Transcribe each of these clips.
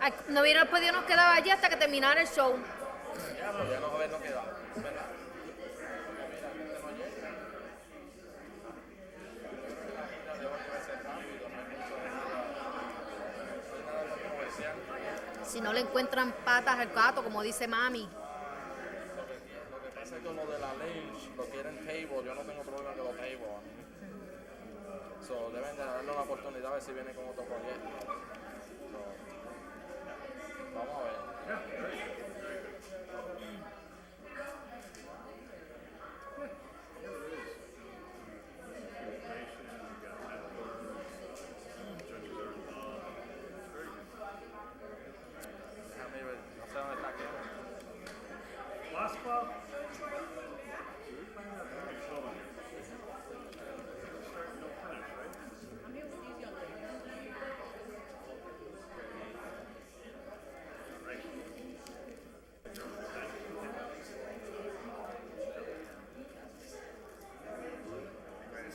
Ay, no hubiera podido nos quedaba allí hasta que terminara el show. Ya, pues ya no habernos quedado, ¿verdad? Mira, gente no llega. La gira de hoy debe ser rápido, no hay mucho de nada. No hay nada controversial. Si no le encuentran patas al gato, como dice mami. Lo que pasa es que lo de la ley lo quieren table, yo no tengo problema que lo table a mí. So, deben de darle una oportunidad a ver si viene con otro proyecto. So, vamos a ver. Déjame ver, no sé dónde está Kevin. Last club?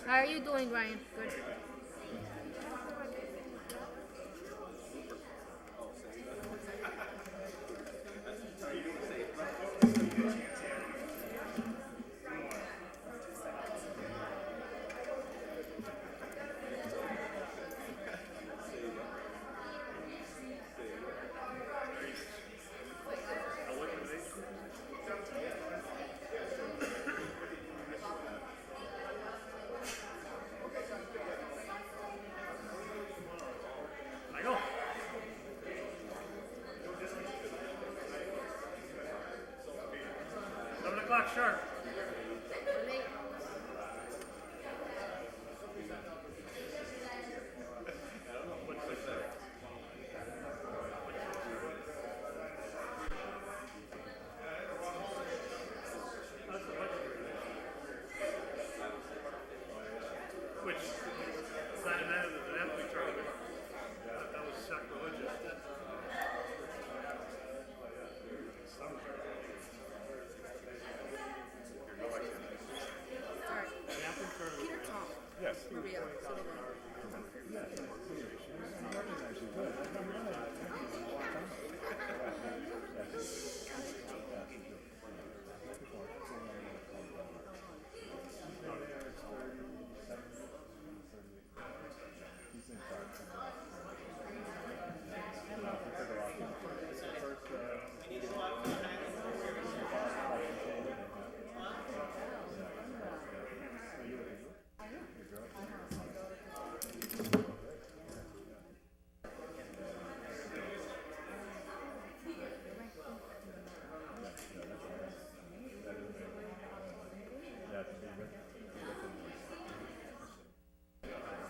How are you doing, Ryan? Good. I go. 7 o'clock sharp. Which is not an athlete tournament. That was sacrilegious. Peter Tom. Yes. Maria. Sullivan.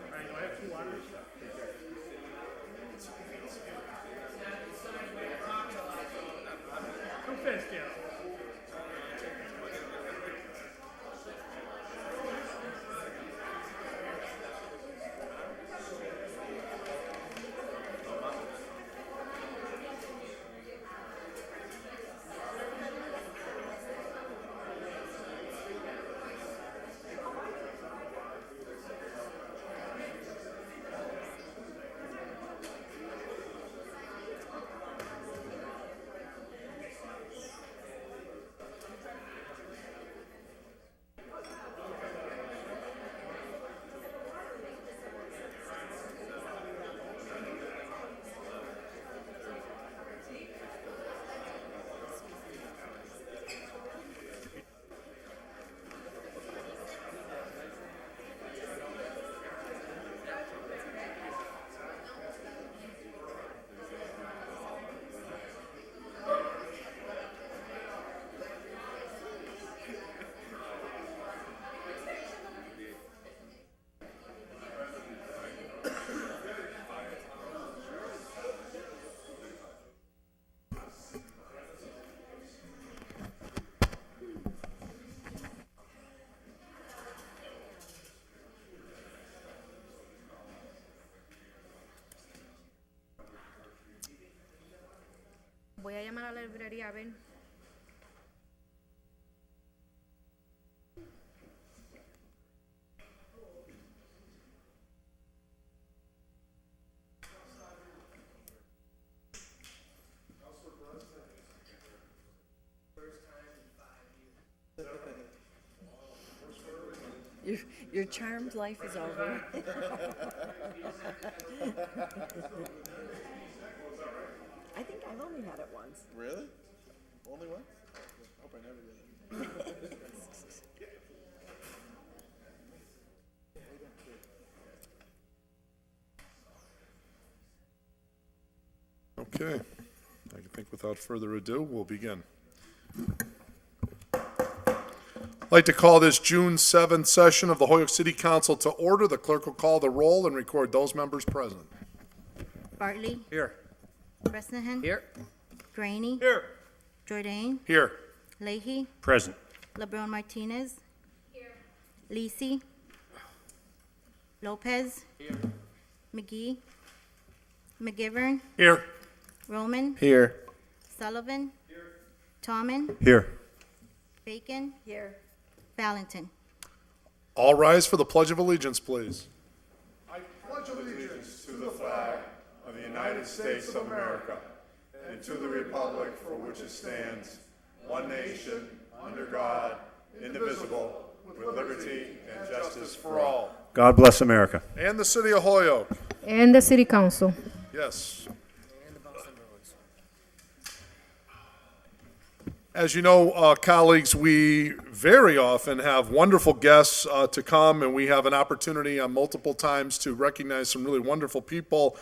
Alright, do I have 2 waters? Two fish, yeah. Voy a llamar a la librería a ver. Your charmed life is over. I think I've only had it once. Really? Only one? Hope I never did. Okay, I think without further ado, we'll begin. I'd like to call this June 7th session of the Holyoke City Council to order. The clerk will call the roll and record those members present. Bartley. Here. Bresnahan. Here. Graney. Here. Jordan. Here. Leahy. Present. LeBron Martinez. Here. Lisi. Lopez. Here. McGee. McGivern. Here. Roman. Here. Sullivan. Tommen. Here. Bacon. Here. Valentin. All rise for the Pledge of Allegiance, please. I pledge allegiance to the flag of the United States of America and to the republic for which it stands, one nation, under God, indivisible, with liberty and justice for all. God bless America. And the City of Holyoke. And the City Council. Yes. As you know, colleagues, we very often have wonderful guests to come, and we have an opportunity multiple times to recognize some really wonderful people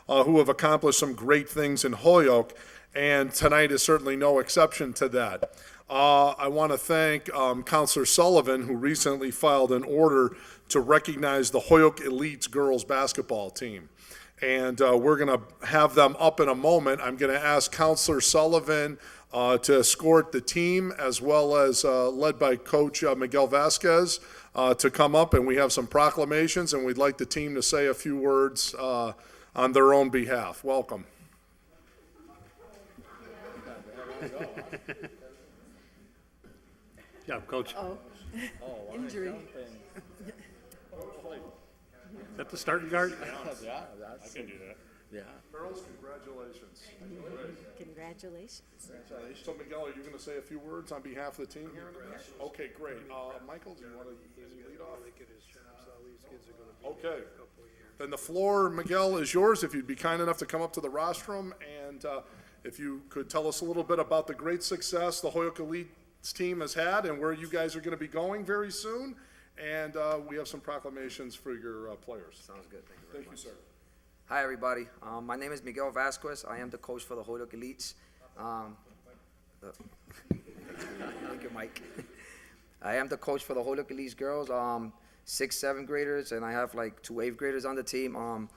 who have accomplished some great things in Holyoke, and tonight is certainly no exception to that. I want to thank Councilor Sullivan, who recently filed an order to recognize the Holyoke Elites girls basketball team. And we're going to have them up in a moment. I'm going to ask Councilor Sullivan to escort the team, as well as led by Coach Miguel Vasquez, to come up, and we have some proclamations, and we'd like the team to say a few words on their own behalf. Welcome. Yeah, Coach. Oh, injury. Is that the starting guard? Yeah, I can do that. yeah. Girls, congratulations. Congratulations. So Miguel, are you going to say a few words on behalf of the team? Okay, great. Michael, do you want to lead off? Okay. Then the floor, Miguel, is yours. If you'd be kind enough to come up to the rostrum, and if you could tell us a little bit about the great success the Holyoke Elites team has had and where you guys are going to be going very soon. And we have some proclamations for your players. Sounds good. Thank you very much. Thank you, sir. Hi, everybody. My name is Miguel Vasquez. I am the coach for the Holyoke Elites. Thank you, Mike. I am the coach for the Holyoke Elites girls, 6th, 7th graders, and I have like 2 8th graders on the team.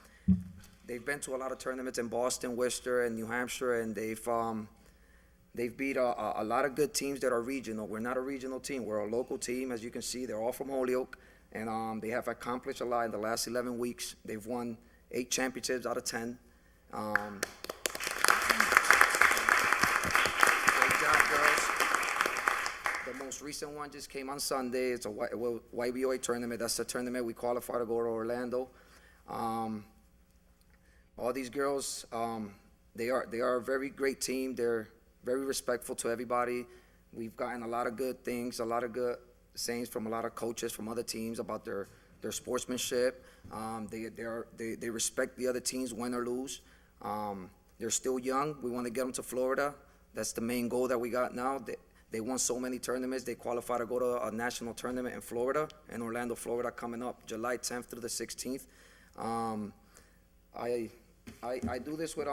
They've been to a lot of tournaments in Boston, Worcester, and New Hampshire, and they've beat a lot of good teams that are regional. We're not a regional team. We're a local team. As you can see, they're all from Holyoke, and they have accomplished a lot in the last 11 weeks. They've won 8 championships out of 10. Great job, girls. The most recent one just came on Sunday. It's a YBOA tournament. That's the tournament we qualify to go to Orlando. All these girls, they are a very great team. They're very respectful to everybody. We've gotten a lot of good things, a lot of good sayings from a lot of coaches from other teams about their sportsmanship. They respect the other teams, win or lose. They're still young. We want to get them to Florida. That's the main goal that we got now. They won so many tournaments. They qualify to go to a national tournament in Florida, in Orlando, Florida, coming up July 10th through the 16th. I do this with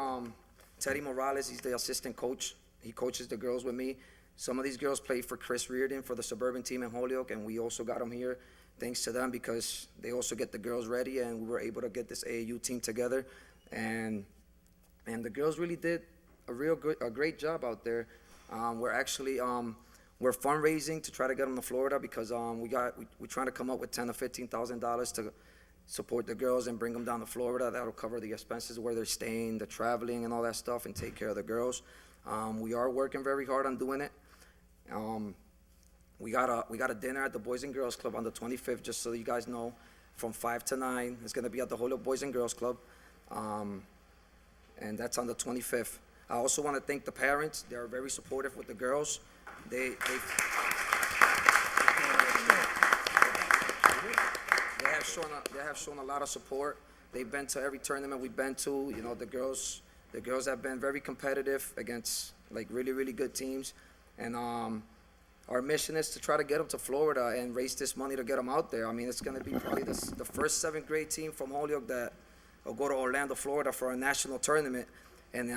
Teddy Morales. He's the assistant coach. He coaches the girls with me. Some of these girls played for Chris Reardon for the suburban team in Holyoke, and we also got them here thanks to them because they also get the girls ready, and we were able to get this AAU team together. And the girls really did a great job out there. We're actually we're fundraising to try to get them to Florida because we're trying to come up with $10,000 to $15,000 to support the girls and bring them down to Florida. That'll cover the expenses where they're staying, the traveling, and all that stuff, and take care of the girls. We are working very hard on doing it. We got a dinner at the Boys and Girls Club on the 25th, just so you guys know, from 5 to 9. It's gonna be at the Holyoke Boys and Girls Club, and that's on the 25th. I also want to thank the parents. They are very supportive with the girls. have shown a lot of support. They've been to every tournament we've been to. You know, the girls have been very competitive against like really, really good teams. And our mission is to try to get them to Florida and raise this money to get them out there. I mean, it's going to be probably the first 7th grade team from Holyoke that will go to Orlando, Florida for a national tournament. And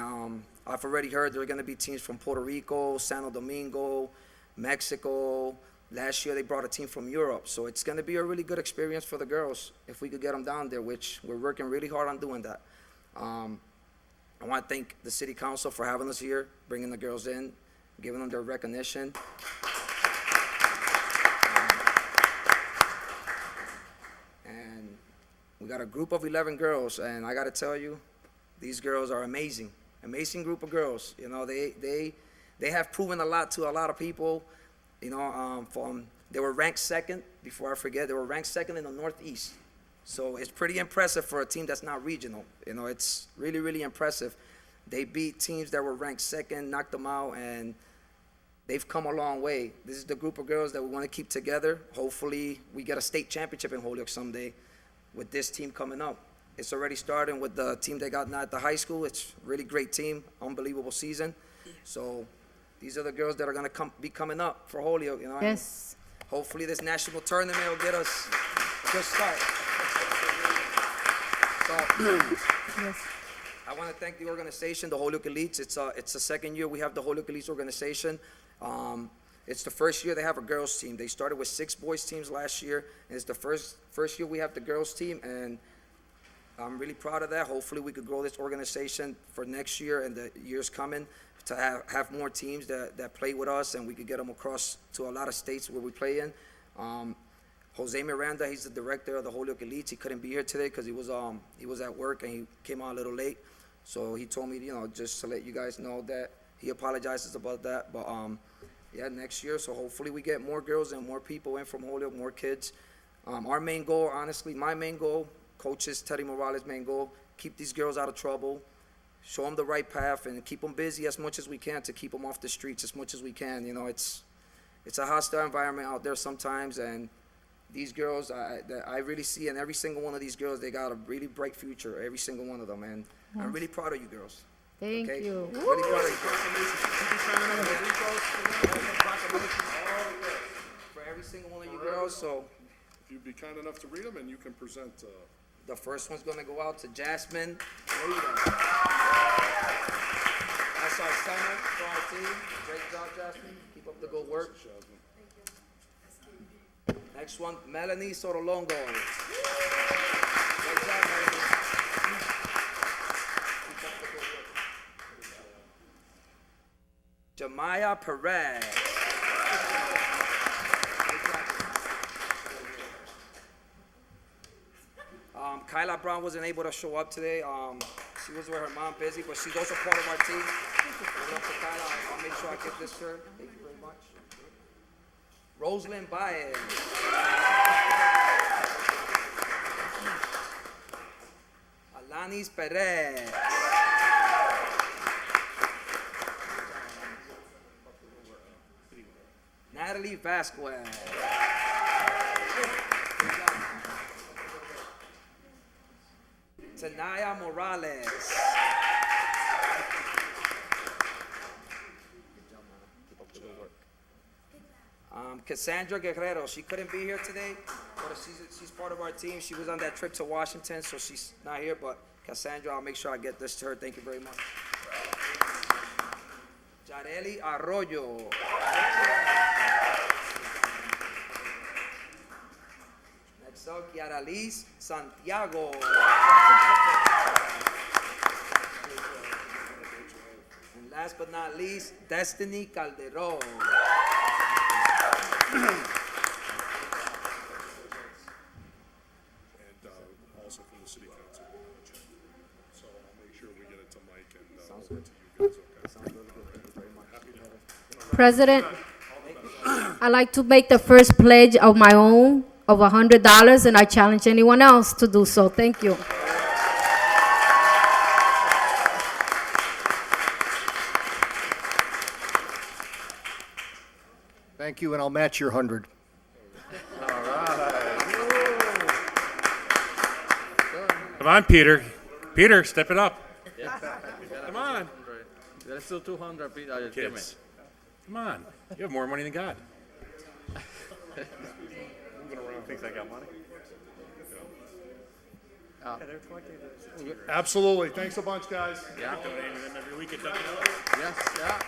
I've already heard there are going to be teams from Puerto Rico, Santo Domingo, Mexico. Last year they brought a team from Europe. So it's going to be a really good experience for the girls if we could get them down there, which we're working really hard on doing that. I want to thank the city council for having us here, bringing the girls in, giving them their recognition. And we got a group of 11 girls, and I got to tell you, these girls are amazing. Amazing group of girls. You know, they have proven a lot to a lot of people. You know, they were ranked 2nd, before I forget, they were ranked 2nd in the Northeast. So it's pretty impressive for a team that's not regional. You know, it's really, really impressive. They beat teams that were ranked 2nd, knocked them out, and they've come a long way. This is the group of girls that we want to keep together. Hopefully, we get a state championship in Holyoke someday with this team coming up. It's already starting with the team they got now at the high school. It's a really great team, unbelievable season. So these are the girls that are going to be coming up for Holyoke. You know, Yes. and hopefully this national tournament will get us a good start. So, Yes. I want to thank the organization, the Holyoke Elites. It's the 2nd year we have the Holyoke Elites organization. It's the first year they have a girls team. They started with 6 boys teams last year, and it's the first year we have the girls team, and I'm really proud of that. Hopefully we could grow this organization for next year and the years coming to have more teams that play with us, and we could get them across to a lot of states where we play in. Jose Miranda, he's the director of the Holyoke Elites. He couldn't be here today because he was at work and he came out a little late. So he told me, you know, just to let you guys know that he apologizes about that. But yeah, next year. So hopefully we get more girls and more people in from Holyoke, more kids. Our main goal, honestly, my main goal, coaches Teddy Morales' main goal, keep these girls out of trouble, show them the right path, and keep them busy as much as we can to keep them off the streets as much as we can. You know, it's a hostile environment out there sometimes, and these girls, I really see in every single one of these girls, they got a really bright future, every single one of them, and I'm really proud of you girls. Thank Okay? you. Really proud of you for every single one of you girls. So If you'd be kind enough to read them, and you can present. the first one's gonna go out to Jasmine Rita. That's our center for our team. Great job, Jasmine. Keep up the good work. Next one, Melanie Sorolongo. Great job, Melanie. Keep up the good work. Jamaya Perez. Kyla Brown wasn't able to show up today. She was with her mom busy, but she's also part of our team. Give it up to Kyla. I'll make sure I get this to her. Thank you very much. Rosalind Baez. Alanis Perez. Natalie Vasquez. Tanaya Morales. Cassandra Guerrero, she couldn't be here today, but she's part of our team. She was on that trip to Washington, so she's not here, but Cassandra, I'll make sure I get this to her. Thank you very much. Jareli Arroyo. Next up, Kiara Liz Santiago. And last but not least, Destiny Calderon. And also from the city council. So I'll make sure we get it to Mike and Sounds over good. to you guys, okay? Sounds really good. Thank you very much. President, I'd like to make the first pledge of my own of $100, and I challenge anyone else to do so. Thank you. Thank you, and I'll match your 100. on, Peter. Peter, step it up. Come on. Let's do 200, Pete. Give me. Kids. Come on. You have more money than God. Thinks I got money? Absolutely. Thanks a bunch, guys. Yeah. Donating them every week at Dunkin' Yes, yeah.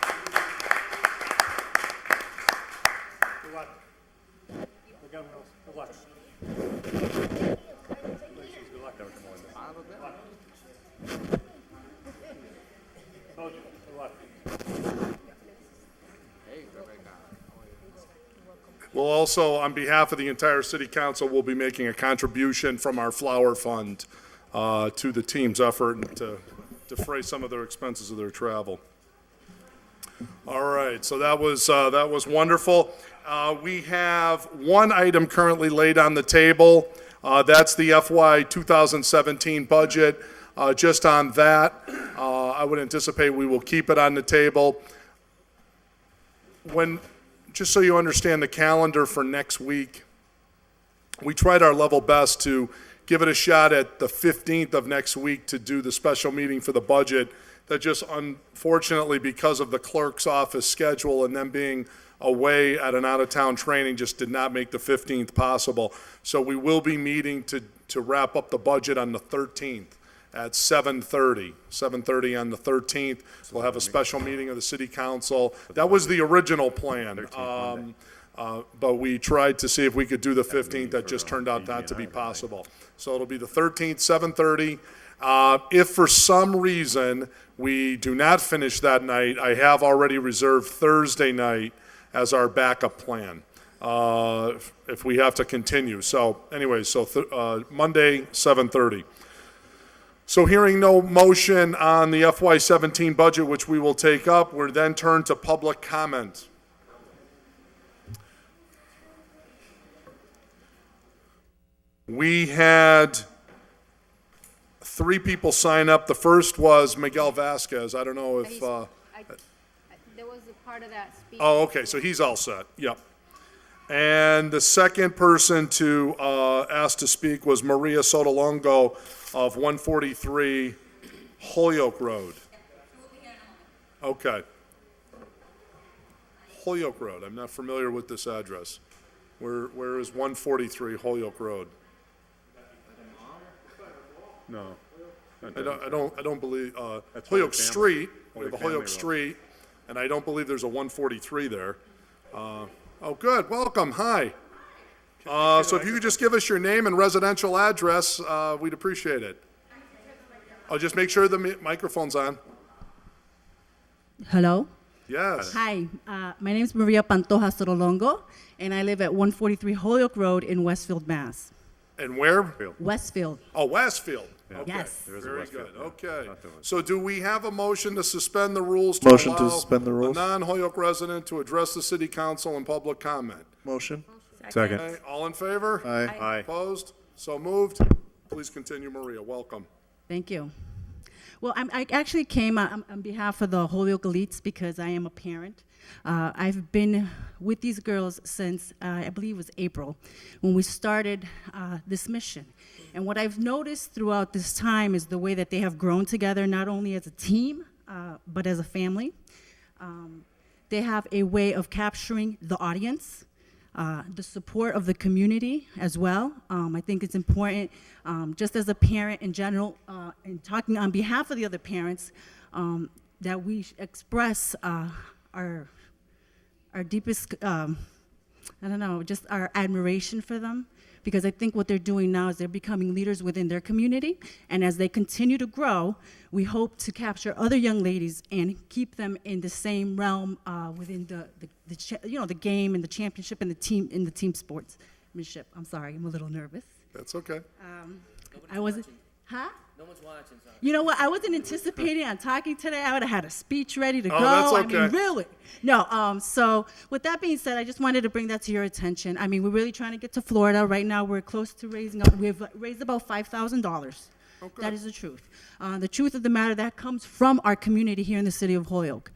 Good luck. Look out, Mills. Good luck. Good luck. Told you. Good luck. Hey, Rebecca. We'll also, on behalf of the entire city council, we'll be making a contribution from our flower fund to the team's effort and to defray some of their expenses of their travel. All right, so that was wonderful. We have one item currently laid on the table. That's the FY 2017 budget. Just on that, I would anticipate we will keep it on the table. Just so you understand the calendar for next week, we tried our level best to give it a shot at the 15th of next week to do the special meeting for the budget. That just unfortunately, because of the clerk's office schedule and them being away at an out-of-town training, just did not make the 15th possible. So we will be meeting to wrap up the budget on the 13th at 7:30 on the 13th. We'll have a special meeting of the city council. That was the original plan. But we tried to see if we could do the 15th. That just turned out not to be possible. So it'll be the 13th, 7:30. If for some reason we do not finish that night, I have already reserved Thursday night as our backup plan, if we have to continue. So anyway, Monday, 7:30. So hearing no motion on the FY17 budget, which we will take up, we're then turned to public comment. We had 3 people sign up. The first was Miguel Vasquez. I don't know if, There was a part of that speech. oh, okay, so he's all set, yep. And the second person to ask to speak was Maria Sotolongo of 143 Holyoke Road. Okay. Holyoke Road, I'm not familiar with this address. Where is 143 Holyoke Road? No. I don't believe, That's Holyoke Holy Family- Street, we Holy have a Family Holyoke Road. Street, and I don't believe there's a 143 there. Oh, good, welcome, hi. So if you could just give us your name and residential address, we'd appreciate it. I'll just make sure the microphone's on. Hello. Yes. Hi. My name is Maria Pantoja Sorolongo, and I live at 143 Holyoke Road in Westfield, Mass. And where? Westfield. Oh, Westfield. Okay. Yes. There is a Very Westfield, good, yeah. okay. Not doing it. So do we have a motion to suspend the rules to Motion to allow suspend the rules. a non-Holyoke resident to address the city council in public comment? Motion? Second. Okay, all in favor? Aye. Opposed? So moved. Please continue, Maria. Welcome. Thank you. Well, I actually came on behalf of the Holyoke elites because I am a parent. I've been with these girls since, I believe it was April, when we started this mission. And what I've noticed throughout this time is the way that they have grown together, not only as a team, but as a family. They have a way of capturing the audience, the support of the community as well. I think it's important, just as a parent in general, and talking on behalf of the other parents, that we express our deepest, just our admiration for them. Because I think what they're doing now is they're becoming leaders within their community, and as they continue to grow, we hope to capture other young ladies and keep them in the same realm within the game and the championship and the team sportsmanship. I'm sorry, I'm a little nervous. That's okay. I wasn't, huh? No one's watching, sorry. You know what? I wasn't anticipating on talking today. I would have had a speech ready to go. that's I mean, okay. really. No. So with that being said, I just wanted to bring that to your attention. I mean, we're really trying to get to Florida right now. We're close to raising up. We've raised about $5,000. Okay. That is the truth. The truth of the matter, that comes from our community here in the city of Holyoke.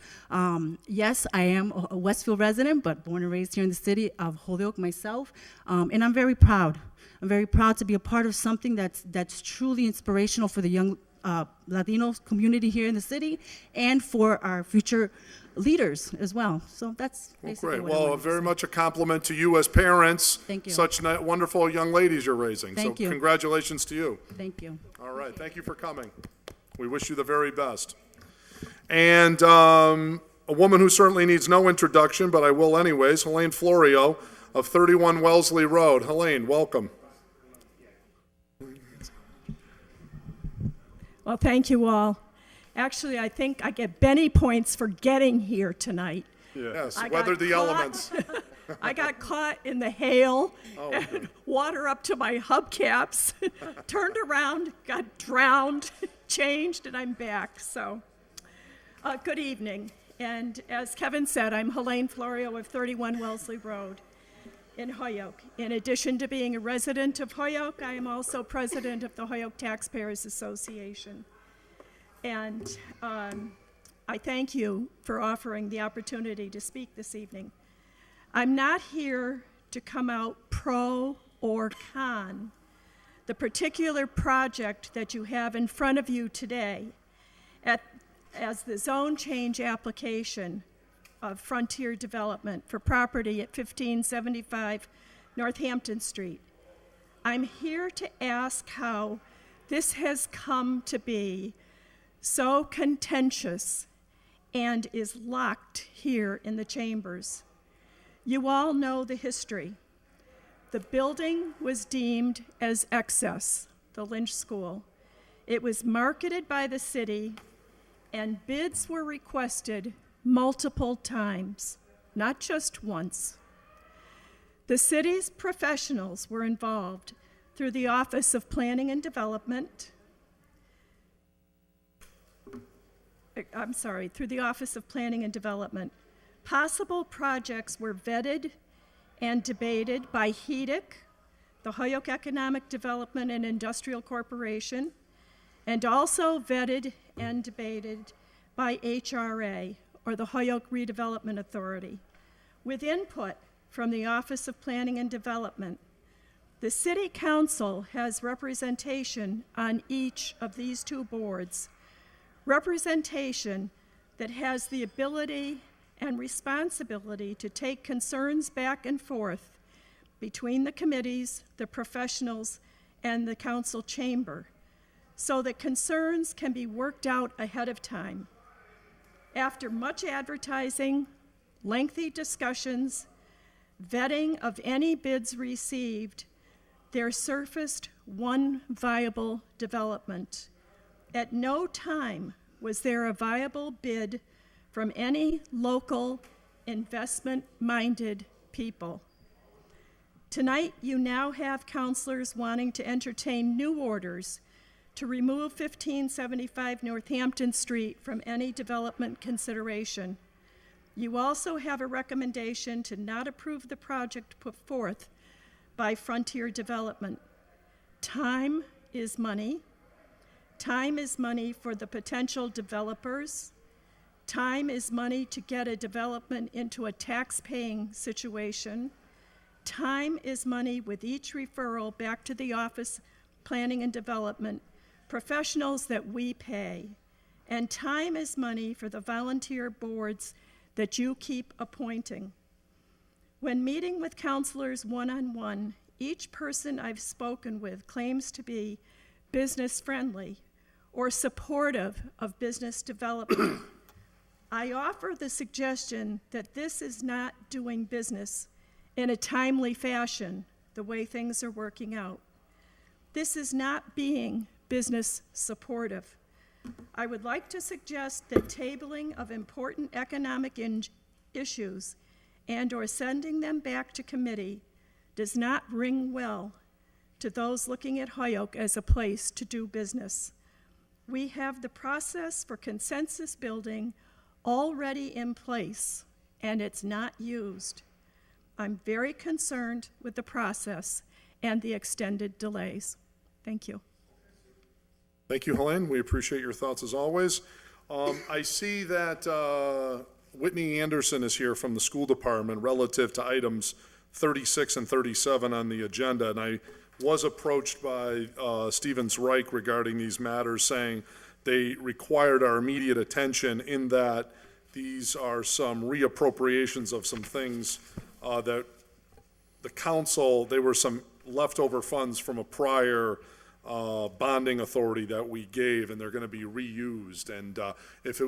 Yes, I am a Westfield resident, but born and raised here in the city of Holyoke myself, and I'm very proud I'm very proud to be a part of something that's truly inspirational for the young Latino community here in the city and for our future leaders as well. So that's basically Great. what I Well, wanted to very say. much a compliment to you as parents. Thank you. Such wonderful young ladies you're raising. Thank So you. congratulations to you. Thank you. All right, thank you for coming. We wish you the very best. And a woman who certainly needs no introduction, but I will anyways, Helene Florio of 31 Wellesley Road. Helene, welcome. Well, thank you all. Actually, I think I get Benny points for getting here tonight. Yes, I weather got the caught- elements. I got caught in the hail, Oh, and okay. water up to my hubcaps, turned around, got drowned, changed, and I'm back. So, good evening. And as Kevin said, I'm Helene Florio of 31 Wellesley Road in Holyoke. In addition to being a resident of Holyoke, I am also president of the Holyoke Taxpayers Association. And I thank you for offering the opportunity to speak this evening. I'm not here to come out pro or con the particular project that you have in front of you today as the zone change application of Frontier Development for property at 1575 Northampton Street. I'm here to ask how this has come to be so contentious and is locked here in the chambers. You all know the history. The building was deemed as excess, the Lynch School. It was marketed by the city, and bids were requested multiple times, not just once. The city's professionals were involved through the Office of Planning and Development, through the Office of Planning and Development. Possible projects were vetted and debated by HEDIC, the Holyoke Economic Development and Industrial Corporation, and also vetted and debated by HRA, or the Holyoke Redevelopment Authority, with input from the Office of Planning and Development. The City Council has representation on each of these two boards, representation that has the ability and responsibility to take concerns back and forth between the committees, the professionals, and the council chamber, so that concerns can be worked out ahead of time. After much advertising, lengthy discussions, vetting of any bids received, there surfaced one viable development. At no time was there a viable bid from any local investment-minded people. Tonight, you now have councilors wanting to entertain new orders to remove 1575 Northampton Street from any development consideration. You also have a recommendation to not approve the project put forth by Frontier Development. Time is money. Time is money for the potential developers. Time is money to get a development into a tax-paying situation. Time is money with each referral back to the Office Planning and Development, professionals that we pay. And time is money for the volunteer boards that you keep appointing. When meeting with counselors one-on-one, each person I've spoken with claims to be business-friendly or supportive of business development. I offer the suggestion that this is not doing business in a timely fashion, the way things are working out. This is not being business supportive. I would like to suggest that tabling of important economic issues and/or sending them back to committee does not ring well to those looking at Holyoke as a place to do business. We have the process for consensus building already in place, and it's not used. I'm very concerned with the process and the extended delays. Thank you. Thank you, Helene. We appreciate your thoughts as always. I see that Whitney Anderson is here from the school department relative to items 36 and 37 on the agenda, and I was approached by Stevens Reich regarding these matters, saying they required our immediate attention in that these are some reappropriations of some things that the council, they were some leftover funds from a prior bonding authority that we gave, and they're going to be reused. And if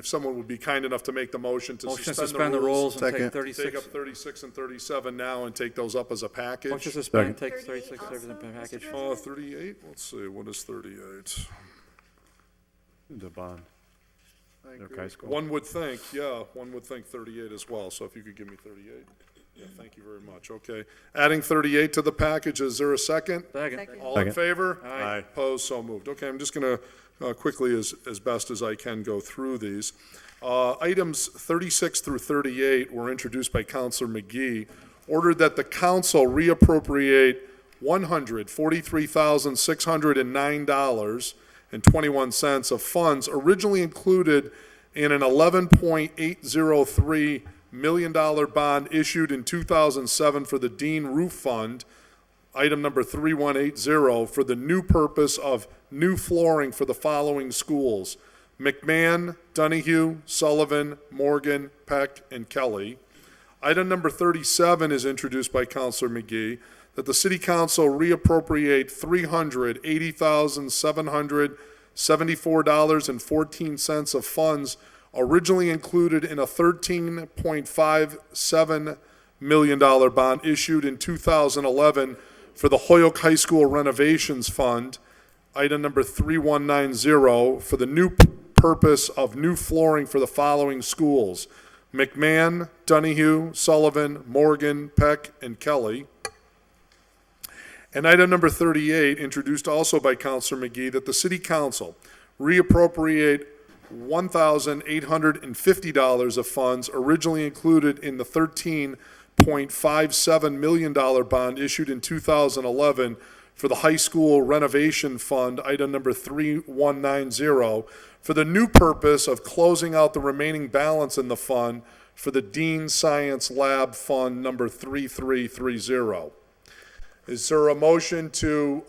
someone would be kind enough to make the motion to suspend the rules, and take Second. 36. take up 36 and 37 now and take those up as a package. Motion to suspend and take 36 as a package. 38, let's see, what is 38? The bond. Okay, school. One would think 38 as well, so if you could give me 38. Yeah, thank you very much, okay. Adding 38 to the package, is there a second? Second. All in favor? Aye. Opposed, so moved. Okay, I'm just going to quickly, as best as I can, go through these. Items 36 through 38 were introduced by Councilor McGee, ordered that the council reappropriate $143,609.21 of funds originally included in an $11.803 million bond issued in 2007 for the Dean Roof Fund, item number 3180, for the new purpose of new flooring for the following schools: McMahon, Donahue, Sullivan, Morgan, Peck, and Kelly. Item number 37 is introduced by Councilor McGee, that the City Council reappropriate $380,774.14 of funds originally included in a $13.57 million bond issued in 2011 for the Holyoke High School Renovations Fund, item number 3190, for the new purpose of new flooring for the following schools: McMahon, Donahue, Sullivan, Morgan, Peck, and Kelly. And item number 38, introduced also by Councilor McGee, that the City Council reappropriate $1,850 of funds originally included in the $13.57 million bond issued in 2011 for the High School Renovation Fund, item number 3190, for the new purpose of closing out the remaining balance in the fund for the Dean Science Lab Fund, number 3330. Is there a motion to,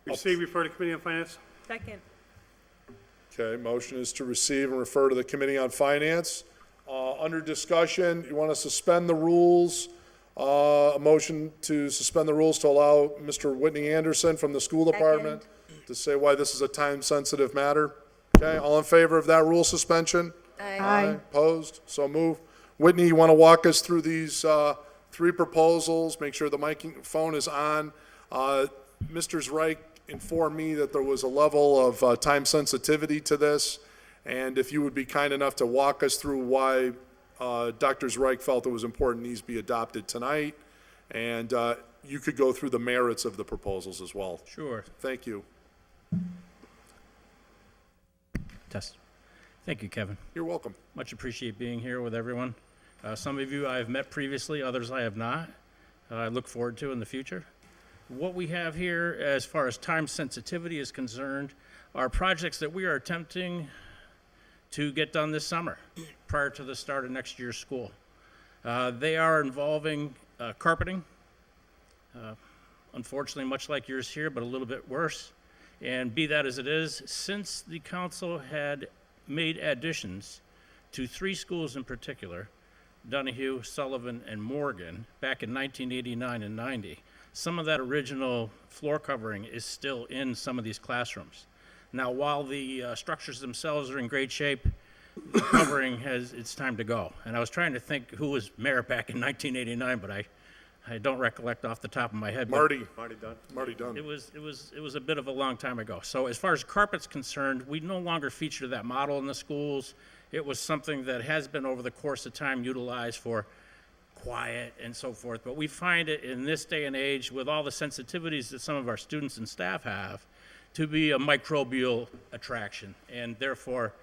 Receive, refer to Committee on Finance. Second. okay, motion is to receive and refer to the Committee on Finance. Under discussion, you want to suspend the rules? A motion to suspend the rules to allow Mr. Whitney Anderson from the school department to say why this is a time-sensitive matter. Okay, all in favor of that rule suspension? Aye. Opposed? So moved. Whitney, you want to walk us through these three proposals? Make sure the microphone is on. Mr. Reich informed me that there was a level of time sensitivity to this, and if you would be kind enough to walk us through why Dr. Reich felt it was important these be adopted tonight, and you could go through the merits of the proposals as well. Sure. Thank you. Test. Thank you, Kevin. You're welcome. Much appreciate being here with everyone. Some of you I have met previously, others I have not. I look forward to in the future. What we have here, as far as time sensitivity is concerned, are projects that we are attempting to get done this summer, prior to the start of next year's school. They are involving carpeting, unfortunately much like yours here, but a little bit worse. And be that as it is, since the council had made additions to three schools in particular, Donahue, Sullivan, and Morgan, back in 1989 and 90, some of that original floor covering is still in some of these classrooms. Now, while the structures themselves are in great shape, the covering it's time to go. And I was trying to think who was mayor back in 1989, but I don't recollect off the top of my head. Marty Dunn. Marty Dunn. It was a bit of a long time ago. So as far as carpet's concerned, we no longer feature that model in the schools. It was something that has been over the course of time utilized for quiet and so forth. But we find it in this day and age, with all the sensitivities that some of our students and staff have, to be a microbial attraction, and therefore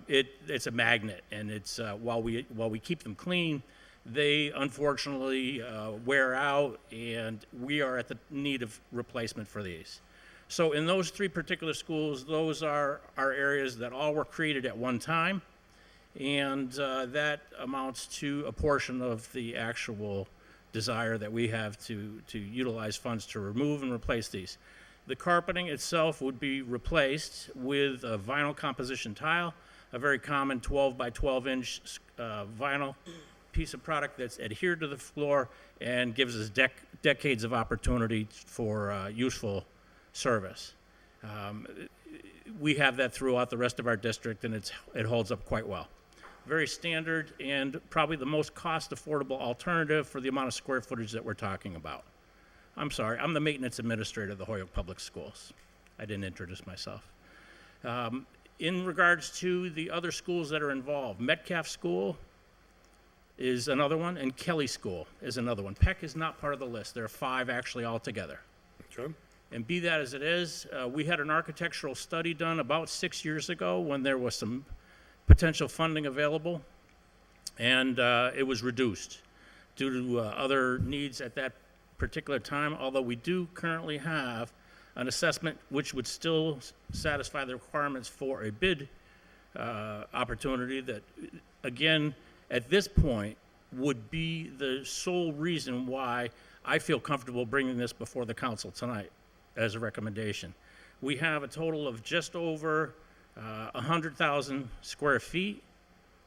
it's a magnet. And it's while we keep them clean, they unfortunately wear out, and we are at the need of replacement for these. So in those three particular schools, those are our areas that all were created at one time, and that amounts to a portion of the actual desire that we have to utilize funds to remove and replace these. The carpeting itself would be replaced with a vinyl composition tile, a very common 12 by 12 inch vinyl piece of product that's adhered to the floor and gives us decades of opportunity for useful service. We have that throughout the rest of our district, and it holds up quite well. Very standard and probably the most cost-affordable alternative for the amount of square footage that we're talking about. I'm sorry, I'm the maintenance administrator of the Holyoke Public Schools. I didn't introduce myself. In regards to the other schools that are involved, Metcalf School is another one, and Kelly School is another one. Peck is not part of the list. There are 5 actually altogether. Okay. And be that as it is, we had an architectural study done about 6 years ago when there was some potential funding available, and it was reduced due to other needs at that particular time, although we do currently have an assessment which would still satisfy the requirements for a bid opportunity that, again, at this point, would be the sole reason why I feel comfortable bringing this before the council tonight as a recommendation. We have a total of just over 100,000 square feet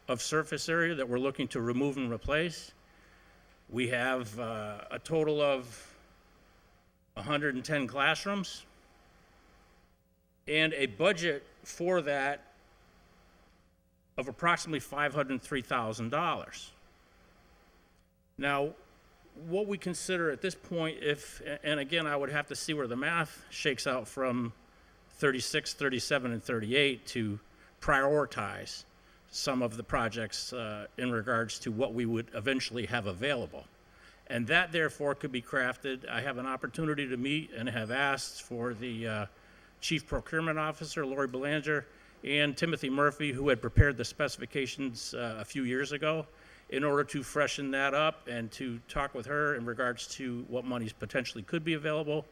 of surface area that we're looking to remove and replace. We have a total of 110 classrooms and a budget for that of approximately $503,000. Now, what we consider at this point, and again, I would have to see where the math shakes out from 36, 37, and 38 to prioritize some of the projects in regards to what we would eventually have available. And that, therefore, could be crafted. I have an opportunity to meet and have asked for the Chief Procurement Officer, Lori Belanger, and Timothy Murphy, who had prepared the specifications a few years ago, in order to freshen that up and to talk with her in regards to what monies potentially could be available.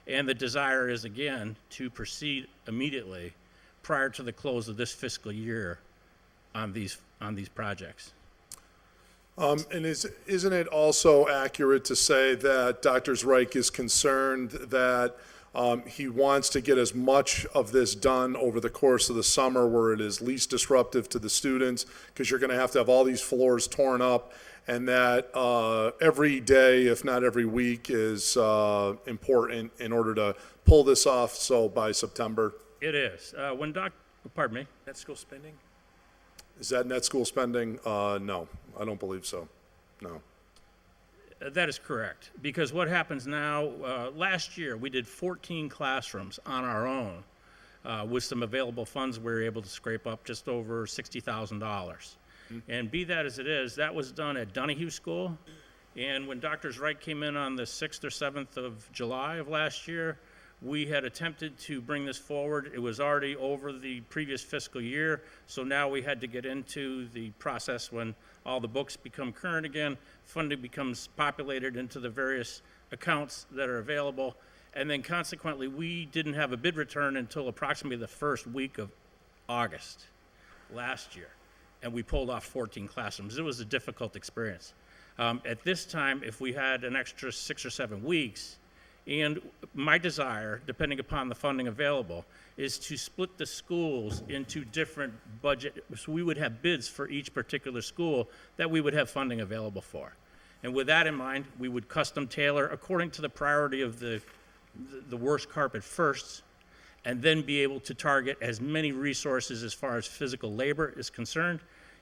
And the desire is, again, to proceed immediately prior to the close of this fiscal year on these projects. And isn't it also accurate to say that Dr. Reich is concerned that he wants to get as much of this done over the course of the summer where it is least disruptive to the students, because you're going to have all these floors torn up, and that every day, if not every week, is important in order to pull this off, so by September? It is. Pardon me? Net school spending? Is that net school spending? No, I don't believe so. No. That is correct, because what happens now, last year we did 14 classrooms on our own. With some available funds, we were able to scrape up just over $60,000. And be that as it is, that was done at Donahue School. And when Dr. Reich came in on the 6th or 7th of July of last year, we had attempted to bring this forward. It was already over the previous fiscal year, so now we had to get into the process when all the books become current again, funding becomes populated into the various accounts that are available, and then consequently, we didn't have a bid return until approximately the first week of August last year, and we pulled off 14 classrooms. It was a difficult experience. At this time, if we had an extra 6 or 7 weeks, and my desire, depending upon the funding available, is to split the schools into different budget, so we would have bids for each particular school that we would have funding available for. And with that in mind, we would custom tailor according to the priority of the worst carpet first, and then be able to target as many resources as far as physical labor is concerned.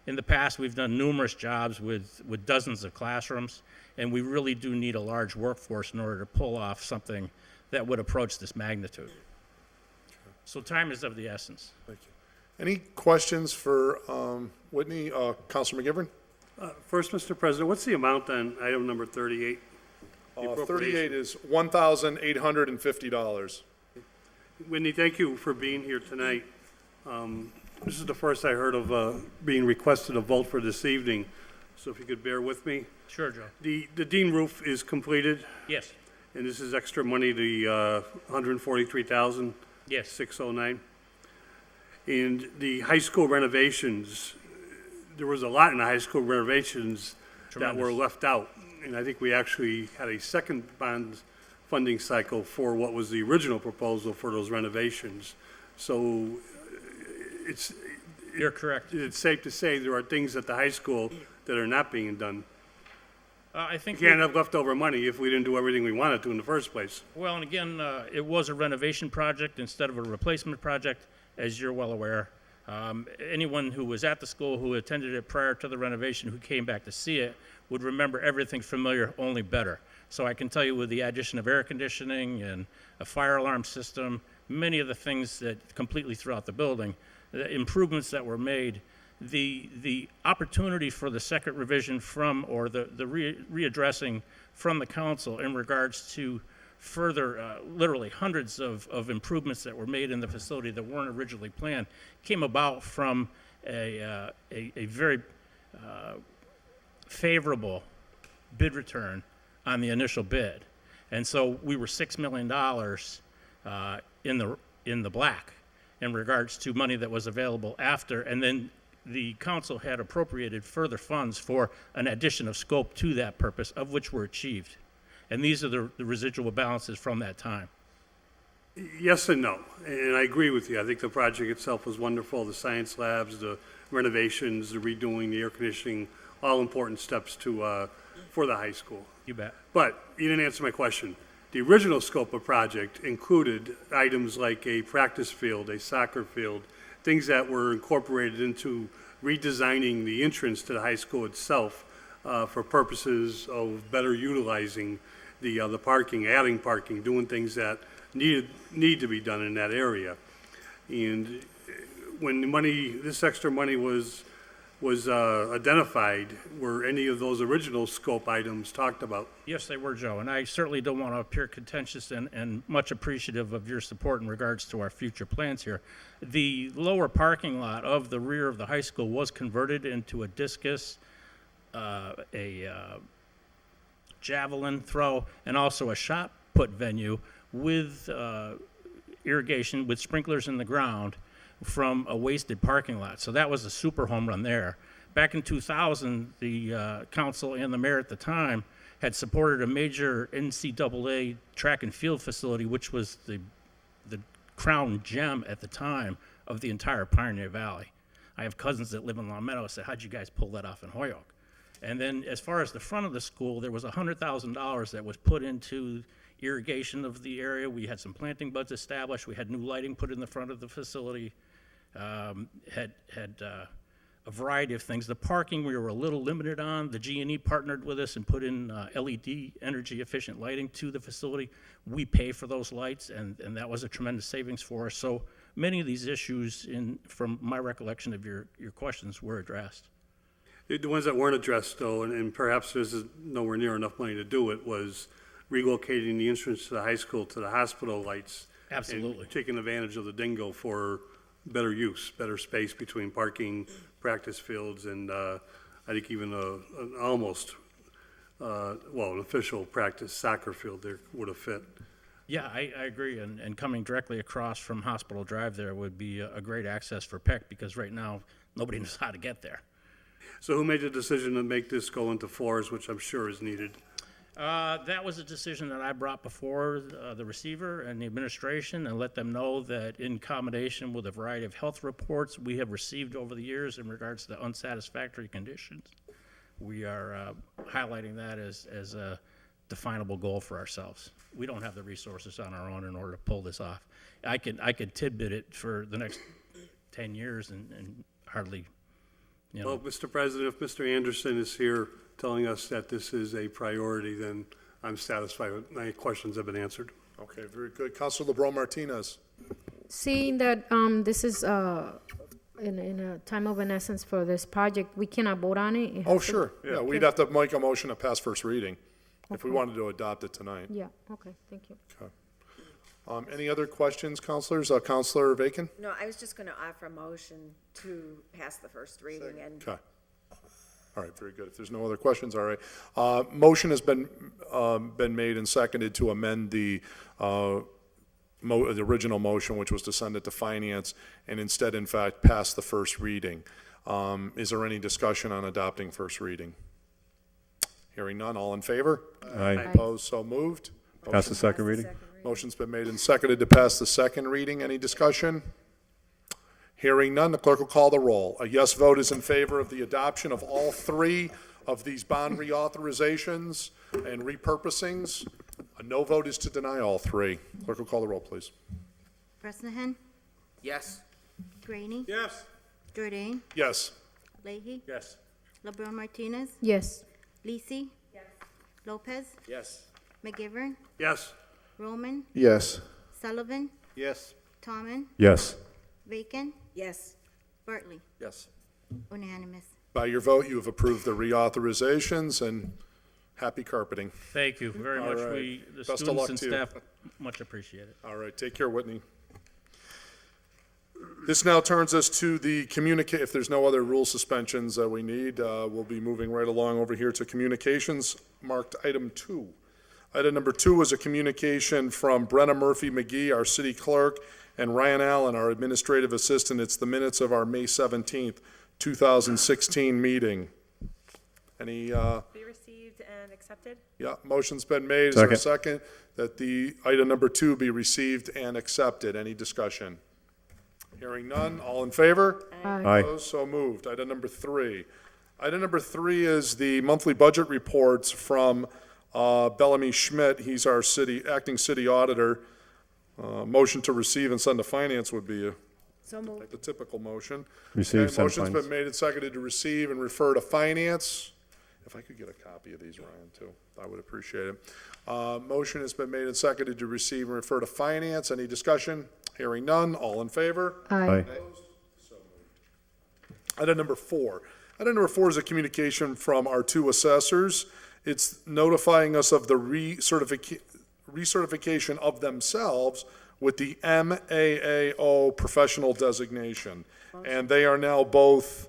In the past, we've done numerous jobs with dozens of classrooms, and we really do need a large workforce in order to pull off something that would approach this magnitude. So time is of the essence. Thank you. Any questions for Whitney? Councilor McGivern? First, Mr. President, what's the amount on item number 38? 38 is $1,850. Whitney, thank you for being here tonight. This is the first I heard of being requested a vote for this evening, so if you could bear with me. Sure, Joe. The Dean roof is completed, Yes. and this is extra money, the $143,609. Yes. And the high school renovations, there was a lot in the high school renovations that were Tremendous. left out. And I think we actually had a second bond funding cycle for what was the original proposal for those renovations. So it's, You're correct. it's safe to say there are things at the high school that are not being done. I think. We can't have leftover money if we didn't do everything we wanted to in the first place. Well, and again, it was a renovation project instead of a replacement project, as you're well aware. Anyone who was at the school, who attended it prior to the renovation, who came back to see it, would remember everything familiar, only better. So I can tell you with the addition of air conditioning and a fire alarm system, many of the things that completely throughout the building, the improvements that were made, the opportunity for the second revision from, or the readdressing from the council in regards to further, literally hundreds of improvements that were made in the facility that weren't originally planned, came about from a very favorable bid return on the initial bid. And so we were $6 million in the black in regards to money that was available after, and then the council had appropriated further funds for an addition of scope to that purpose, of which were achieved. And these are the residual balances from that time. Yes and no, and I agree with you. I think the project itself was wonderful, the science labs, the renovations, the redoing, the air conditioning, all important steps to, for the high school. You bet. But you didn't answer my question. The original scope of project included items like a practice field, a soccer field, things that were incorporated into redesigning the entrance to the high school itself for purposes of better utilizing the parking, adding parking, doing things that need to be done in that area. And when the money, this extra money was identified, were any of those original scope items talked about? Yes, they were, Joe, and I certainly don't want to appear contentious and much appreciative of your support in regards to our future plans here. The lower parking lot of the rear of the high school was converted into a discus, javelin throw, and also a shot put venue with irrigation, with sprinklers in the ground from a wasted parking lot. So that was a super home run there. Back in 2000, the council and the mayor at the time had supported a major NCAA track and field facility, which was the crown gem at the time of the entire Pioneer Valley. I have cousins that live in Long Meadow. I said, how'd you guys pull that off in Holyoke? And then as far as the front of the school, there was $100,000 that was put into irrigation of the area. We had some planting buds established. We had new lighting put in the front of the facility. Had a variety of things. The parking we were a little limited on. The G&E partnered with us and put in LED, energy efficient lighting to the facility. We pay for those lights, and that was a tremendous savings for us. So many of these issues, from my recollection of your questions, were addressed. The ones that weren't addressed, though, and perhaps there's nowhere near enough money to do it, was relocating the entrance to the high school to the hospital lights. Absolutely. And taking advantage of the dingo for better use, better space between parking, practice fields, and I think even an almost, an official practice soccer field there would have fit. Yeah, I agree, and coming directly across from Hospital Drive there would be a great access for Peck, because right now, nobody knows how to get there. So who made the decision to make this go into floors, which I'm sure is needed? That was a decision that I brought before the receiver and the administration, and let them know that in combination with a variety of health reports we have received over the years in regards to unsatisfactory conditions, we are highlighting that as a definable goal for ourselves. We don't have the resources on our own in order to pull this off. I could tidbit it for the next 10 years and hardly, Well, Mr. President, if Mr. Anderson is here telling us that this is a priority, then I'm satisfied with my questions have been answered. Okay, very good. Councilor LeBron Martinez. Seeing that this is in a time of an essence for this project, we cannot vote on it? It Oh, has to- sure. Yeah, we'd have to make a motion to pass first reading if we wanted to adopt it tonight. Yeah, okay, thank you. Okay. Any other questions, councilors? Councilor Bacon? No, I was just going to offer a motion to pass the first reading and Okay. All right, very good. If there's no other questions, all right. Motion has been made and seconded to amend the original motion, which was to send it to finance, and instead, in fact, pass the first reading. Is there any discussion on adopting first reading? Hearing none, all in favor? Aye. Opposed, so moved. Pass the second reading? Motion's been made and seconded to pass the second reading. Any discussion? Hearing none, the clerk will call the roll. A yes vote is in favor of the adoption of all three of these bond reauthorizations and repurposings. A no vote is to deny all three. Clerk will call the roll, please. Bresnahan, Yes. Graney, Yes. Jordan, Yes. Leahy, Yes. LeBron Martinez, Yes. Lisi, Lopez, Yes. McGivern, Yes. Roman, Yes. Sullivan, Yes. Tomlin, Yes. Bacon, Yes. Bartley. Yes. Unanimous. By your vote, you have approved the reauthorizations, and happy carpeting. Thank you very All much. right. We, the Best of students luck and to you. staff, much appreciate it. All right, take care, Whitney. This now turns us to the if there's no other rule suspensions that we need, we'll be moving right along over here to communications, marked item 2. Item number 2 is a communication from Brenna Murphy McGee, our city clerk, and Ryan Allen, our administrative assistant. It's the minutes of our May 17th, 2016 meeting. Any, Be received and accepted? yeah, motion's been made. Is there a second that the item number 2 be received and accepted? Any discussion? Hearing none, all in favor? Aye. Opposed, so moved. Item number 3. Item number 3 is the monthly budget reports from Bellamy Schmidt. He's our acting city auditor. Motion to receive and send to finance would be So moved. the typical motion. Receive, Okay, send motion's finance. been made and seconded to receive and refer to finance. If I could get a copy of these, Ryan, too, I would appreciate it. Motion has been made and seconded to receive and refer to finance. Any discussion? Hearing none, all in favor? Aye. Item number 4. Item number 4 is a communication from our 2 assessors. It's notifying us of the recertification of themselves with the MAAO professional designation. And they are now both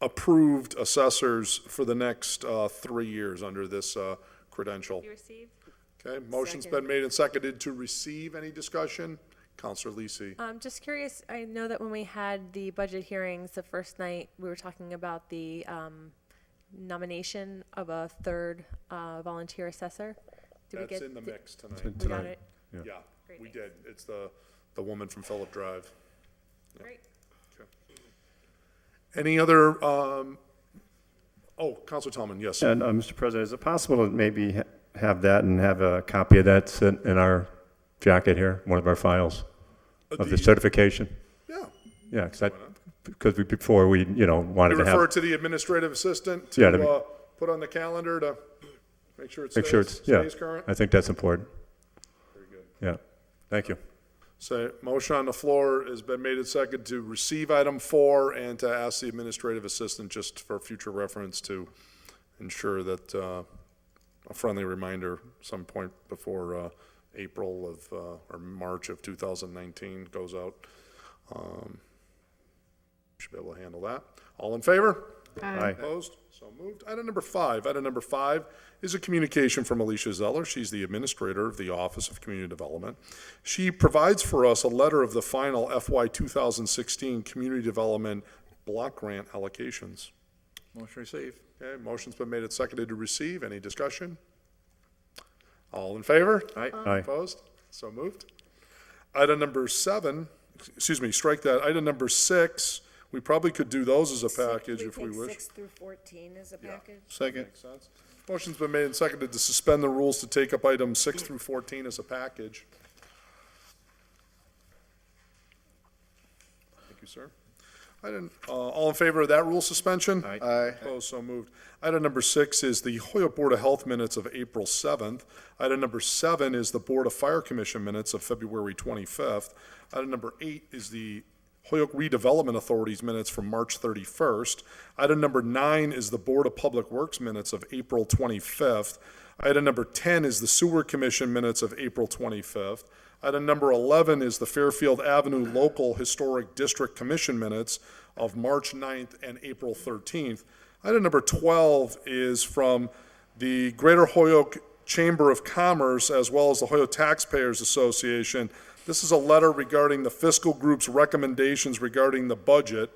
approved assessors for the next 3 years under this credential. Be received? Okay, motion's been made and seconded to receive. Any discussion? Counselor Lisi. Just curious, I know that when we had the budget hearings the first night, we were talking about the nomination of a third volunteer assessor. Did we That's get in the mix tonight. We got Tonight. it? Yeah, Great, we thanks. did. It's the woman from Phillip Drive. Great. Any other, Counselor Tallman, yes. And, Mr. President, is it possible to maybe have that and have a copy of that sit in our jacket here, one of our files, of the certification? Yeah. Yeah, because before we, wanted You to have. refer to the administrative assistant Yeah, to put on the calendar to make sure it Make sure it's, stays current? I think that's important. Very good. Yeah, thank you. So motion on the floor has been made and seconded to receive item 4 and to ask the administrative assistant, just for future reference, to ensure that a friendly reminder some point before April of or March of 2019 goes out. Should be able to handle that. All in favor? Aye. Opposed? So moved. Item number 5. Item number 5 is a communication from Alicia Zeller. She's the administrator of the Office of Community Development. She provides for us a letter of the final FY 2016 Community Development Block Grant allocations. Motion received. Okay, motion's been made and seconded to receive. Any discussion? All in favor? Aye. Aye. Opposed? So moved. Item number 7, strike that. Item number 6, we probably could do those as a package if we wish. 6 through 14 is a package? Second. Makes sense. Motion's been made and seconded to suspend the rules to take up items 6 through 14 as a package. Thank you, sir. All in favor of that rule suspension? Aye. Opposed, so moved. Item number 6 is the Hoyoke Board of Health minutes of April 7th. Item number 7 is the Board of Fire Commission minutes of February 25th. Item number 8 is the Hoyoke Redevelopment Authority's minutes from March 31st. Item number 9 is the Board of Public Works minutes of April 25th. Item number 10 is the Sewer Commission minutes of April 25th. Item number 11 is the Fairfield Avenue Local Historic District Commission minutes of March 9th and April 13th. Item number 12 is from the Greater Hoyoke Chamber of Commerce as well as the Hoyoke Taxpayers Association. This is a letter regarding the fiscal group's recommendations regarding the budget.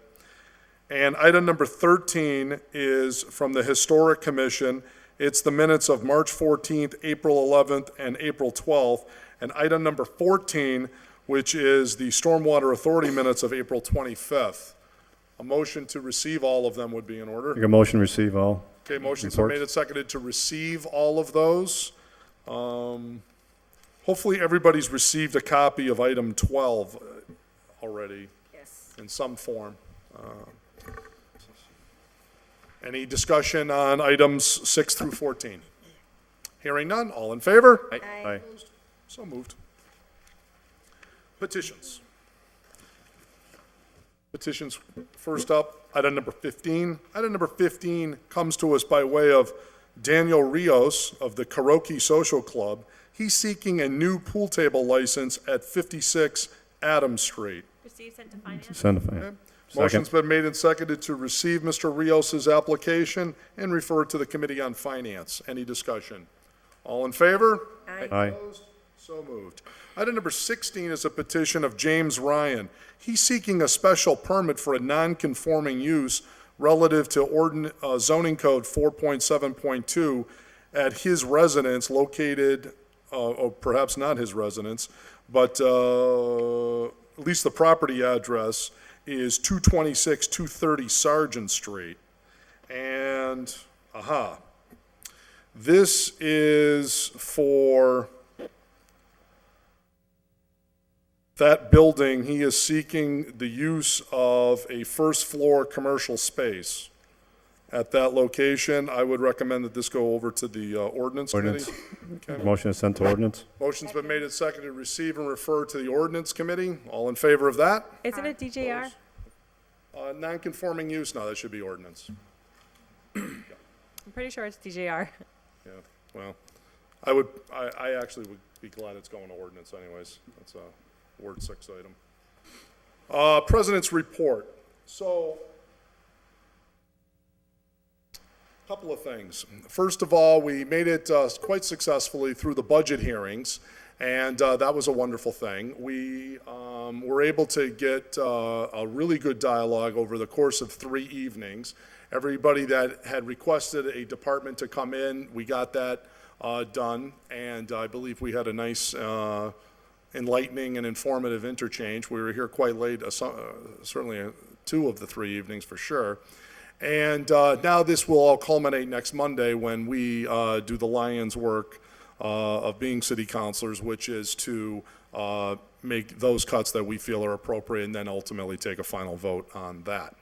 And item number 13 is from the Historic Commission. It's the minutes of March 14th, April 11th, and April 12th. And item number 14, which is the Stormwater Authority minutes of April 25th. A motion to receive all of them would be in order. Make a motion to receive all. Okay, motion's been reports. made and seconded to receive all of those. Hopefully, everybody's received a copy of item 12 already Yes. in some form. Any discussion on items 6 through 14? Hearing none, all in favor? Aye. So moved. Petitions. Petitions, first up, item number 15. Item number 15 comes to us by way of Daniel Rios of the Karaoke Social Club. He's seeking a new pool table license at 56 Adams Street. Receive, sent to finance. Send the file. Motion's been made and seconded to receive Mr. Rios's application and refer it to the Committee on Finance. Any discussion? All in favor? Aye. Opposed? So moved. Item number 16 is a petition of James Ryan. He's seeking a special permit for a non-conforming use relative to zoning code 4.7.2 at his residence located, or perhaps not his residence, but at least the property address is 226, 230 Sargent Street. And, this is for that building. He is seeking the use of a first-floor commercial space at that location. I would recommend that this go over to the ordinance committee. Ordinance. Motion is sent to ordinance. Motion's been made and seconded to receive and refer to the ordinance committee. All in favor of that? Isn't it DJR? Non-conforming use, no, that should be ordinance. I'm pretty sure it's DJR. Yeah, well, I actually would be glad it's going to ordinance anyways. That's a Ward 6 item. President's report. So, a couple of things. First of all, we made it quite successfully through the budget hearings, and that was a wonderful thing. We were able to get a really good dialogue over the course of 3 evenings. Everybody that had requested a department to come in, we got that done, and I believe we had a nice enlightening and informative interchange. We were here quite late, certainly 2 of the 3 evenings for sure. And now this will all culminate next Monday when we do the lion's work of being city councilors, which is to make those cuts that we feel are appropriate and then ultimately take a final vote on that.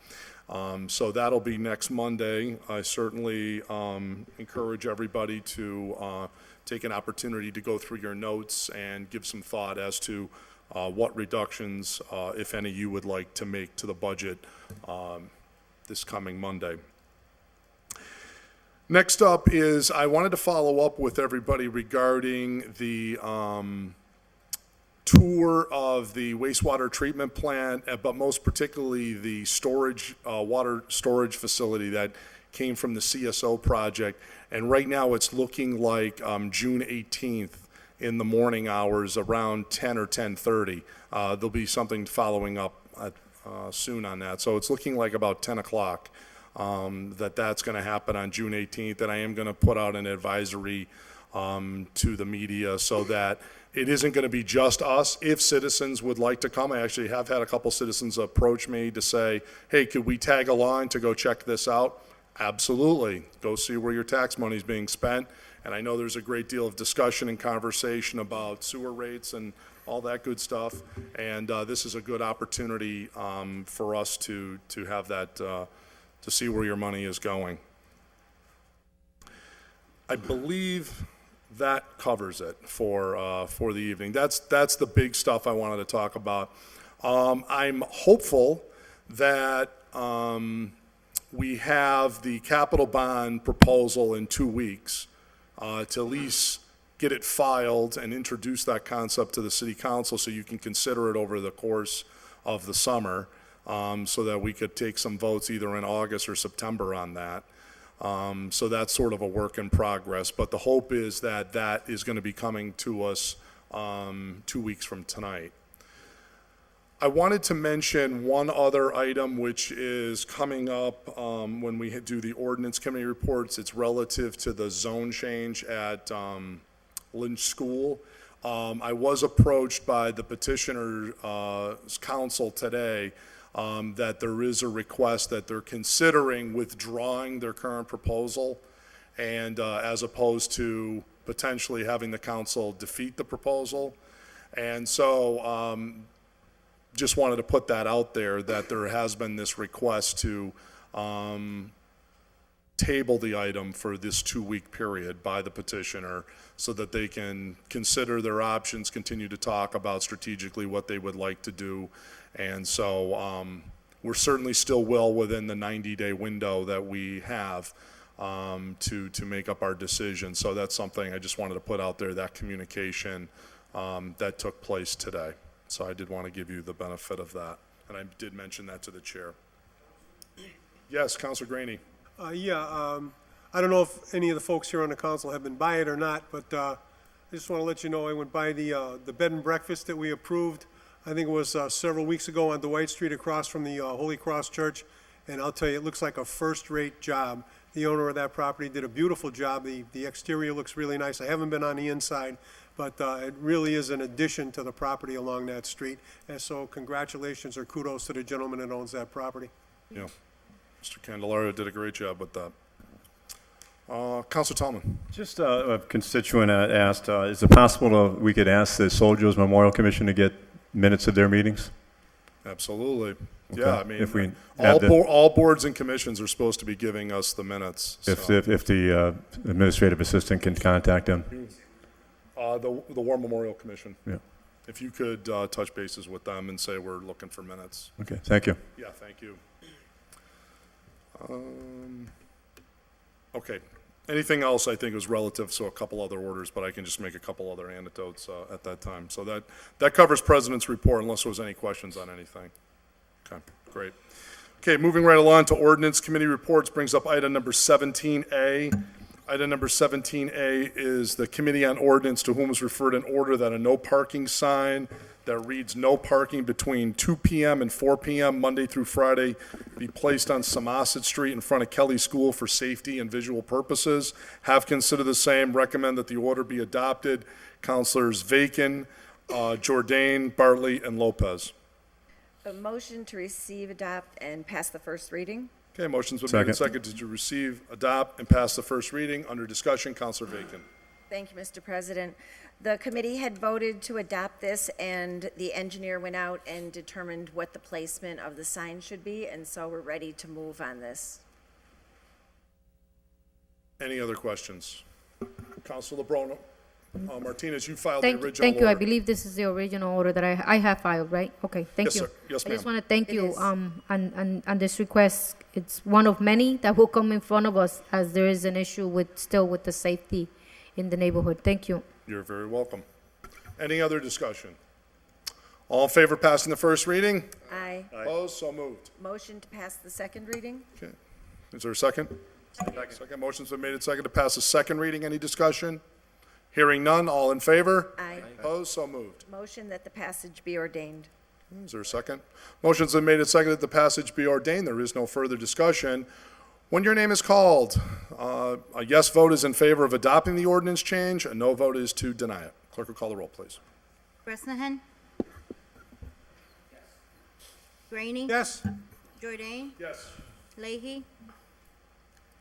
So that'll be next Monday. I certainly encourage everybody to take an opportunity to go through your notes and give some thought as to what reductions, if any, you would like to make to the budget this coming Monday. Next up is, I wanted to follow up with everybody regarding the tour of the wastewater treatment plant, but most particularly the storage, water storage facility that came from the CSO project. And right now it's looking like June 18th in the morning hours around 10 or 10:30. There'll be something following up soon on that. So it's looking like about 10 o'clock that's going to happen on June 18th. And I am going to put out an advisory to the media so that it isn't going to be just us. If citizens would like to come, I actually have had a couple citizens approach me to say, hey, could we tag along to go check this out? Absolutely. Go see where your tax money is being spent. And I know there's a great deal of discussion and conversation about sewer rates and all that good stuff. And this is a good opportunity for us to have that, to see where your money is going. I believe that covers it for the evening. That's the big stuff I wanted to talk about. I'm hopeful that we have the capital bond proposal in 2 weeks to at least get it filed and introduce that concept to the city council so you can consider it over the course of the summer, so that we could take some votes either in August or September on that. So that's sort of a work in progress, but the hope is that that is going to be coming to us 2 weeks from tonight. I wanted to mention one other item which is coming up when we do the ordinance committee reports. It's relative to the zone change at Lynch School. I was approached by the petitioner's counsel today that there is a request that they're considering withdrawing their current proposal, and as opposed to potentially having the council defeat the proposal. And so just wanted to put that out there, that there has been this request to table the item for this 2-week period by the petitioner so that they can consider their options, continue to talk about strategically what they would like to do. And so we're certainly still well within the 90-day window that we have to make up our decision. So that's something I just wanted to put out there, that communication that took place today. So I did want to give you the benefit of that. And I did mention that to the chair. Yes, Councilor Graney. I don't know if any of the folks here on the council have been by it or not, but I just want to let you know I went by the bed and breakfast that we approved. I think it was several weeks ago on Dwight Street across from the Holy Cross Church, and I'll tell you, it looks like a first-rate job. The owner of that property did a beautiful job. The exterior looks really nice. I haven't been on the inside, but it really is an addition to the property along that street. And so congratulations or kudos to the gentleman that owns that property. Yeah, Mr. Candelario did a great job with that. Councilor Tallman. Just a constituent asked, is it possible we could ask the Soldiers Memorial Commission to get minutes of their meetings? Absolutely. Okay. Yeah, I mean, If we all boards and commissions are supposed to be giving us the minutes. If the administrative assistant can contact them? The War Memorial Commission. Yeah. If you could touch bases with them and say we're looking for minutes. Okay, thank you. Yeah, thank you. Okay. Anything else I think was relative, so a couple other orders, but I can just make a couple other anecdotes at that time. So that covers President's report unless there was any questions on anything. Okay, great. Okay, moving right along to ordinance committee reports brings up item number 17A. Item number 17A is the Committee on Ordinance, to whom is referred an order that a no parking sign that reads no parking between 2 p.m. and 4 p.m. Monday through Friday be placed on Samoset Street in front of Kelly School for safety and visual purposes. Have considered the same, recommend that the order be adopted. Councilors Vacan, Jordan, Bartley, and Lopez. A motion to receive, adopt, and pass the first reading. Okay, motion's been made and seconded to receive, adopt, and pass the first reading. Under discussion, Councilor Vacan. Thank you, Mr. President. The committee had voted to adopt this, and the engineer went out and determined what the placement of the sign should be, and so we're ready to move on this. Any other questions? Councilor LeBron Martinez, you filed the original order. Thank you. I believe this is the original order that I have filed, right? Okay, thank Yes, you. sir. Yes, I just ma'am. want to thank you on this request. It's one of many that will come in front of us as there is an issue still with the safety in the neighborhood. Thank you. You're very welcome. Any other discussion? All in favor of passing the first reading? Aye. Opposed? So moved. Motion to pass the second reading? Okay. Is there a second? Second. Motion's been made and seconded to pass the second reading. Any discussion? Hearing none. All in favor? Aye. Opposed? So moved. Motion that the passage be ordained. Is there a second? Motion's been made and seconded that the passage be ordained. There is no further discussion. When your name is called, a yes vote is in favor of adopting the ordinance change. A no vote is to deny it. Clerk will call the roll, please. Bresnahan? Graney? Yes. Jordan? Yes. Leahy?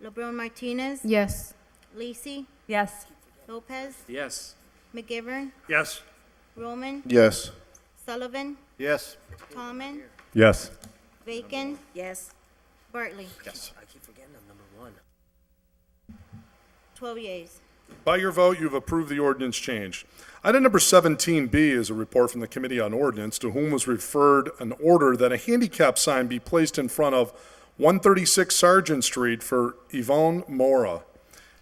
LeBron Martinez? Yes. Lacy? Yes. Lopez? Yes. McGivern? Yes. Roman? Yes. Sullivan? Yes. Tallman? Yes. Bacon? Yes. Bartley? Yes. I keep forgetting I'm number 1. 12 yeas. By your vote, you've approved the ordinance change. Item number 17B is a report from the Committee on Ordinance, to whom was referred an order that a handicap sign be placed in front of 136 Sargent Street for Yvonne Mora.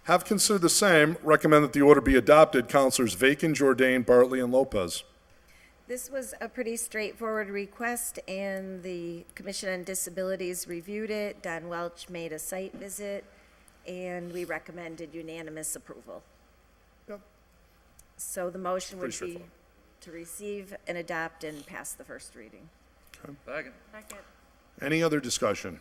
Have considered the same, recommend that the order be adopted. Councilors Vacan, Jordan, Bartley, and Lopez. This was a pretty straightforward request, and the Commission on Disabilities reviewed it. Don Welch made a site visit, and we recommended unanimous approval. Yep. So the motion would Pretty be to receive and adopt and pass the first reading. Second. Any other discussion?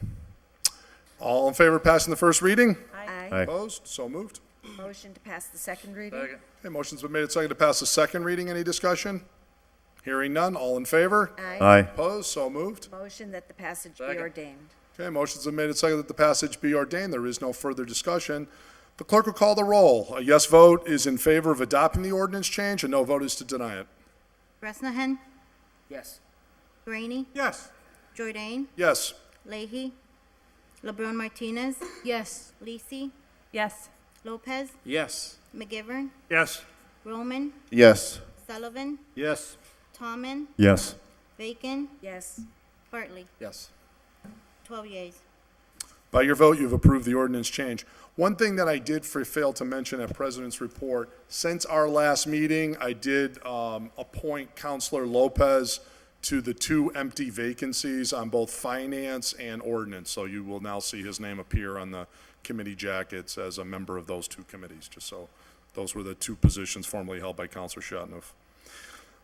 All in favor of passing the first reading? Aye. Opposed? So moved. Motion to pass the second reading? Second. Okay, motion's been made and seconded to pass the second reading. Any discussion? Hearing none. All in favor? Aye. Opposed? So moved. Motion that the passage be Second. ordained. Okay, motion's been made and seconded that the passage be ordained. There is no further discussion. The clerk will call the roll. A yes vote is in favor of adopting the ordinance change, a no vote is to deny it. Bresnahan, Yes. Graney, Yes. Jordan, Yes. Leahy, LeBron Martinez, Yes. Lisi, Yes. Lopez, Yes. McGivern, Yes. Roman, Yes. Sullivan, Yes. Tallman, Yes. Bacon, Yes. Bartley. Yes. 12 yeas. By your vote, you've approved the ordinance change. One thing that I did fail to mention at President's report, since our last meeting, I did appoint Counselor Lopez to the 2 empty vacancies on both finance and ordinance. So you will now see his name appear on the committee jackets as a member of those 2 committees, just so those were the 2 positions formerly held by Counselor Shatnoff.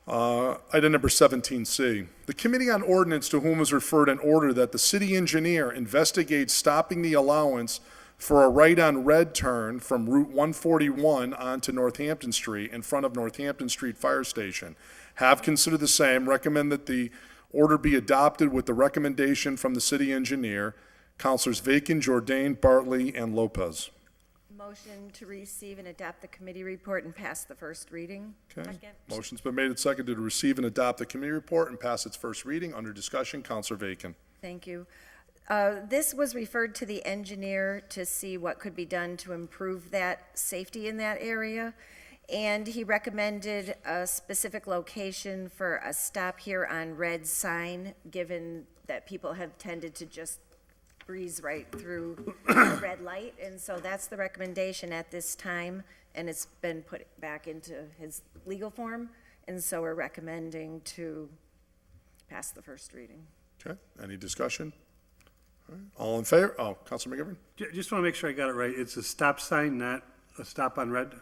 Item number 17C. The Committee on Ordinance, to whom was referred an order that the city engineer investigate stopping the allowance for a right-on red turn from Route 141 onto Northampton Street in front of Northampton Street Fire Station. Have considered the same, recommend that the order be adopted with the recommendation from the city engineer, Councilors Vacan, Jordan, Bartley, and Lopez. Motion to receive and adopt the committee report and pass the first reading? Okay. Motion's been made and seconded to receive and adopt the committee report and pass its first reading. Under discussion, Councilor Vacan. Thank you. This was referred to the engineer to see what could be done to improve that safety in that area. And he recommended a specific location for a stop here on red sign, given that people have tended to just breeze right through the red light. And so that's the recommendation at this time, and it's been put back into his legal form. And so we're recommending to pass the first reading. Okay, any discussion? All right. All in favor? Oh, Councilor McGivern? Just want to make sure I got it right. It's a stop sign, not a stop on red?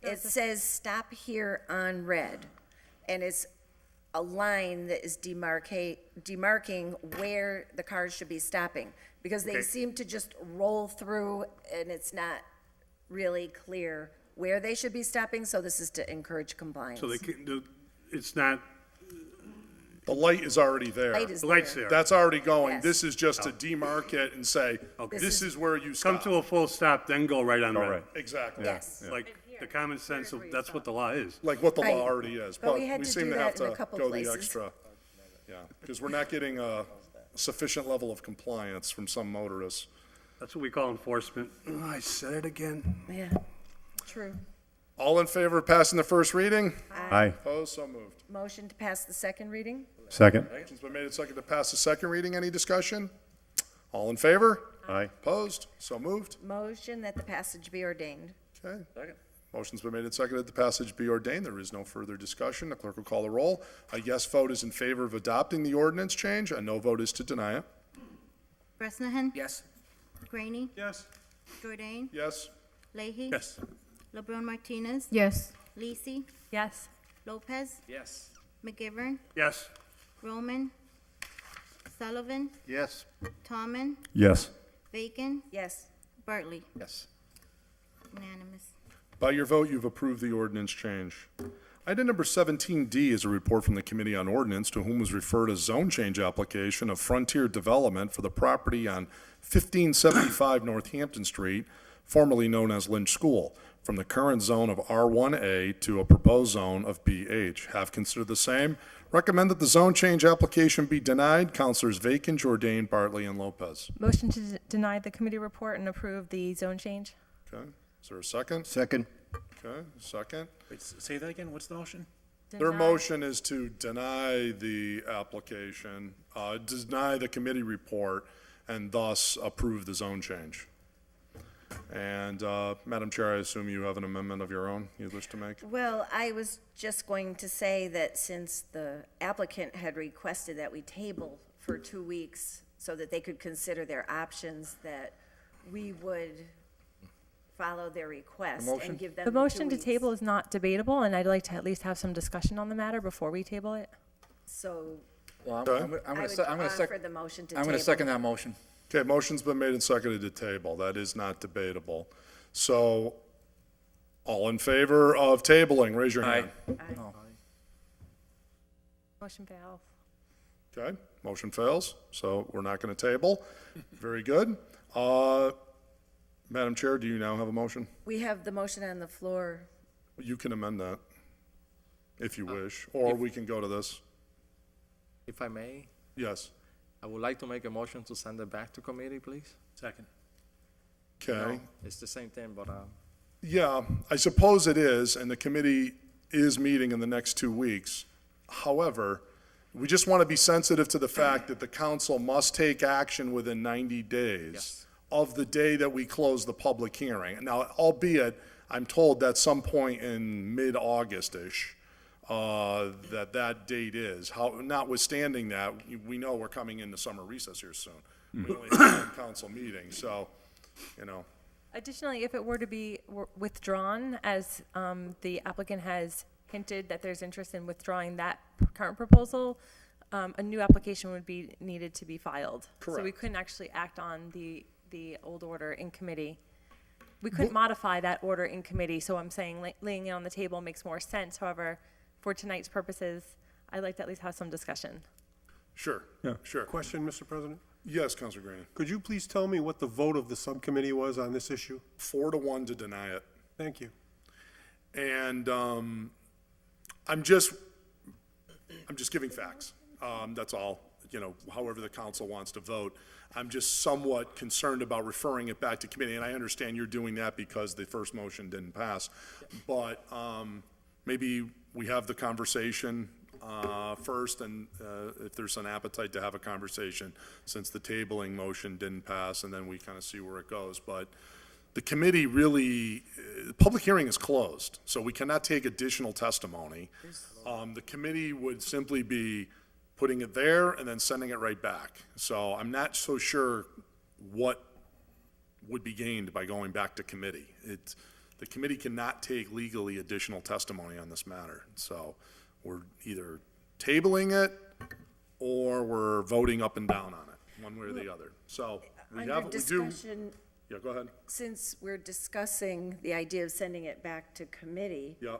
It says stop here on red, and it's a line that is demarking where the cars should be stopping, because they Okay. seem to just roll through, and it's not really clear where they should be stopping, so this is to encourage compliance. So they can, it's not, The light is already there. Light is the light's there. there. That's already going. Yes. This is just to demarcate and say, Okay. this is where you Come stop. to a full stop, then go right on red. Exactly. Yes. Like, the common sense of, that's what the law is. Like what the Right. law already is. But we had to seem do to that have in a to couple go places. the extra. Yeah, because we're not getting a sufficient level of compliance from some motorists. That's what we call enforcement. Oh, I said it again. Yeah, true. All in favor of passing the first reading? Aye. Opposed? So moved. Motion to pass the second reading? Second. Motion's been made and seconded to pass the second reading. Any discussion? All in favor? Aye. Opposed? So moved. Motion that the passage be ordained. Okay. Second. Motion's been made and seconded that the passage be ordained. There is no further discussion. The clerk will call the roll. A yes vote is in favor of adopting the ordinance change. A no vote is to deny it. Bresnahan, Yes. Graney, Yes. Jordan, Yes? Leahy, Yes. LeBron Martinez, Yes. Lisi, Yes. Lopez, Yes. McGivern, Yes. Roman, Sullivan, Yes. Tallman, Yes. Bacon, Yes. Bartley. Yes. Unanimous. By your vote, you've approved the ordinance change. Item number 17D is a report from the Committee on Ordinance, to whom was referred a zone change application of Frontier Development for the property on 1575 Northampton Street, formerly known as Lynch School, from the current zone of R1A to a proposed zone of BH. Have considered the same. Recommend that the zone change application be denied. Councilors Vacan, Jordan, Bartley, and Lopez. Motion to deny the committee report and approve the zone change? Okay, is there a second? Second. Okay, second. Wait, say that again? What's the motion? Their motion is to deny the application, deny the committee report, and thus approve the zone change. And, Madam Chair, I assume you have an amendment of your own you wish to make? Well, I was just going to say that since the applicant had requested that we table for 2 weeks so that they could consider their options, that we would follow their request and give them The 2 motion to weeks. table is not debatable, and I'd like to at least have some discussion on the matter before we table it. So Well, Okay. I'm I gonna would se- I'm gonna offer sec- the motion to I'm gonna table. second that motion. Okay, motion's been made and seconded to table. That is not debatable. So, all in favor of tabling, raise your hand. No. Motion fails. Okay, motion fails, so we're not going to table. Very good. Madam Chair, do you now have a motion? We have the motion on the floor. You can amend that, if you wish, or we can go to this. If I may, Yes. I would like to make a motion to send it back to committee, please. Second. Okay. No, it's the same thing, but, Yeah, I suppose it is, and the committee is meeting in the next 2 weeks. However, we just want to be sensitive to the fact that the council must take action within 90 days Yes. of the day that we close the public hearing. Now, albeit, I'm told that's some point in mid-August-ish, that date is. Notwithstanding that, we know we're coming into summer recess here soon. We only have one council meeting, so, you know. Additionally, if it were to be withdrawn, as the applicant has hinted that there's interest in withdrawing that current proposal, a new application would be needed to be filed. So we Correct. couldn't actually act on the old order in committee. We couldn't modify that order in committee, so I'm saying laying it on the table makes more sense. However, for tonight's purposes, I'd like to at least have some discussion. Sure, sure. Question, Mr. President? Yes, Councilor Green. Could you please tell me what the vote of the subcommittee was on this issue? 4-1 to deny it. Thank you. And I'm just giving facts. That's all, however the council wants to vote. I'm just somewhat concerned about referring it back to committee, and I understand you're doing that because the first motion didn't pass. But maybe we have the conversation first, and if there's an appetite to have a conversation, since the tabling motion didn't pass, and then we kind of see where it goes. But the committee really, the public hearing is closed, so we cannot take additional testimony. The committee would simply be putting it there and then sending it right back. So I'm not so sure what would be gained by going back to committee. The committee cannot take legally additional testimony on this matter. So we're either tabling it or we're voting up and down on it, one way or the other. So we Under have, we do. discussion, Yeah, go ahead. since we're discussing the idea of sending it back to committee, Yeah.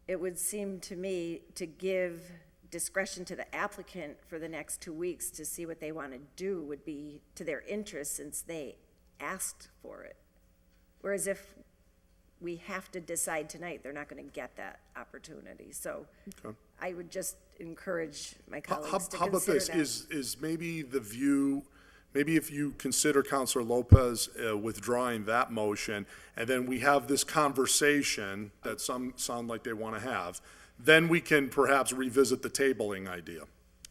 it would seem to me to give discretion to the applicant for the next 2 weeks to see what they want to do would be to their interest since they asked for it. Whereas if we have to decide tonight, they're not going to get that opportunity. So Okay. I would just encourage my How colleagues to how about consider this? that. Is maybe the view, maybe if you consider Counselor Lopez withdrawing that motion, and then we have this conversation that some sound like they want to have, then we can perhaps revisit the tabling idea.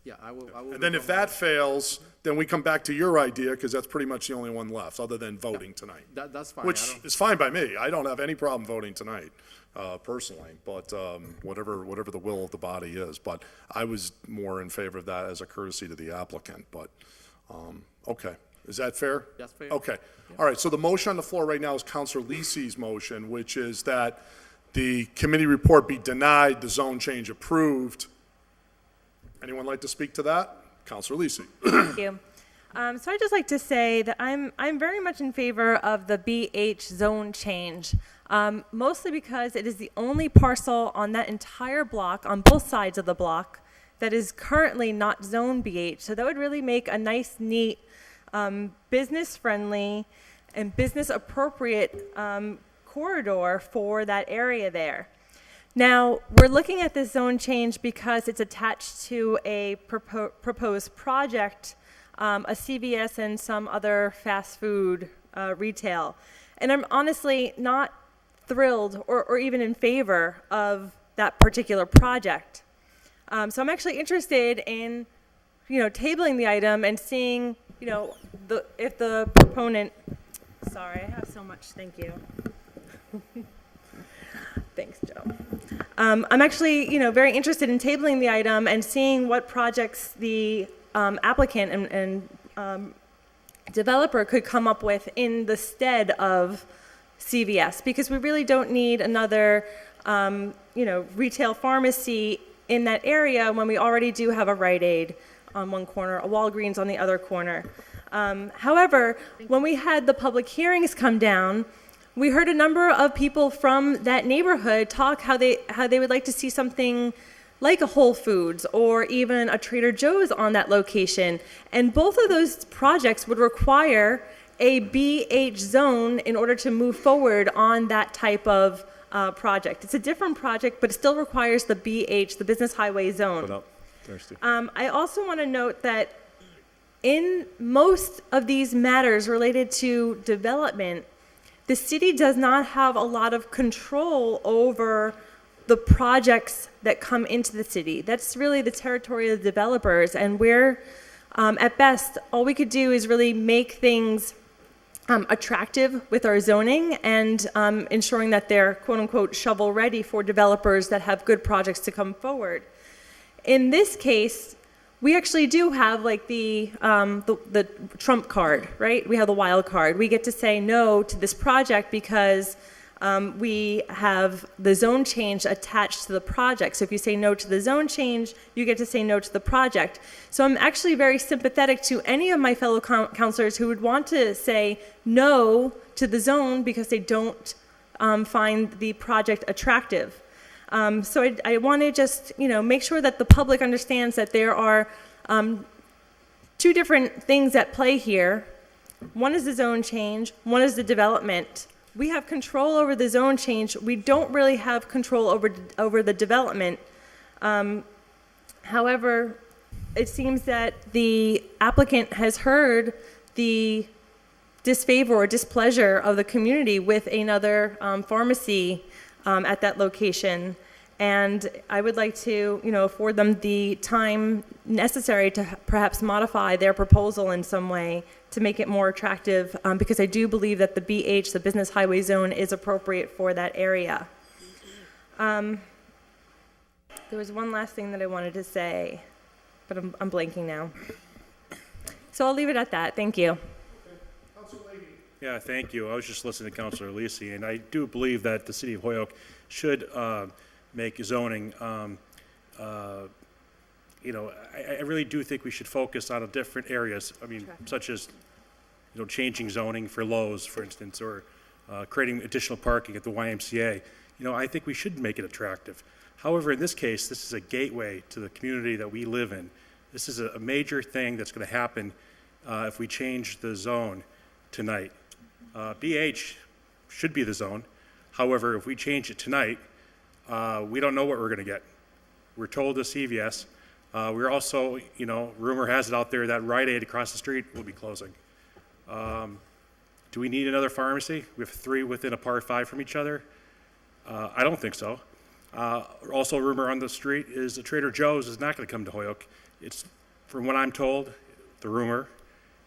yeah, I will. And then if that fails, then we come back to your idea, because that's pretty much the only one left, other than voting tonight. That's fine. Which is fine by me. I don't have any problem voting tonight, personally, but whatever the will of the body is. But I was more in favor of that as a courtesy to the applicant, but, okay. Is that fair? That's fair. Okay. All right, so the motion on the floor right now is Counselor Lisi's motion, which is that the committee report be denied, the zone change approved. Anyone like to speak to that? Counselor Lisi. Thank you. So I'd just like to say that I'm very much in favor of the BH zone change, mostly because it is the only parcel on that entire block, on both sides of the block, that is currently not zone BH. So that would really make a nice, neat, business-friendly and business-appropriate corridor for that area there. Now, we're looking at this zone change because it's attached to a proposed project, a CVS and some other fast food retail. And I'm honestly not thrilled or even in favor of that particular project. So I'm actually interested in, tabling the item and seeing, if the proponent, sorry, I have so much, thank you. Thanks, Joe. I'm actually, very interested in tabling the item and seeing what projects the applicant and developer could come up with in the stead of CVS, because we really don't need another, retail pharmacy in that area when we already do have a Rite Aid on one corner, a Walgreens on the other corner. However, when we had the public hearings come down, we heard a number of people from that neighborhood talk how they would like to see something like a Whole Foods or even a Trader Joe's on that location. And both of those projects would require a BH zone in order to move forward on that type of project. It's a different project, but it still requires the BH, the Business Highway Zone. I also want to note that in most of these matters related to development, the city does not have a lot of control over the projects that come into the city. That's really the territory of the developers, and we're, at best, all we could do is really make things attractive with our zoning and ensuring that they're quote-unquote shovel-ready for developers that have good projects to come forward. In this case, we actually do have like the trump card, right? We have the wild card. We get to say no to this project because we have the zone change attached to the project. So if you say no to the zone change, you get to say no to the project. So I'm actually very sympathetic to any of my fellow councilors who would want to say no to the zone because they don't find the project attractive. So I want to just, make sure that the public understands that there are two different things at play here. One is the zone change, one is the development. We have control over the zone change. We don't really have control over the development. However, it seems that the applicant has heard the disfavor or displeasure of the community with another pharmacy at that location. And I would like to, afford them the time necessary to perhaps modify their proposal in some way to make it more attractive, because I do believe that the BH, the Business Highway Zone, is appropriate for that area. There was one last thing that I wanted to say, but I'm blanking now. So I'll leave it at that. Thank you. Yeah, thank you. I was just listening to Councilor Lisi, and I do believe that the city of Holyoke should make zoning. I really do think we should focus on different areas. I mean, such as, changing zoning for Lowe's, for instance, or creating additional parking at the YMCA. I think we should make it attractive. However, in this case, this is a gateway to the community that we live in. This is a major thing that's going to happen if we change the zone tonight. BH should be the zone. However, if we change it tonight, we don't know what we're going to get. We're told to CVS. We're also, rumor has it out there that Rite Aid across the street will be closing. Do we need another pharmacy? We have 3 within a par 5 from each other. I don't think so. Also, rumor on the street is the Trader Joe's is not going to come to Holyoke. It's, from what I'm told, the rumor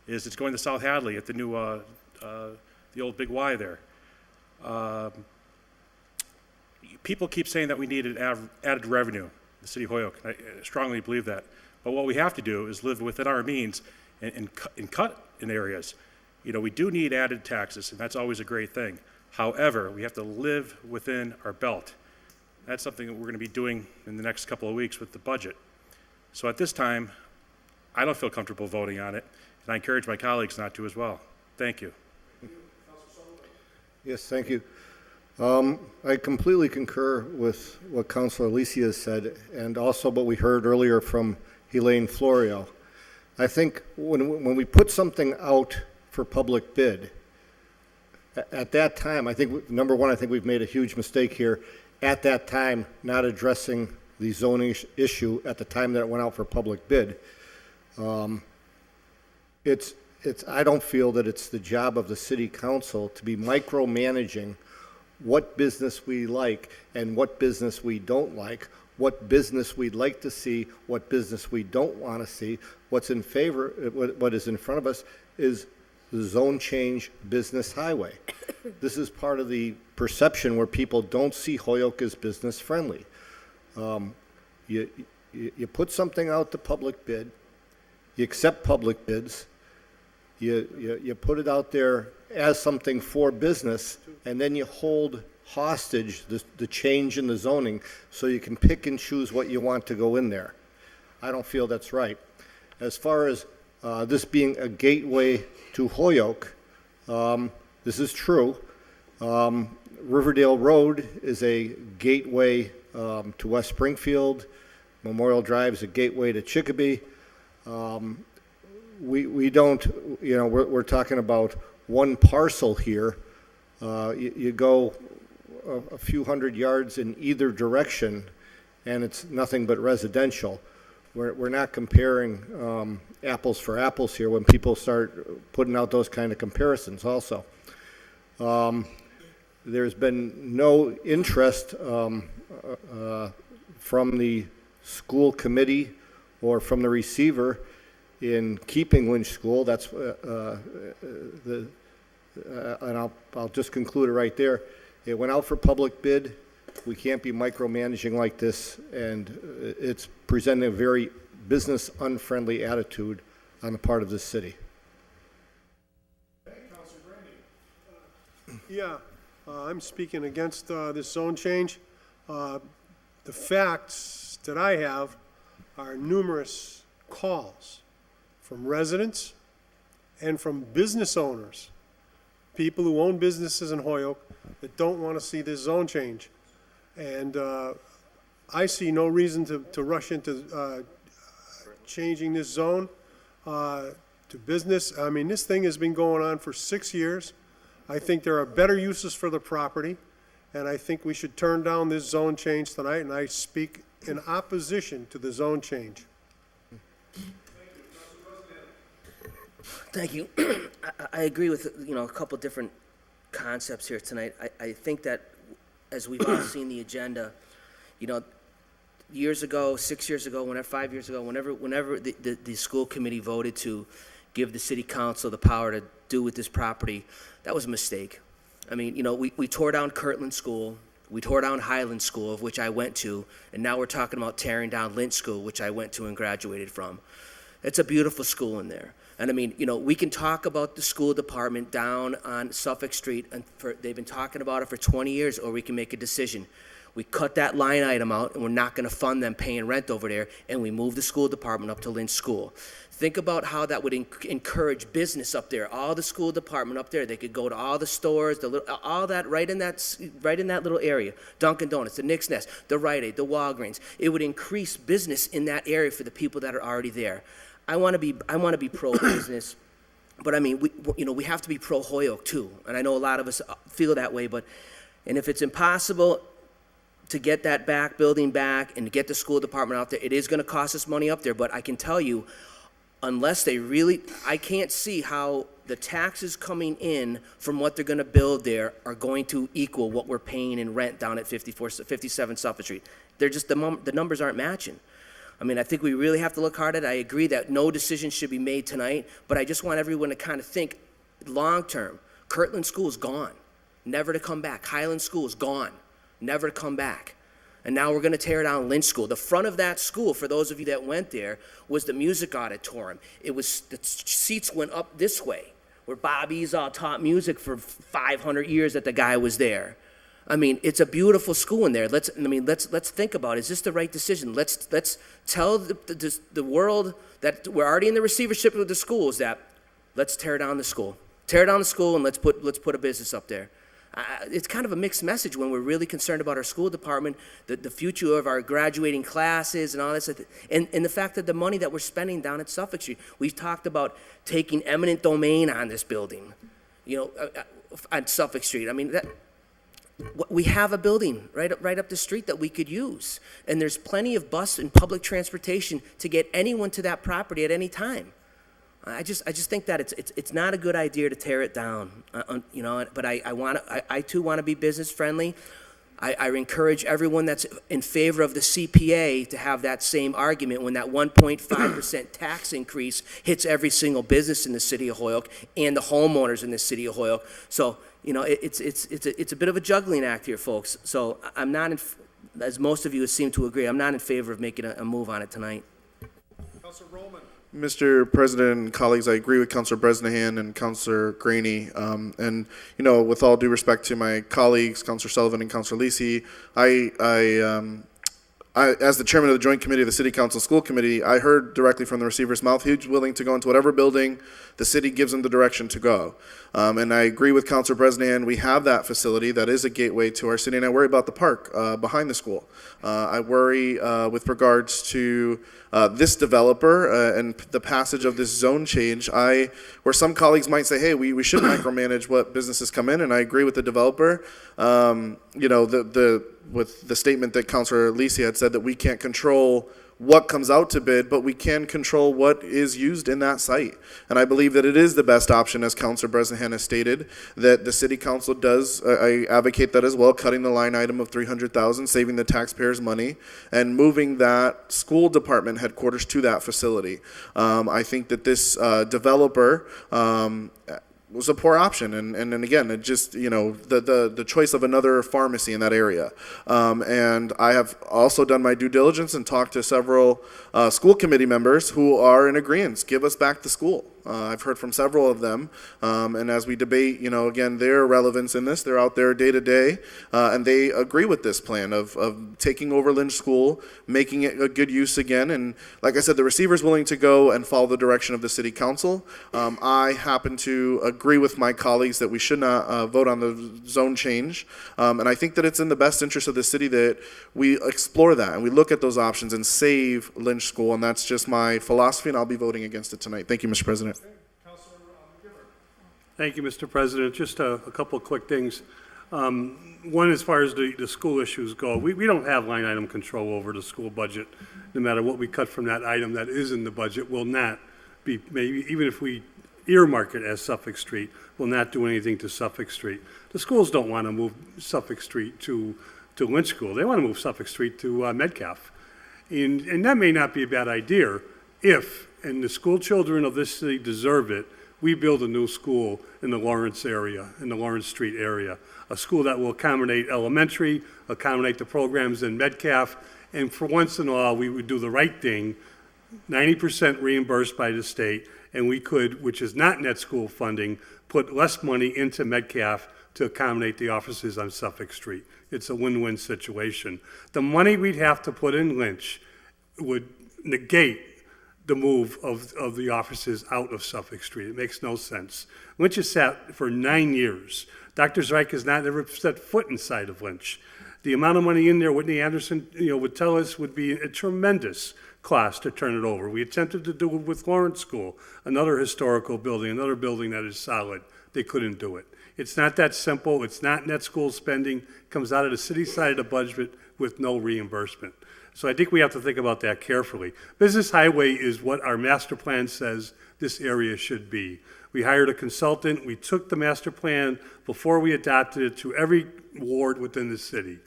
is it's going to South Hadley at the new, the old Big Y there. People keep saying that we need an added revenue in the city of Holyoke. I strongly believe that. But what we have to do is live within our means and cut in areas. We do need added taxes, and that's always a great thing. However, we have to live within our belt. That's something that we're going to be doing in the next couple of weeks with the budget. So at this time, I don't feel comfortable voting on it, and I encourage my colleagues not to as well. Thank you. Yes, thank you. I completely concur with what Councilor Alicia said, and also what we heard earlier from Helene Florio. I think when we put something out for public bid, at that time, I think, number one, I think we've made a huge mistake here at that time, not addressing the zoning issue at the time that it went out for public bid. I don't feel that it's the job of the city council to be micromanaging what business we like and what business we don't like, what business we'd like to see, what business we don't want to see. What's in favor, what is in front of us is the zone change business highway. This is part of the perception where people don't see Holyoke as business friendly. You put something out to public bid, you accept public bids, you put it out there as something for business, and then you hold hostage the change in the zoning so you can pick and choose what you want to go in there. I don't feel that's right. As far as this being a gateway to Holyoke, this is true. Riverdale Road is a gateway to West Springfield. Memorial Drive is a gateway to Chicopee. We don't, we're talking about one parcel here. You go a few hundred yards in either direction, and it's nothing but residential. We're not comparing apples for apples here when people start putting out those kind of comparisons also. There's been no interest from the school committee or from the receiver in keeping Lynch School. That's and I'll just conclude it right there. It went out for public bid. We can't be micromanaging like this, and it's presenting a very business unfriendly attitude on the part of this city. Yeah, I'm speaking against this zone change. The facts that I have are numerous calls from residents and from business owners, people who own businesses in Holyoke that don't want to see this zone change. And I see no reason to rush into changing this zone to business. I mean, this thing has been going on for 6 years. I think there are better uses for the property, and I think we should turn down this zone change tonight, and I speak in opposition to the zone change. Thank you. I agree with, a couple different concepts here tonight. I think that as we've all seen the agenda, years ago, 6 years ago, 5 years ago, whenever the school committee voted to give the city council the power to do with this property, that was a mistake. I mean, we tore down Kirtland School, we tore down Highland School, of which I went to, and now we're talking about tearing down Lynch School, which I went to and graduated from. It's a beautiful school in there. And I mean, we can talk about the school department down on Suffolk Street, and they've been talking about it for 20 years, or we can make a decision. We cut that line item out, and we're not going to fund them paying rent over there, and we move the school department up to Lynch School. Think about how that would encourage business up there. All the school department up there, they could go to all the stores, all that right in that little area. Dunkin' Donuts, the Knicks Nest, the Rite Aid, the Walgreens. It would increase business in that area for the people that are already there. I want to be pro-business, but I mean, we have to be pro-Holyoke too. And I know a lot of us feel that way, and if it's impossible to get that building back and to get the school department out there, it is going to cost us money up there. But I can tell you, unless I can't see how the taxes coming in from what they're going to build there are going to equal what we're paying in rent down at 57 Suffolk Street. They're just, the numbers aren't matching. I mean, I think we really have to look hard at it. I agree that no decision should be made tonight, but I just want everyone to kind of think long-term. Kirtland School is gone, never to come back. Highland School is gone, never to come back. And now we're going to tear down Lynch School. The front of that school, for those of you that went there, was the music auditorium. The seats went up this way, where Bob Esau taught music for 500 years that the guy was there. I mean, it's a beautiful school in there. Let's think about it. Is this the right decision? Let's tell the world that we're already in the receivership of the schools that let's tear down the school. Tear down the school and let's put a business up there. It's kind of a mixed message when we're really concerned about our school department, the future of our graduating classes and all this, and the fact that the money that we're spending down at Suffolk Street. We've talked about taking eminent domain on this building, on Suffolk Street. I mean, we have a building right up the street that we could use, and there's plenty of bus and public transportation to get anyone to that property at any time. I just think that it's not a good idea to tear it down, But I too want to be business friendly. I encourage everyone that's in favor of the CPA to have that same argument when that 1.5% tax increase hits every single business in the city of Holyoke and the homeowners in the city of Holyoke. So it's a bit of a juggling act here, folks. So I'm not, as most of you seem to agree, I'm not in favor of making a move on it tonight. Councilor Roman. Mr. President and colleagues, I agree with Councilor Bresnahan and Councilor Graney. And, you know, with all due respect to my colleagues, Councilor Sullivan and Councilor Lisi, as the chairman of the Joint Committee of the City Council School Committee, I heard directly from the receiver's mouth, he's willing to go into whatever building the city gives him the direction to go. And I agree with Councilor Bresnahan, we have that facility that is a gateway to our city, and I worry about the park behind the school. I worry with regards to this developer and the passage of this zone change, where some colleagues might say, hey, we should micromanage what businesses come in, and I agree with the developer. You know, with the statement that Councilor Lisi had said that we can't control what comes out to bid, but we can control what is used in that site. And I believe that it is the best option, as Councilor Bresnahan has stated, that the City Council does. I advocate that as well, cutting the line item of $300,000, saving the taxpayers money, and moving that school department headquarters to that facility. I think that this developer was a poor option, and again, it just, you know, the choice of another pharmacy in that area. And I have also done my due diligence and talked to several school committee members who are in agreement. Give us back the school. I've heard from several of them, and as we debate, you know, again, their relevance in this, they're out there day to day, and they agree with this plan of taking over Lynch School, making it a good use again. And like I said, the receiver's willing to go and follow the direction of the City Council. I happen to agree with my colleagues that we should not vote on the zone change, and I think that it's in the best interest of the city that we explore that and we look at those options and save Lynch School, and that's just my philosophy, and I'll be voting against it tonight. Thank you, Mr. President. Thank you, Mr. President. Just a couple of quick things. One, as far as the school issues go, we don't have line item control over the school budget. No matter what we cut from that item that is in the budget will not be, maybe even if we earmark it as Suffolk Street, will not do anything to Suffolk Street. The schools don't want to move Suffolk Street to Lynch School. They want to move Suffolk Street to Metcalf. And that may not be a bad idea if, and the school children of this city deserve it, we build a new school in the Lawrence area, in the Lawrence Street area, a school that will accommodate elementary, accommodate the programs in Metcalf, and for once in a while, we would do the right thing, 90% reimbursed by the state, and we could, which is not net school funding, put less money into Metcalf to accommodate the offices on Suffolk Street. It's a win-win situation. The money we'd have to put in Lynch would negate the move of the offices out of Suffolk Street. It makes no sense. Lynch has sat for 9 years. Dr. Zreik has not ever set foot inside of Lynch. The amount of money in there, Whitney Anderson, would tell us would be a tremendous cost to turn it over. We attempted to do it with Lawrence School, another historical building, another building that is solid. They couldn't do it. It's not that simple. It's not net school spending. It comes out of the city side of the budget with no reimbursement. So I think we have to think about that carefully. Business Highway is what our master plan says this area should be. We hired a consultant. We took the master plan before we adopted it to every ward within the city.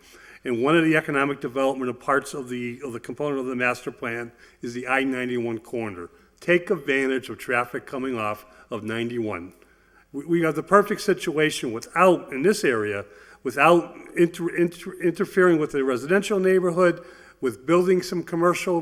And one of the economic development parts of the component of the master plan is the I-91 corridor. Take advantage of traffic coming off of 91. We have the perfect situation without, in this area, without interfering with the residential neighborhood, with building some commercial,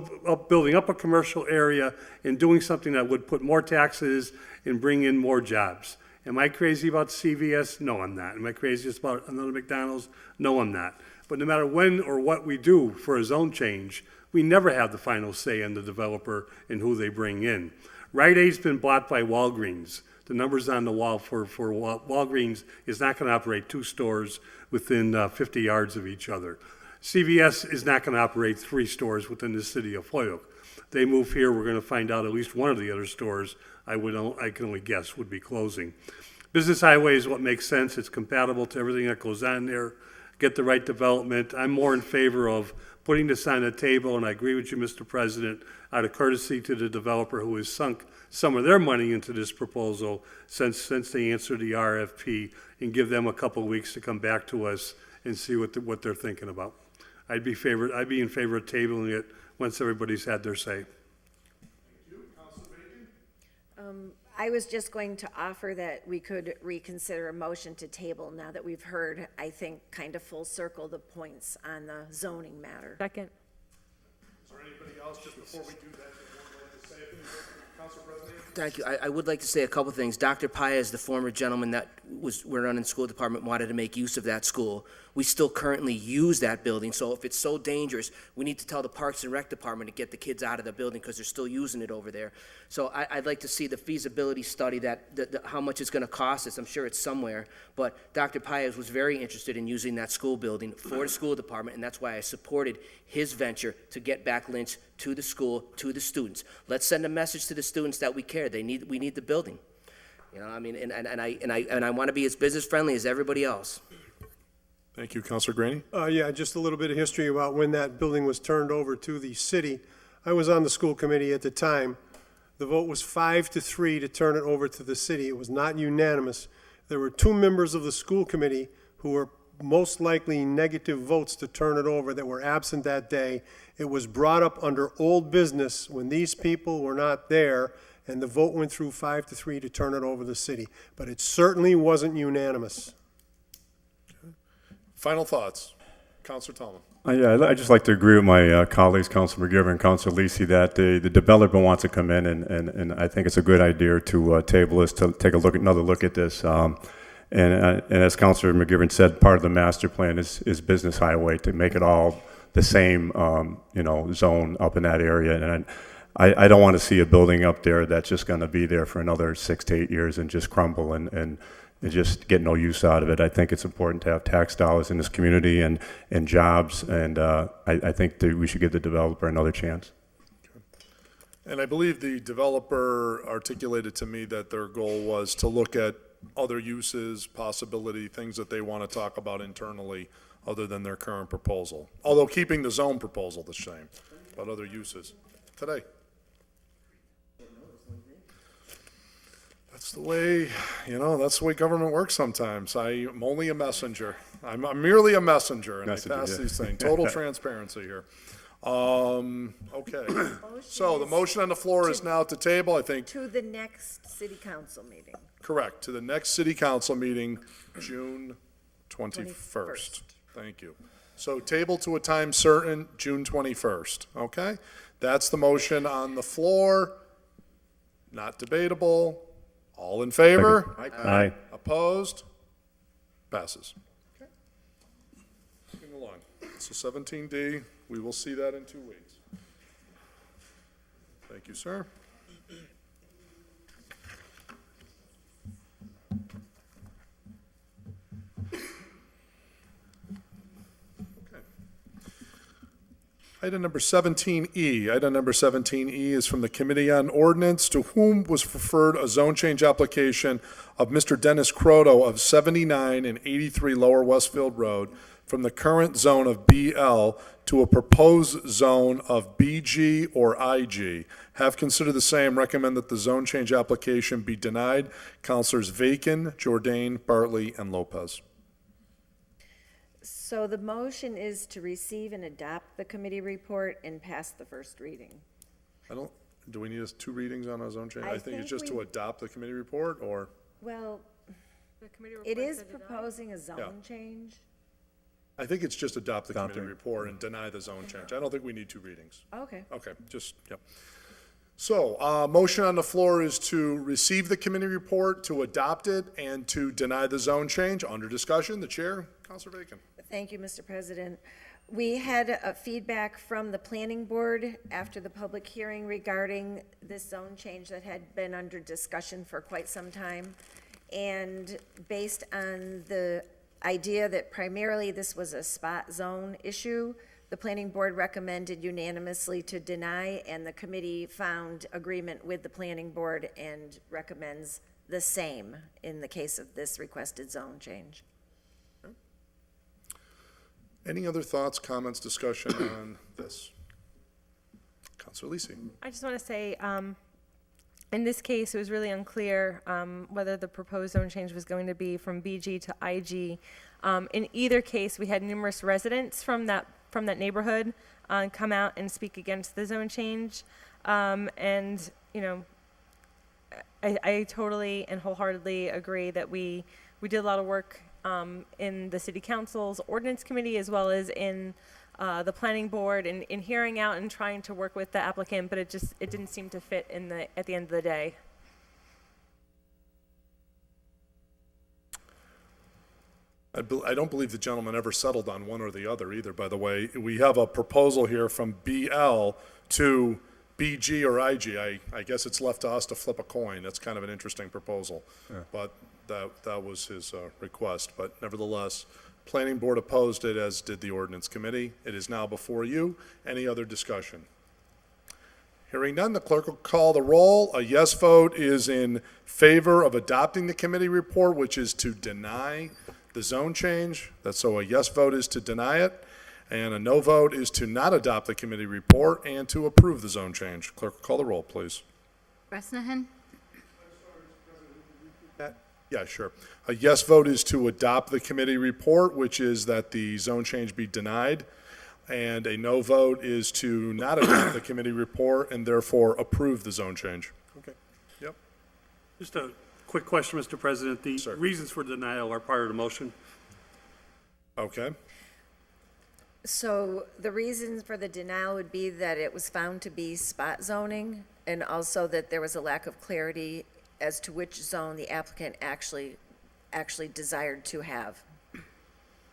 building up a commercial area and doing something that would put more taxes and bring in more jobs. Am I crazy about CVS? No, I'm not. Am I crazy about another McDonald's? No, I'm not. But no matter when or what we do for a zone change, we never have the final say in the developer and who they bring in. Rite Aid's been bought by Walgreens. The numbers on the wall for Walgreens is not going to operate 2 stores within 50 yards of each other. CVS is not going to operate 3 stores within the city of Holyoke. They move here, we're going to find out at least one of the other stores, I can only guess, would be closing. Business Highway is what makes sense. It's compatible to everything that goes on there. Get the right development. I'm more in favor of putting this on the table, and I agree with you, Mr. President, out of courtesy to the developer who has sunk some of their money into this proposal since they answered the RFP, and give them a couple of weeks to come back to us and see what they're thinking about. I'd be in favor of tabling it once everybody's had their say. I was just going to offer that we could reconsider a motion to table now that we've heard, I think, kind of full circle the points on the zoning matter. Second. Is there anybody else, just before we do that, that would like to Thank you. I would like to say a couple things. Dr. Paez, the former gentleman that were running the school department, wanted to make use of that school. We still currently use that building, so if it's so dangerous, we need to tell the Parks and Rec department to get the kids out of the building because they're still using it over there. So I'd like to see the feasibility study how much it's going to cost us. I'm sure it's somewhere, but Dr. Paez was very interested in using that school building for the school department, and that's why I supported his venture to get back Lynch to the school, to the students. Let's send a message to the students that we care. We need the building. You know, I mean, and I want to be as business friendly as everybody else. Thank you, Councilor Graney. Yeah, just a little bit of history about when that building was turned over to the city. I was on the school committee at the time. The vote was 5-3 to turn it over to the city. It was not unanimous. There were 2 members of the school committee who were most likely negative votes to turn it over that were absent that day. It was brought up under old business when these people were not there, and the vote went through 5-3 to turn it over to the city. But it certainly wasn't unanimous. Final thoughts. Councilor Tallman. Yeah, I'd just like to agree with my colleagues, Councilor McGivern and Councilor Lisi, that the developer wants to come in, and I think it's a good idea to table this, to take another look at this. And as Councilor McGivern said, part of the master plan is business highway to make it all the same, zone up in that area. And I don't want to see a building up there that's just going to be there for another 6 to 8 years and just crumble and just get no use out of it. I think it's important to have tax dollars in this community and jobs, and I think that we should give the developer another chance. And I believe the developer articulated to me that their goal was to look at other uses, possibility, things that they want to talk about internally other than their current proposal. Although keeping the zone proposal the same, but other uses. Today. That's the way, that's the way government works sometimes. I'm only a messenger. I'm merely a messenger, and I pass these things. Total transparency here. Okay. So the motion on the floor is now to table, I think. To the next city council meeting. Correct, to the next city council meeting, June 21st. Thank you. So table to a time certain, June 21st, okay? That's the motion on the floor. Not debatable. All in favor? Aye. Opposed? Passes. Okay. Moving along. So 17D, we will see that in 2 weeks. Thank you, sir. Item number 17E. Item number 17E is from the Committee on Ordinance, to whom was referred a zone change application of Mr. Dennis Croto of 79 and 83 Lower Westfield Road from the current zone of BL to a proposed zone of BG or IG. Have considered the same, recommend that the zone change application be denied. Councilors Vacan, Jordan, Bartley, and Lopez. So the motion is to receive and adopt the committee report and pass the first reading. Do we need 2 readings on a zone change? I I think it's think just to adopt the committee report, or? Well, The committee it report is said deny. proposing a zone change. I think it's just adopt the committee report and deny the zone change. I don't think we need 2 readings. Okay. Okay, yep. So, motion on the floor is to receive the committee report, to adopt it, and to deny the zone change. Under discussion, the chair, Councilor Bacon. Thank you, Mr. President. We had a feedback from the planning board after the public hearing regarding this zone change that had been under discussion for quite some time. And based on the idea that primarily this was a spot zone issue, the planning board recommended unanimously to deny, and the committee found agreement with the planning board and recommends the same in the case of this requested zone change. Any other thoughts, comments, discussion on this? Councilor Lisi. I just want to say, in this case, it was really unclear whether the proposed zone change was going to be from BG to IG. In either case, we had numerous residents from that neighborhood come out and speak against the zone change. And, I totally and wholeheartedly agree that we did a lot of work in the city council's ordinance committee, as well as in the planning board in hearing out and trying to work with the applicant, but it didn't seem to fit at the end of the day. I don't believe the gentleman ever settled on one or the other either, by the way. We have a proposal here from BL to BG or IG. I guess it's left to us to flip a coin. That's kind of an interesting proposal. Yeah. But that was his request. But nevertheless, Planning Board opposed it, as did the Ordinance Committee. It is now before you. Any other discussion? Hearing none, the clerk will call the roll. A yes vote is in favor of adopting the committee report, which is to deny the zone change. So a yes vote is to deny it, and a no vote is to not adopt the committee report and to approve the zone change. Clerk will call the roll, please. Bresnahan, Yeah, sure. A yes vote is to adopt the committee report, which is that the zone change be denied, and a no vote is to not adopt the committee report and therefore approve the zone change. Okay. Yep. Just a quick question, Mr. President. The reasons for denial are part of the motion. Okay. So the reason for the denial would be that it was found to be spot zoning, and also that there was a lack of clarity as to which zone the applicant actually desired to have.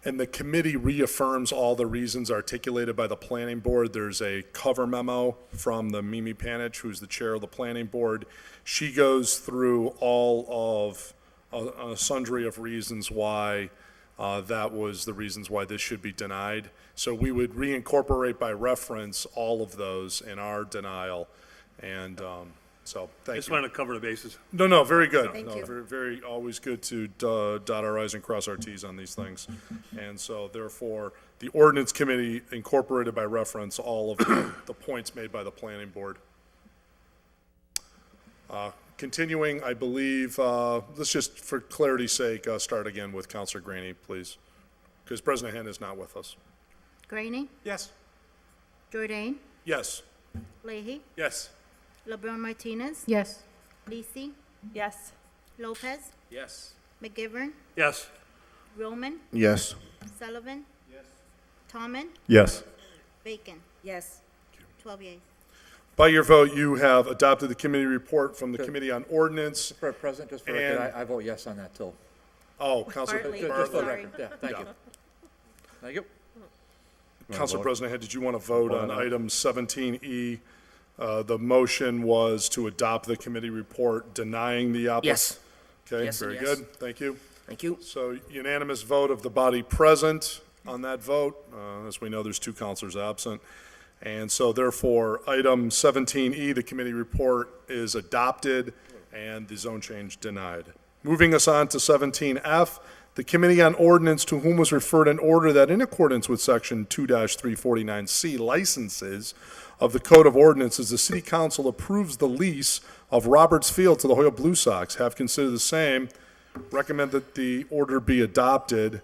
And the committee reaffirms all the reasons articulated by the planning board. There's a cover memo from the Mimi Panich, who's the chair of the planning board. She goes through all of a sundry of reasons why that was the reasons why this should be denied. So we would reincorporate by reference all of those in our denial. And so thank you. Just wanted to cover the bases. No, very good. Thank you. Very, always good to dot our i's and cross our t's on these things. And so therefore, the ordinance committee incorporated by reference all of the points made by the planning board. Continuing, I believe, let's just, for clarity's sake, start again with Councilor Graney, please, because President Hen is not with us. Graney, Yes. Jordan, Yes. Leahy, Yes. LeBron Martinez, Yes. Lisi, Yes. Lopez, Yes. McGivern, Yes. Roman, Yes. Sullivan, Tallman, Yes. Bacon, Yes. 12 yeas. By your vote, you have adopted the committee report from the Committee on Ordinance. President, just for the And- record, I vote yes on that too. Oh, Councilor Bartley. Just for the Sorry. record, yeah, thank you. Thank you. Council President Head, did you want to vote on item 17E? The motion was to adopt the committee report denying the application. Yes. Okay, Yes and very yes. good. Thank you. Thank you. So unanimous vote of the body present on that vote. As we know, there's two councilors absent. And so therefore, item 17E, the committee report is adopted and the zone change denied. Moving us on to 17F, the Committee on Ordinance, to whom was referred an order that in accordance with section 2-349C licenses of the Code of Ordinances, the City Council approves the lease of Roberts Field to the Hoyle Blue Sox. Have considered the same. Recommend that the order be adopted.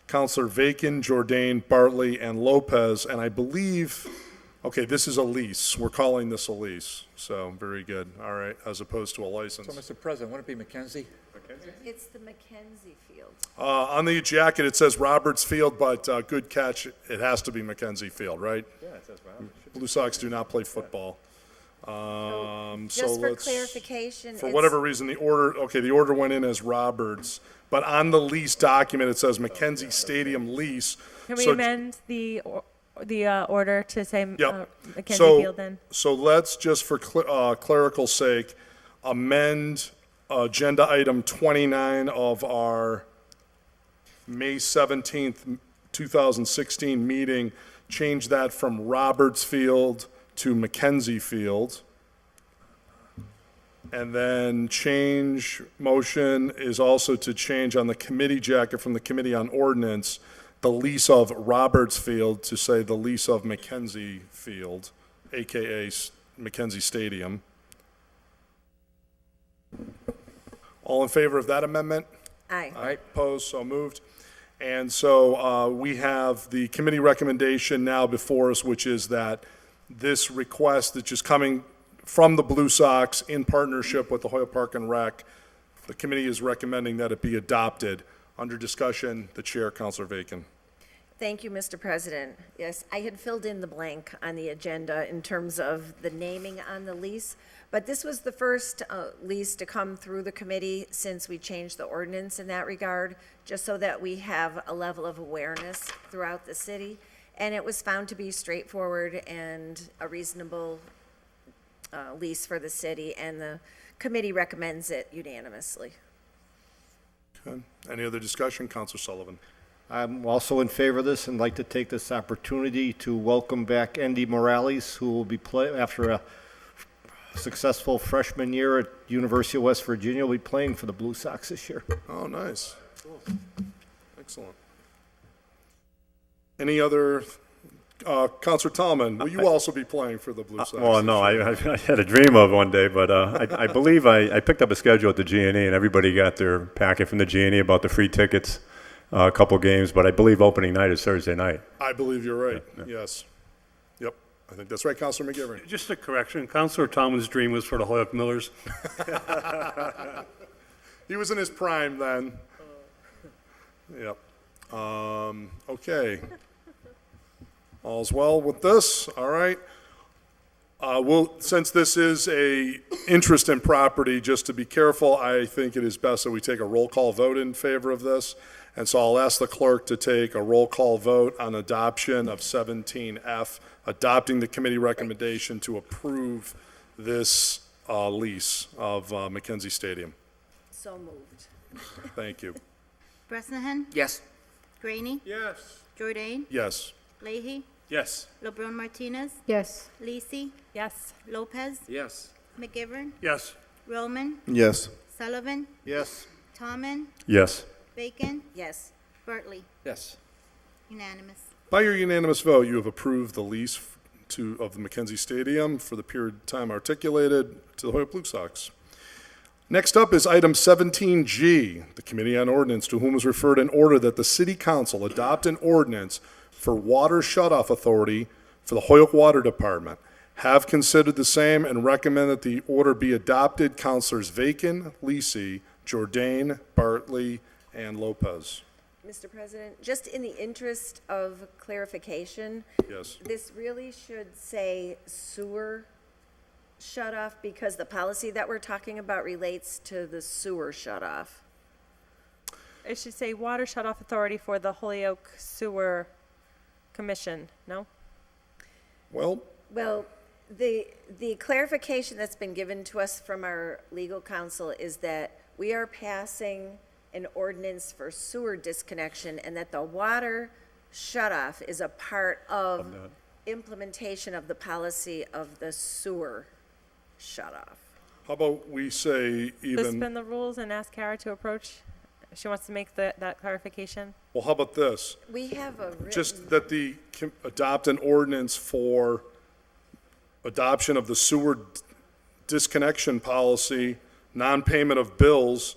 Councilor Vacan, Jordan, Bartley, and Lopez, and I believe, okay, this is a lease. We're calling this a lease. So, very good. All right, as opposed to a So, license. Mr. President, wouldn't it be McKenzie? It's the Mackenzie Field. On the jacket, it says Roberts Field, but good catch, it has to be Mackenzie Field, right? Yeah, it says Roberts. Blue Sox do not play football. So Just for let's, clarification, for it's- whatever reason, the order went in as Roberts, but on the lease document, it says Mackenzie Stadium lease. Can we So- amend the order to say Yep. Mackenzie So- Field then? So let's just, for clerical sake, amend agenda item 29 of our May 17th, 2016 meeting, change that from Roberts Field to Mackenzie Field. And then change, motion is also to change on the committee jacket from the Committee on Ordinance, the lease of Roberts Field to say the lease of Mackenzie Field, AKA Mackenzie Stadium. All in favor of that amendment? Aye. Aye. Opposed, so moved. And so we have the committee recommendation now before us, which is that this request that's just coming from the Blue Sox in partnership with the Hoyle Park and Rec, the committee is recommending that it be adopted. Under discussion, the chair, Councilor Vacan. Thank you, Mr. President. Yes, I had filled in the blank on the agenda in terms of the naming on the lease, but this was the first lease to come through the committee since we changed the ordinance in that regard, just so that we have a level of awareness throughout the city. And it was found to be straightforward and a reasonable lease for the city, and the committee recommends it unanimously. Okay. Any other discussion? Counselor Sullivan. I'm also in favor of this and like to take this opportunity to welcome back Andy Morales, who will be after a successful freshman year at University of West Virginia, will be playing for the Blue Sox this year. Oh, nice. Excellent. Any other, Counselor Tallman, will you also be playing for the Blue Sox? Well, no, I had a dream of one day, but I believe I picked up a schedule at the G&E, and everybody got their packet from the G&E about the free tickets, a couple games, but I believe opening night is Thursday night. I believe you're right, yes. Yep, I think that's right, Counselor McGivern. Just a correction, Councilor Tallman's dream was for the Hoyok Millers. He was in his prime then. Yep. Okay. All's well with this, all right. Since this is a interest in property, just to be careful, I think it is best that we take a roll call vote in favor of this. And so I'll ask the clerk to take a roll call vote on adoption of 17F, adopting the committee recommendation to approve this lease of Mackenzie Stadium. So moved. Thank you. Bresnahan, Yes. Graney, Yes. Jordan, Yes. Leahy, Yes. LeBron Martinez, Yes. Lisi, Yes. Lopez, Yes. McGivern, Yes. Roman, Yes. Sullivan, Yes. Tallman, Yes. Bacon, Yes. Bartley. Yes. Unanimous. By your unanimous vote, you have approved the lease of the Mackenzie Stadium for the period of time articulated to the Hoyok Blue Sox. Next up is item 17G, the Committee on Ordinance, to whom is referred an order that the City Council adopt an ordinance for water shutoff authority for the Hoyok Water Department. Have considered the same and recommend that the order be adopted. Councilors Vacan, Lisi, Jordan, Bartley, and Lopez. Mr. President, just in the interest of clarification, Yes. this really should say sewer shut-off because the policy that we're talking about relates to the sewer shut-off. It should say Water Shutoff Authority for the Holyoke Sewer Commission, no? Well, Well, the clarification that's been given to us from our legal counsel is that we are passing an ordinance for sewer disconnection and that the water shut-off is a part of implementation of the policy of the sewer shut-off. how about we say even, Suspend the rules and ask Kara to approach. She wants to make that clarification. well, how about this? We have a written. Just that adopt an ordinance for adoption of the sewer disconnection policy, non-payment of bills,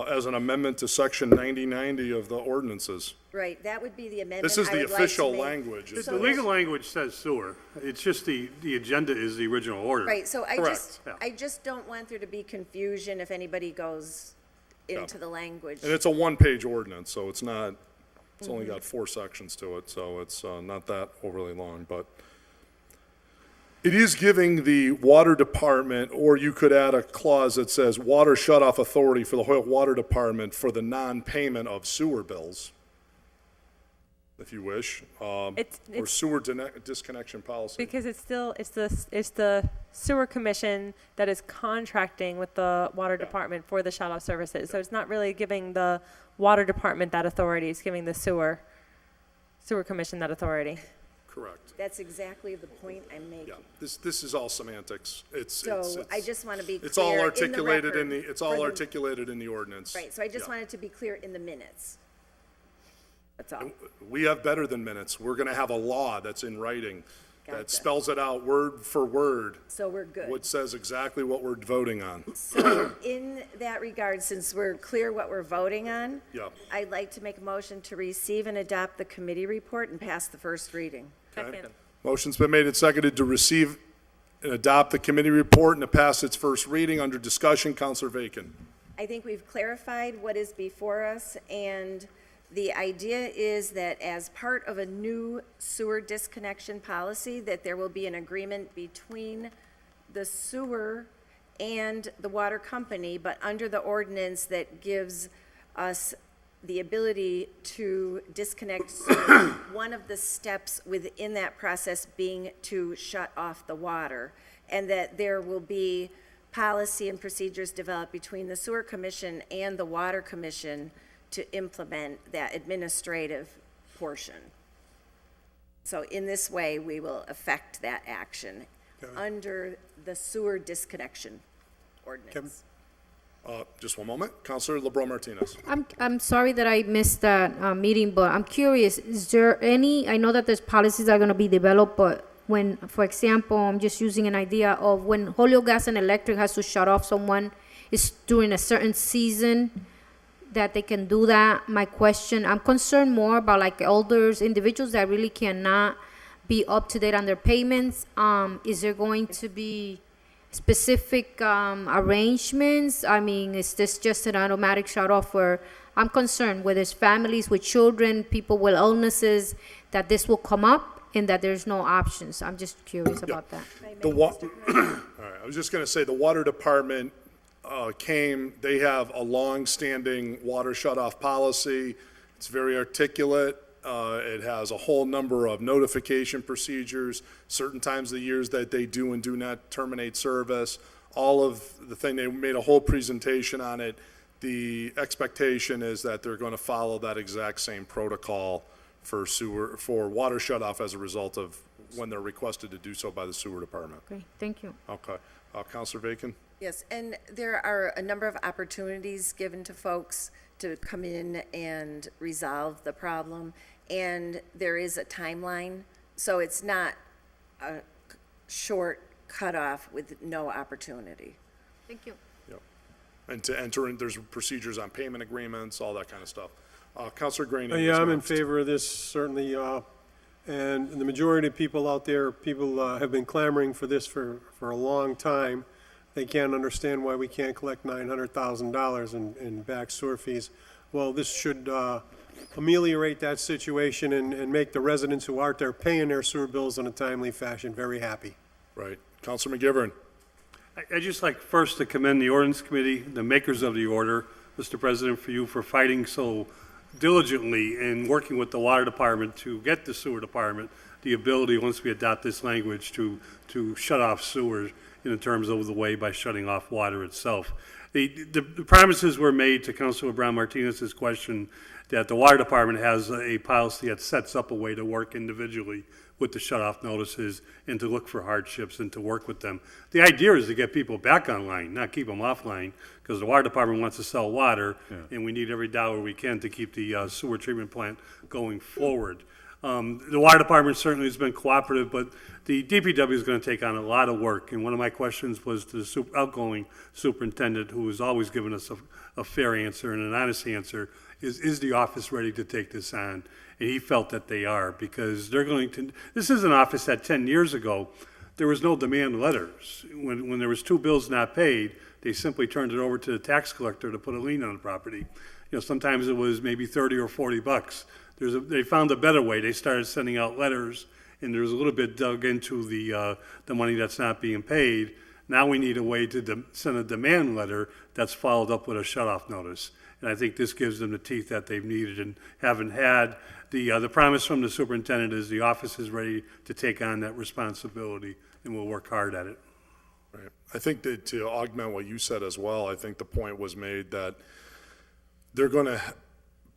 as an amendment to section 9090 of the ordinances. Right, that would be the amendment. This is I the would like to official make. language. The So- legal language says sewer. It's just the agenda is the original order. Right, so Correct. I just don't want there to be confusion if anybody goes into the language. And it's a one-page ordinance, so it's not, it's only got 4 sections to it, so it's not that overly long, but it is giving the water department, or you could add a clause that says water shutoff authority for the Hoyok Water Department for the non-payment of sewer bills, if you wish, or sewer disconnection policy. Because it's the sewer commission that is contracting with the water department for the shut-off services. So it's not really giving the water department that authority, it's giving the sewer commission that authority. Correct. That's exactly the point I'm making. Yeah, this is all semantics. So I just want to be clear. It's all in the articulated record it's all for the- articulated in the ordinance. Right, so I just Yeah. wanted to be clear in the minutes. That's all. We have better than minutes. We're going to have a law that's in writing that Gotcha. spells it out word for word, So we're good. what says exactly what we're voting on. So in that regard, since we're clear what we're voting on, Yeah. I'd like to make a motion to receive and adopt the committee report and pass the first reading. Okay. Motion's been made and seconded to receive and adopt the committee report and to pass its first reading. Under discussion, Counselor Vacan. I think we've clarified what is before us, and The idea is that as part of a new sewer disconnection policy, that there will be an agreement between the sewer and the water company, but under the ordinance that gives us the ability to disconnect sewer. One of the steps within that process being to shut off the water, and that there will be policy and procedures developed between the sewer commission and the water commission to implement that administrative portion. So in this way, we will affect that action under the sewer disconnection ordinance. Just one moment. Counselor LeBron Martinez. I'm sorry that I missed that meeting, but I'm curious, is there any, I know that there's policies that are gonna be developed, but when, for example, I'm just using an idea of when Holyoke Gas and Electric has to shut off someone, it's during a certain season that they can do that. My question, I'm concerned more about like elders, individuals that really cannot be up to date on their payments. Is there going to be specific arrangements? I mean, is this just an automatic shut off where I'm concerned where there's families with children, people with illnesses, that this will come up and that there's no options? I'm just curious about that. All right, I was just going to say, the water department they have a long-standing water shut-off policy. It's very articulate. It has a whole number of notification procedures, certain times of the years that they do and do not terminate service. All of the thing, they made a whole presentation on it. The expectation is that they're going to follow that exact same protocol for water shut-off as a result of when they're requested to do so by the sewer department. Okay, thank you. Okay. Counselor Bacon? Yes, and there are a number of opportunities given to folks to come in and resolve the problem, and there is a timeline, so it's not a short cutoff with no opportunity. Thank you. Yep. And to enter in, there's procedures on payment agreements, all that kind of stuff. Counselor Graney? Yeah, I'm in favor of this, certainly, and the majority of people out there, people have been clamoring for this for a long time. They can't understand why we can't collect $900,000 in back sewer fees. Well, this should ameliorate that situation and make the residents who aren't there paying their sewer bills in a timely fashion very happy. Right. Counselor McGivern? I'd just like first to commend the ordinance committee, the makers of the order, Mr. President, for you for fighting so diligently and working with the water department to get the sewer department the ability, once we adopt this language, to shut off sewers in terms of the way by shutting off water itself. The promises were made to Councilor Brown Martinez's question that the water department has a policy that sets up a way to work individually with the shut-off notices and to look for hardships and to work with them. The idea is to get people back online, not keep them offline, because the water department wants to sell water, and we need every dollar we can to keep the sewer treatment plant going forward. The water department certainly has been cooperative, but the DPW is going to take on a lot of work. And one of my questions was to the outgoing superintendent, who has always given us a fair answer and an honest answer, is the office ready to take this on? And he felt that they are, because they're going to, this is an office that 10 years ago, there was no demand letters. When there was 2 bills not paid, they simply turned it over to the tax collector to put a lien on the property. You know, sometimes it was maybe 30 or 40 bucks. They found a better way. They started sending out letters, and there's a little bit dug into the money that's not being paid. Now we need a way to send a demand letter that's followed up with a shut-off notice. And I think this gives them the teeth that they've needed and haven't had. The promise from the superintendent is the office is ready to take on that responsibility, and we'll work hard at it. Right. I think that to augment what you said as well, I think the point was made that they're going to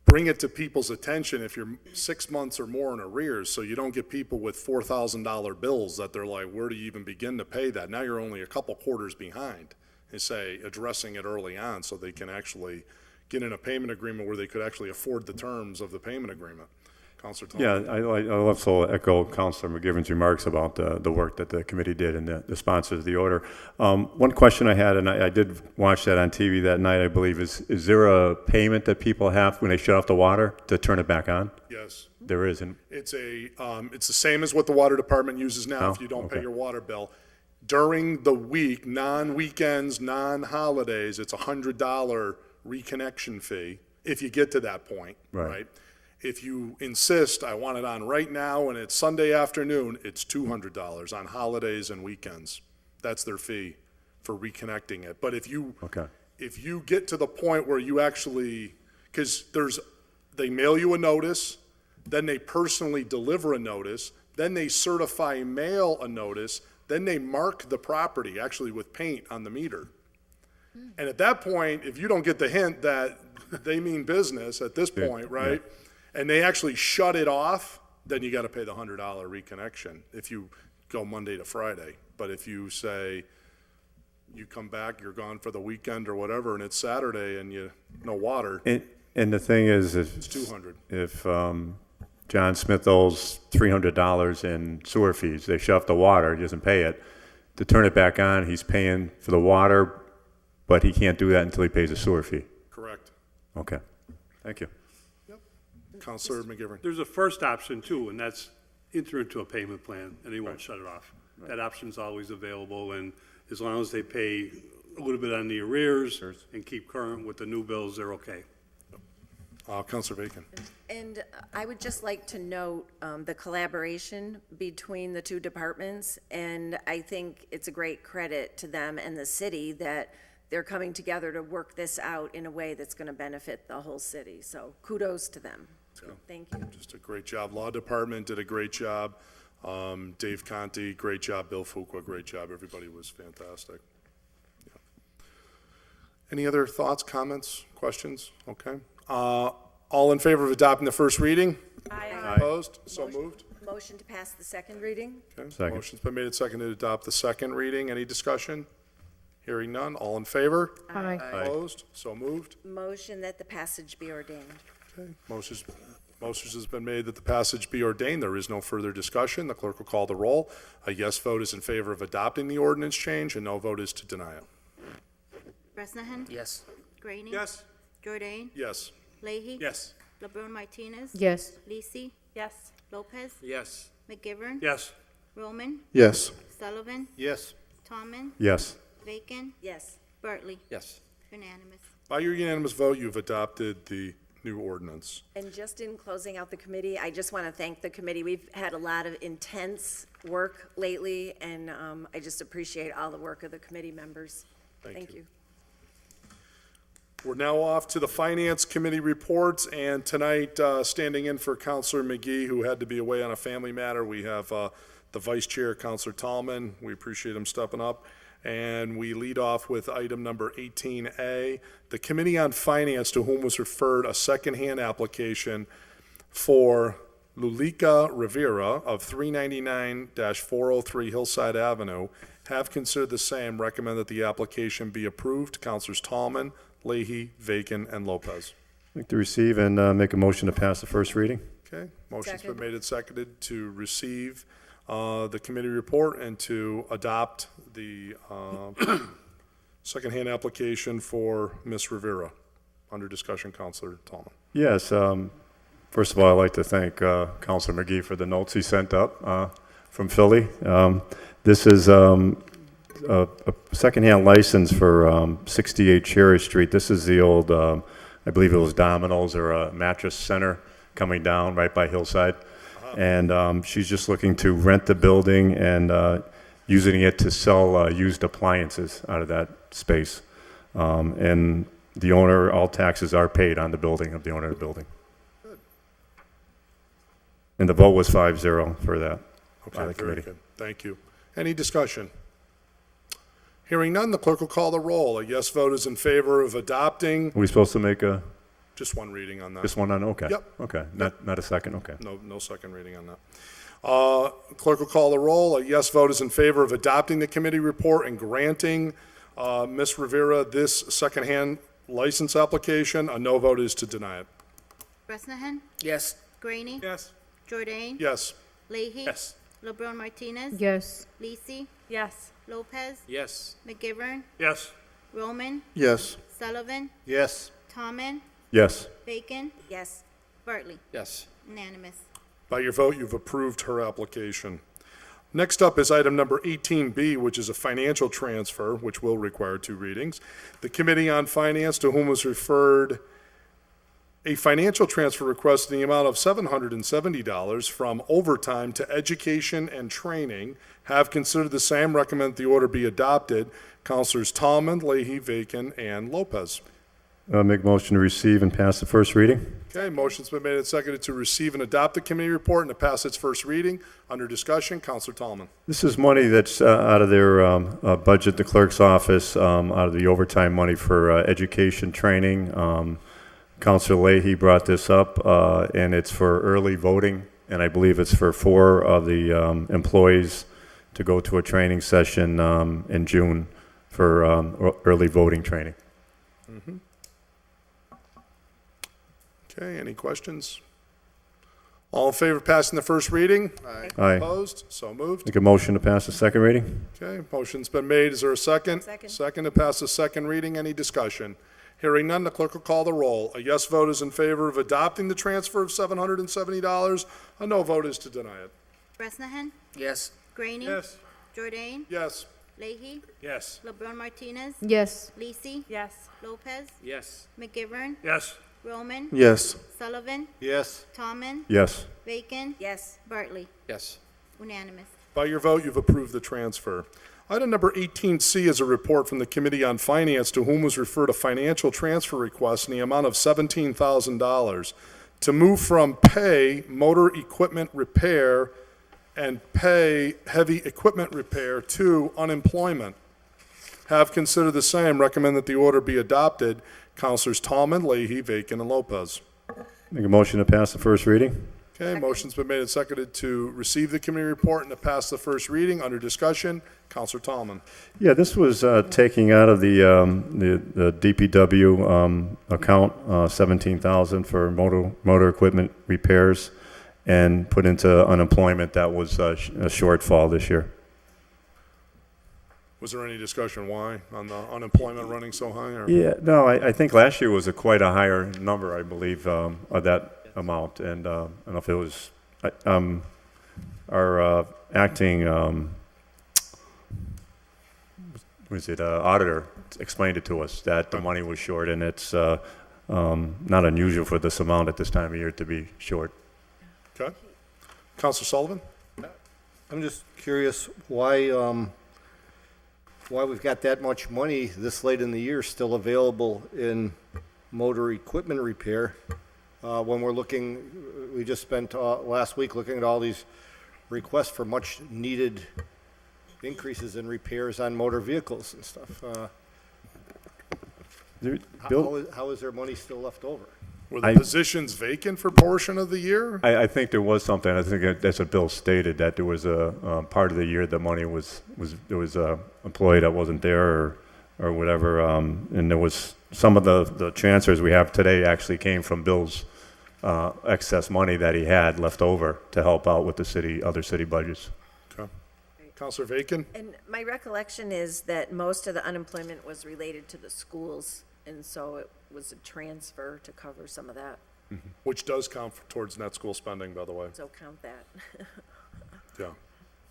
bring it to people's attention if you're 6 months or more in arrears, so you don't get people with $4,000 bills that they're like, where do you even begin to pay that? Now you're only a couple quarters behind, and say, addressing it early on so they can actually get in a payment agreement where they could actually afford the terms of the payment agreement. Councilor Thompson. Yeah, I also echo Councilor McGivern's remarks about the work that the committee did and the sponsors of the order. One question I had, and I did watch that on TV that night, I believe, is there a payment that people have when they shut off the water to turn it back on? Yes. There is. And it's the same as what the water department uses now if you don't pay your water bill. During the week, non-weekends, non-holidays, it's $100 reconnection fee if you get to that point, right? If you insist, I want it on right now and it's Sunday afternoon, it's $200 on holidays and weekends. That's their fee for reconnecting it. But if you get to the point where you actually, because they mail you a notice, then they personally deliver a notice, then they certify mail a notice, then they mark the property actually with paint on the meter. And at that point, if you don't get the hint that they mean business at this point, right? And they actually shut it off, then you got to pay the $100 reconnection if you go Monday to Friday. But if you say you come back, you're gone for the weekend or whatever, and it's Saturday and no water, And the thing is, it's $200. if John Smith owes $300 in sewer fees, they shut off the water, he doesn't pay it. To turn it back on, he's paying for the water, but he can't do that until he pays a sewer fee. Correct. Okay, thank you. Counselor McGivern. There's a first option too, and that's enter into a payment plan, and they won't shut it off. That option's always available, and as long as they pay a little bit on the arrears and keep current with the new bills, they're okay. Counselor Bacon. And I would just like to note the collaboration between the two departments, and I think it's a great credit to them and the city that they're coming together to work this out in a way that's going to benefit the whole city. So kudos to them. Thank you. Just a great job. Law Department did a great job. Dave Conti, great job. Bill Fuqua, great job. Everybody was fantastic. Yeah. Any other thoughts, comments, questions? Okay. All in favor of adopting the first reading? Aye. Opposed? So moved. Motion to pass the second reading? Okay. Second. Motion's been made and seconded to adopt the second reading. Any discussion? Hearing none. All in favor? Aye. Opposed? So moved. Motion that the passage be ordained. Okay. Motion has been made that the passage be ordained. There is no further discussion. The clerk will call the roll. A yes vote is in favor of adopting the ordinance change, and no vote is to deny it. Bresnahan? Yes. Graney? Yes. Jordan? Yes. Leahy? Yes. LeBron Martinez? Yes. Lisi? Yes. Lopez? Yes. McGivern? Yes. Roman? Yes. Sullivan? Yes. Tomlin? Yes. Bacon? Yes. Bartley? Yes. Unanimous. By your unanimous vote, you've adopted the new ordinance. And just in closing out the committee, I just want to thank the committee. We've had a lot of intense work lately, and I just appreciate all the work of the committee members. Thank you. We're now off to the Finance Committee reports, and tonight, standing in for Counselor McGee, who had to be away on a family matter, we have the Vice Chair, Counselor Tallman. We appreciate him stepping up. And we lead off with item number 18A. The Committee on Finance, to whom was referred a secondhand application for Lulika Rivera of 399-403 Hillside Avenue, have considered the same, recommend that the application be approved. Counselors Tallman, Leahy, Bacon, and Lopez. I'd like to receive and make a motion to pass the first reading. Okay, motion's been made and seconded to receive the committee report and to adopt the secondhand application for Ms. Rivera. Under discussion, Counselor Tallman. Yes, first of all, I'd like to thank Councilor McGee for the notes he sent up from Philly. This is a secondhand license for 68 Cherry Street. This is the old, I believe it was Domino's or a mattress center coming down right by Hillside. And she's just looking to rent the building and using it to sell used appliances out of that space. And the owner, all taxes are paid on the building of the owner of the building. And the vote was 5-0 for that by the Okay, very committee. good. Thank you. Any discussion? Hearing none, the clerk will call the roll. A yes vote is in favor of adopting. Are we supposed to make a, Just one reading on that. just one on, okay. Yep. Okay, not a second, okay. No second reading on that. Clerk will call the roll. A yes vote is in favor of adopting the committee report and granting Ms. Rivera this secondhand license application. A no vote is to deny it. Bresnahan? Yes. Graney? Yes. Jordan? Yes. Leahy? Yes. LeBron Martinez? Yes. Lisi? Yes. Lopez? Yes. McGivern? Yes. Roman? Yes. Sullivan? Yes. Tomlin? Yes. Bacon? Yes. Bartley? Yes. Unanimous. By your vote, you've approved her application. Next up is item number 18B, which is a financial transfer, which will require two readings. The Committee on Finance, to whom was referred a financial transfer request in the amount of $770 from overtime to education and training. Have considered the same, recommend the order be adopted. Councilors Tallman, Leahy, Bacon, and Lopez. Make motion to receive and pass the first reading. Okay, motion's been made and seconded to receive and adopt the committee report and to pass its first reading. Under discussion, Councilor Tallman. This is money that's out of their budget, the clerk's office, out of the overtime money for education training. Councilor Leahy brought this up, and it's for early voting, and I believe it's for 4 of the employees to go to a training session in June for early voting training. Mm-hmm. Okay, any questions? All in favor of passing the first reading? Aye. Opposed? So moved. Make a motion to pass the second reading. Okay, motion's been made. Is there a second? Second. Second to pass the second reading. Any discussion? Hearing none, the clerk will call the roll. A yes vote is in favor of adopting the transfer of $770. A no vote is to deny it. Bresnahan, Yes. Graney. Yes. Jordan, Yes. Leahy, Yes. LeBron Martinez, Yes. Lisi, Yes. Lopez, Yes. McGivern, Yes. Roman, Yes. Sullivan, Yes. Tallman, Yes. Bacon, Yes. Bartley. Yes. Unanimous. By your vote, you've approved the transfer. Item number 18C is a report from the Committee on Finance, to whom was referred a financial transfer request in the amount of $17,000 to move from pay motor equipment repair and pay heavy equipment repair to unemployment. Have considered the same, recommend that the order be adopted. Councilors Tallman, Leahy, Bacon, and Lopez. Make a motion to pass the first reading. Okay, motion's been made and seconded to receive the committee report and to pass the first reading. Under discussion, Councilor Tallman. Yeah, this was taking out of the DPW account, $17,000 for motor equipment repairs, and put into unemployment. That was a shortfall this year. Was there any discussion why on the unemployment running so high? Or? Yeah, no, I think last year was quite a higher number, I believe, of that amount. And I don't know if it was our acting auditor explained it to us that the money was short, and it's not unusual for this amount at this time of year to be short. Okay. Councilor Sullivan? I'm just curious why we've got that much money this late in the year still available in motor equipment repair, when we just spent last week looking at all these requests for much needed increases in repairs on motor vehicles and stuff. How is there money still left over? Were the positions vacant for a portion of the year? I think there was something. I think that's what Bill stated, that there was a part of the year the money was there was a employee that wasn't there or whatever, and there was some of the transfers we have today actually came from Bill's excess money that he had left over to help out with the other city budgets. Okay. Councilor Bacon? And my recollection is that most of the unemployment was related to the schools, and so it was a transfer to cover some of that. Mm-hmm. Which does count towards net school spending, by the way. So count that. Yeah.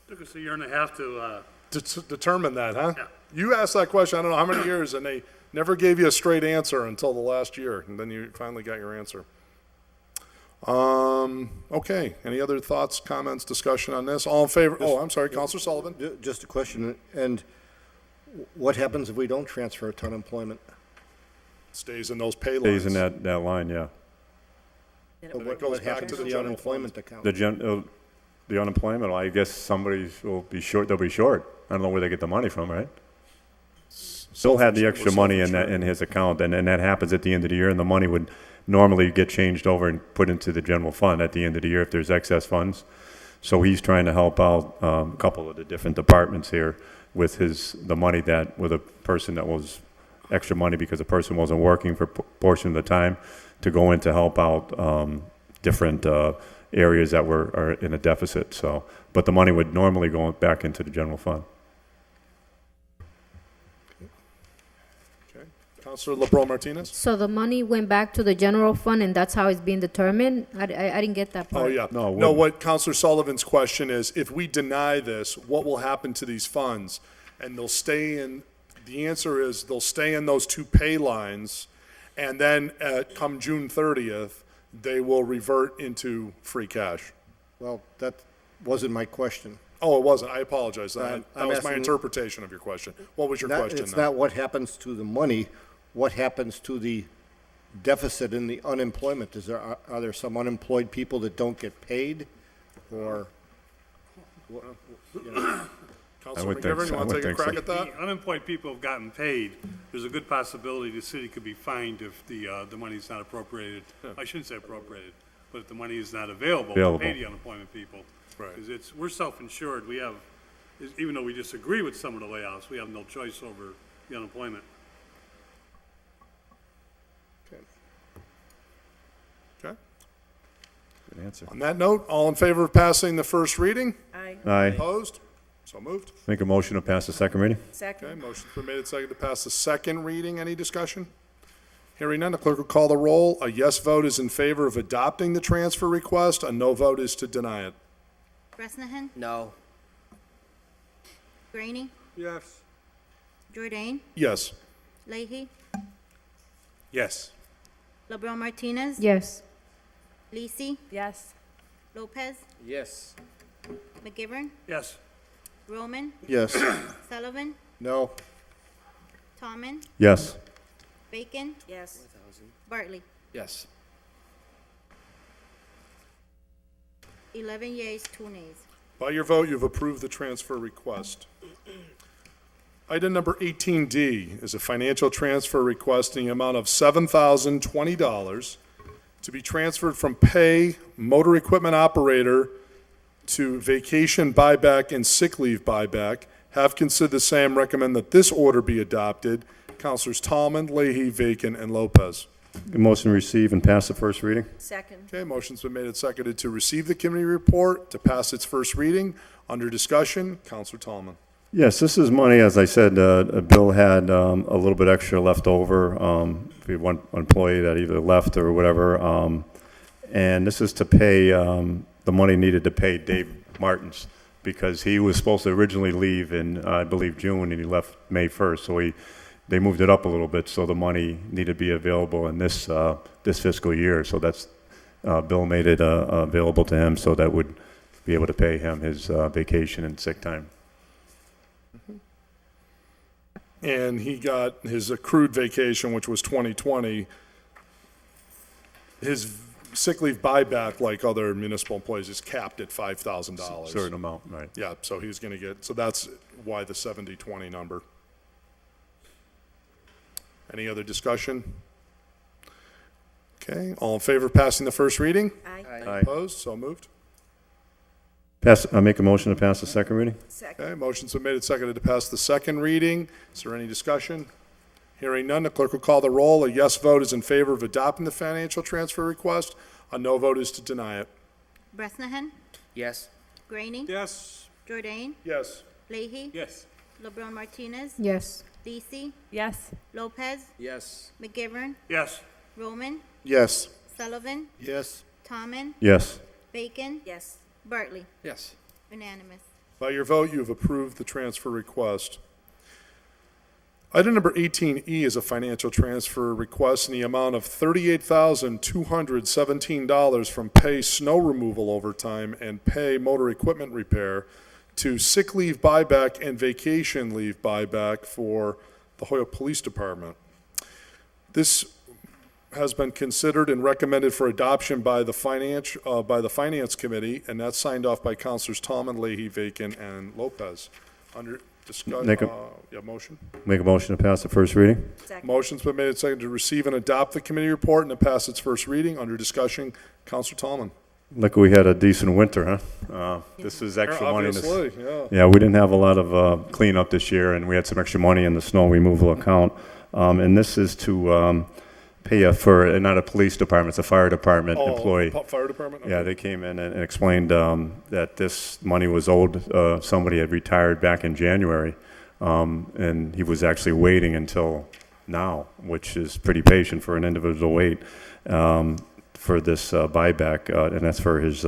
Took us a year and a half to determine that, huh? Yeah. You asked that question, I don't know how many years, and they never gave you a straight answer until the last year, and then you finally got your answer. Okay, any other thoughts, comments, discussion on this? All in favor? Oh, I'm sorry, Councilor Sullivan. Just a question, and what happens if we don't transfer it to unemployment? Stays in those pay lines. Stays in that line, yeah. And But it it goes What back happens to to the the general unemployment account? The unemployment, I guess somebody will be short. They'll be short. I don't know where they get the money from, right? Bill had the extra money in his account, and that happens at the end of the year, and the money would normally get changed over and put into the general fund at the end of the year if there's excess funds. So he's trying to help out a couple of the different departments here with the money with a person that was extra money because the person wasn't working for a portion of the time, to go in to help out different areas that are in a deficit. So, but the money would normally go back into the general fund. Okay. Councilor LeBron Martinez? So the money went back to the general fund, and that's how it's being determined? I didn't get that part. Oh, yeah. No, What Councilor Sullivan's question is, if we deny this, what will happen to these funds? And the answer is they'll stay in those two pay lines, And then come June 30th, they will revert into free cash. Well, that wasn't my question. Oh, it wasn't. I apologize. That I'm was my asking- interpretation of your question. What was your question It's then? not what happens to the money, what happens to the deficit in the unemployment? Are there some unemployed people that don't get paid? Or, you know? Councilor McGivern, you want to take a crack at that? The unemployed people have gotten paid. There's a good possibility the city could be fined if the money's not appropriated. I shouldn't say appropriated, but if the money is not available to pay the unemployment people. Right. Because we're self-insured. We have, even though we disagree with some of the layoffs, we have no choice over the unemployment. Okay. Good answer. On that note, all in favor of passing the first reading? Aye. Aye. Opposed? So moved. Make a motion to pass the second reading? Okay, Second. motion's been made and seconded to pass the second reading. Any discussion? Hearing none, the clerk will call the roll. A yes vote is in favor of adopting the transfer request. A no vote is to deny it. Bresnahan, No. Graney, Yes. Jordan, Yes. Leahy, Yes. LeBron Martinez, Yes. Lisi, Yes. Lopez, Yes. McGivern, Yes. Roman, Yes. Sullivan, No, Tommen, Yes. Bacon, Yes. Bartley. Yes. 11 yeas, 2 nays. By your vote, you've approved the transfer request. Item number 18D is a financial transfer request in the amount of $7,020 to be transferred from pay motor equipment operator to vacation buyback and sick leave buyback. Have considered the same, recommend that this order be adopted. Councilors Tallman, Leahy, Bacon, and Lopez. Motion to receive and pass the first reading? Second. Okay, motion's been made and seconded to receive the committee report, to pass its first reading. Under discussion, Councilor Tallman. Yes, this is money, as I said, Bill had a little bit extra left over. We had one employee that either left or whatever. And this is to pay the money needed to pay Dave Martins, because he was supposed to originally leave in, I believe, June, and he left May 1st. So they moved it up a little bit, so the money needed to be available in this fiscal year. So that's, Bill made it available to him, so that would be able to pay him his vacation and sick time. And he got his accrued vacation, which was 2020. His sick leave buyback, like other municipal employees, is capped at $5,000. Certain amount, right. Yeah, so he's going to get, so that's why the 70/20 number. Any other discussion? Okay, all in favor of passing the first reading? Aye. Aye. Opposed? So moved. I make a motion to pass the second reading? Second. Okay, motion's been made and seconded to pass the second reading. Is there any discussion? Hearing none, the clerk will call the roll. A yes vote is in favor of adopting the financial transfer request. A no vote is to deny it. Bresnahan, Yes. Graney, Yes. Jordan, Yes. Leahy, Yes. LeBron Martinez, Yes. Lisi, Yes. Lopez, Yes. McGivern, Yes. Roman, Yes. Sullivan, yes, Tommen, Yes. Bacon, Yes. Bartley. Yes. Unanimous. By your vote, you have approved the transfer request. Item number 18E is a financial transfer request in the amount of $38,217 from pay snow removal overtime and pay motor equipment repair to sick leave buyback and vacation leave buyback for the Hoyoke Police Department. This has been considered and recommended for adoption by the Finance Committee, and that's signed off by Councilors Tallman, Leahy, Bacon, and Lopez. Under discussion, motion? Make a motion to pass the first reading? Second. Motion's been made and seconded to receive and adopt the committee report and to pass its first reading. Under discussion, Councilor Tallman. Look, we had a decent winter, huh? This is extra money. Obviously, yeah. Yeah, we didn't have a lot of cleanup this year, and we had some extra money in the snow removal account. And this is to pay for, not a police department, it's a fire department employee. Fire department? Okay. Yeah, they came in and explained that this money was owed. Somebody had retired back in January, and he was actually waiting until now, which is pretty patient for an individual wait for this buyback, and that's for his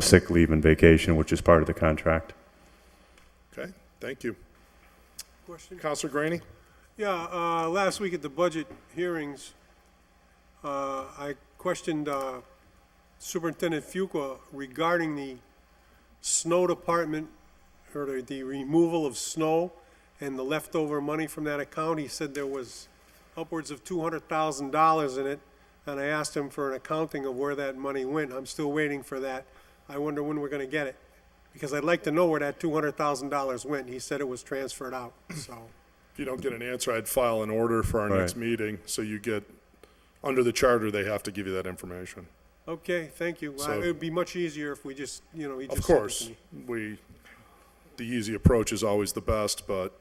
sick leave and vacation, which is part of the contract. Okay, thank you. Question? Councilor Graney? Yeah, last week at the budget hearings, I questioned Superintendent Fuqua regarding the snow department, or the removal of snow and the leftover money from that account. He said there was upwards of $200,000 in it, and I asked him for an accounting of where that money went. I'm still waiting for that. I wonder when we're gonna get it, because I'd like to know where that $200,000 went. He said it was transferred out, so. If you don't get an answer, I'd file an order for our next meeting, so you get, under the charter, they have to give you that information. Okay, thank you. So- It would be much easier if we just, he Of just sent it course, to me. the easy approach is always the best, but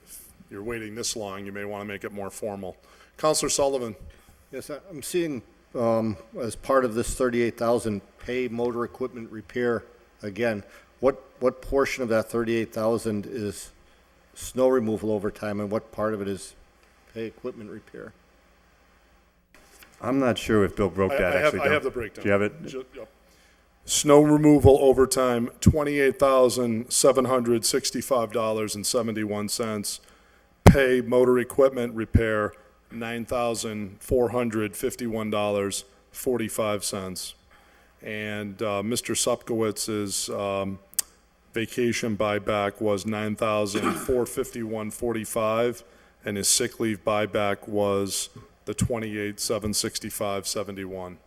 if you're waiting this long, you may want to make it more formal. Counselor Sullivan? Yes, I'm seeing, as part of this 38,000, pay motor equipment repair again. What portion of that 38,000 is snow removal overtime, and what part of it is pay equipment repair? I'm not sure if Bill broke that actually. I have the breakdown. Do you have it? Yep. Snow removal overtime, $28,765.71. Pay motor equipment repair, $9,451.45. And Mr. Supkowitz's vacation buyback was $9,451.45, and his sick leave buyback was the $28,765.71.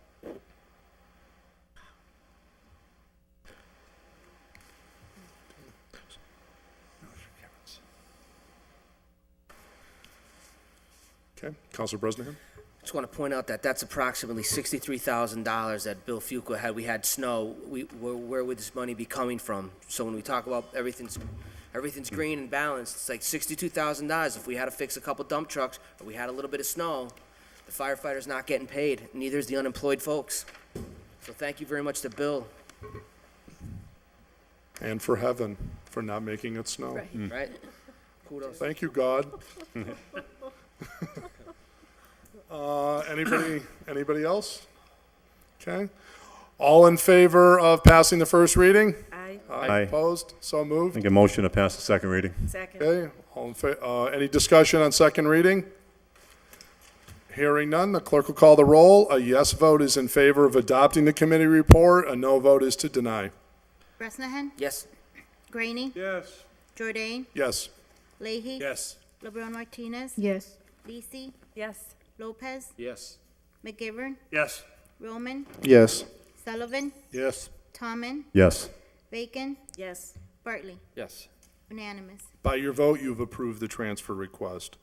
Okay, Councilor Bresnahan? Just want to point out that that's approximately $63,000 that Bill Fuqua had. We had snow. Where would this money be coming from? So when we talk about everything's green and balanced, it's like $62,000. If we had to fix a couple dump trucks, or we had a little bit of snow, the firefighter's not getting paid. Neither is the unemployed folks. So thank you very much to Bill. And for heaven, for not making it snow. Right? Kudos. Thank you, God. Anybody else? Okay. All in favor of passing the first reading? Aye. Aye. Opposed? So moved. Make a motion to pass the second reading. Second. Okay. All in any discussion on second reading? Hearing none, the clerk will call the roll. A yes vote is in favor of adopting the committee report. A no vote is to deny. Bresnahan? Yes. Graney? Yes. Jordan? Yes. Leahy? Yes. LeBron Martinez? Yes. Lisi? Yes. Lopez? Yes. McGivern? Yes. Roman? Yes. Sullivan? Yes. Tommen? Yes. Bacon? Yes. Bartley? Yes. Unanimous. By your vote, you've approved the transfer request.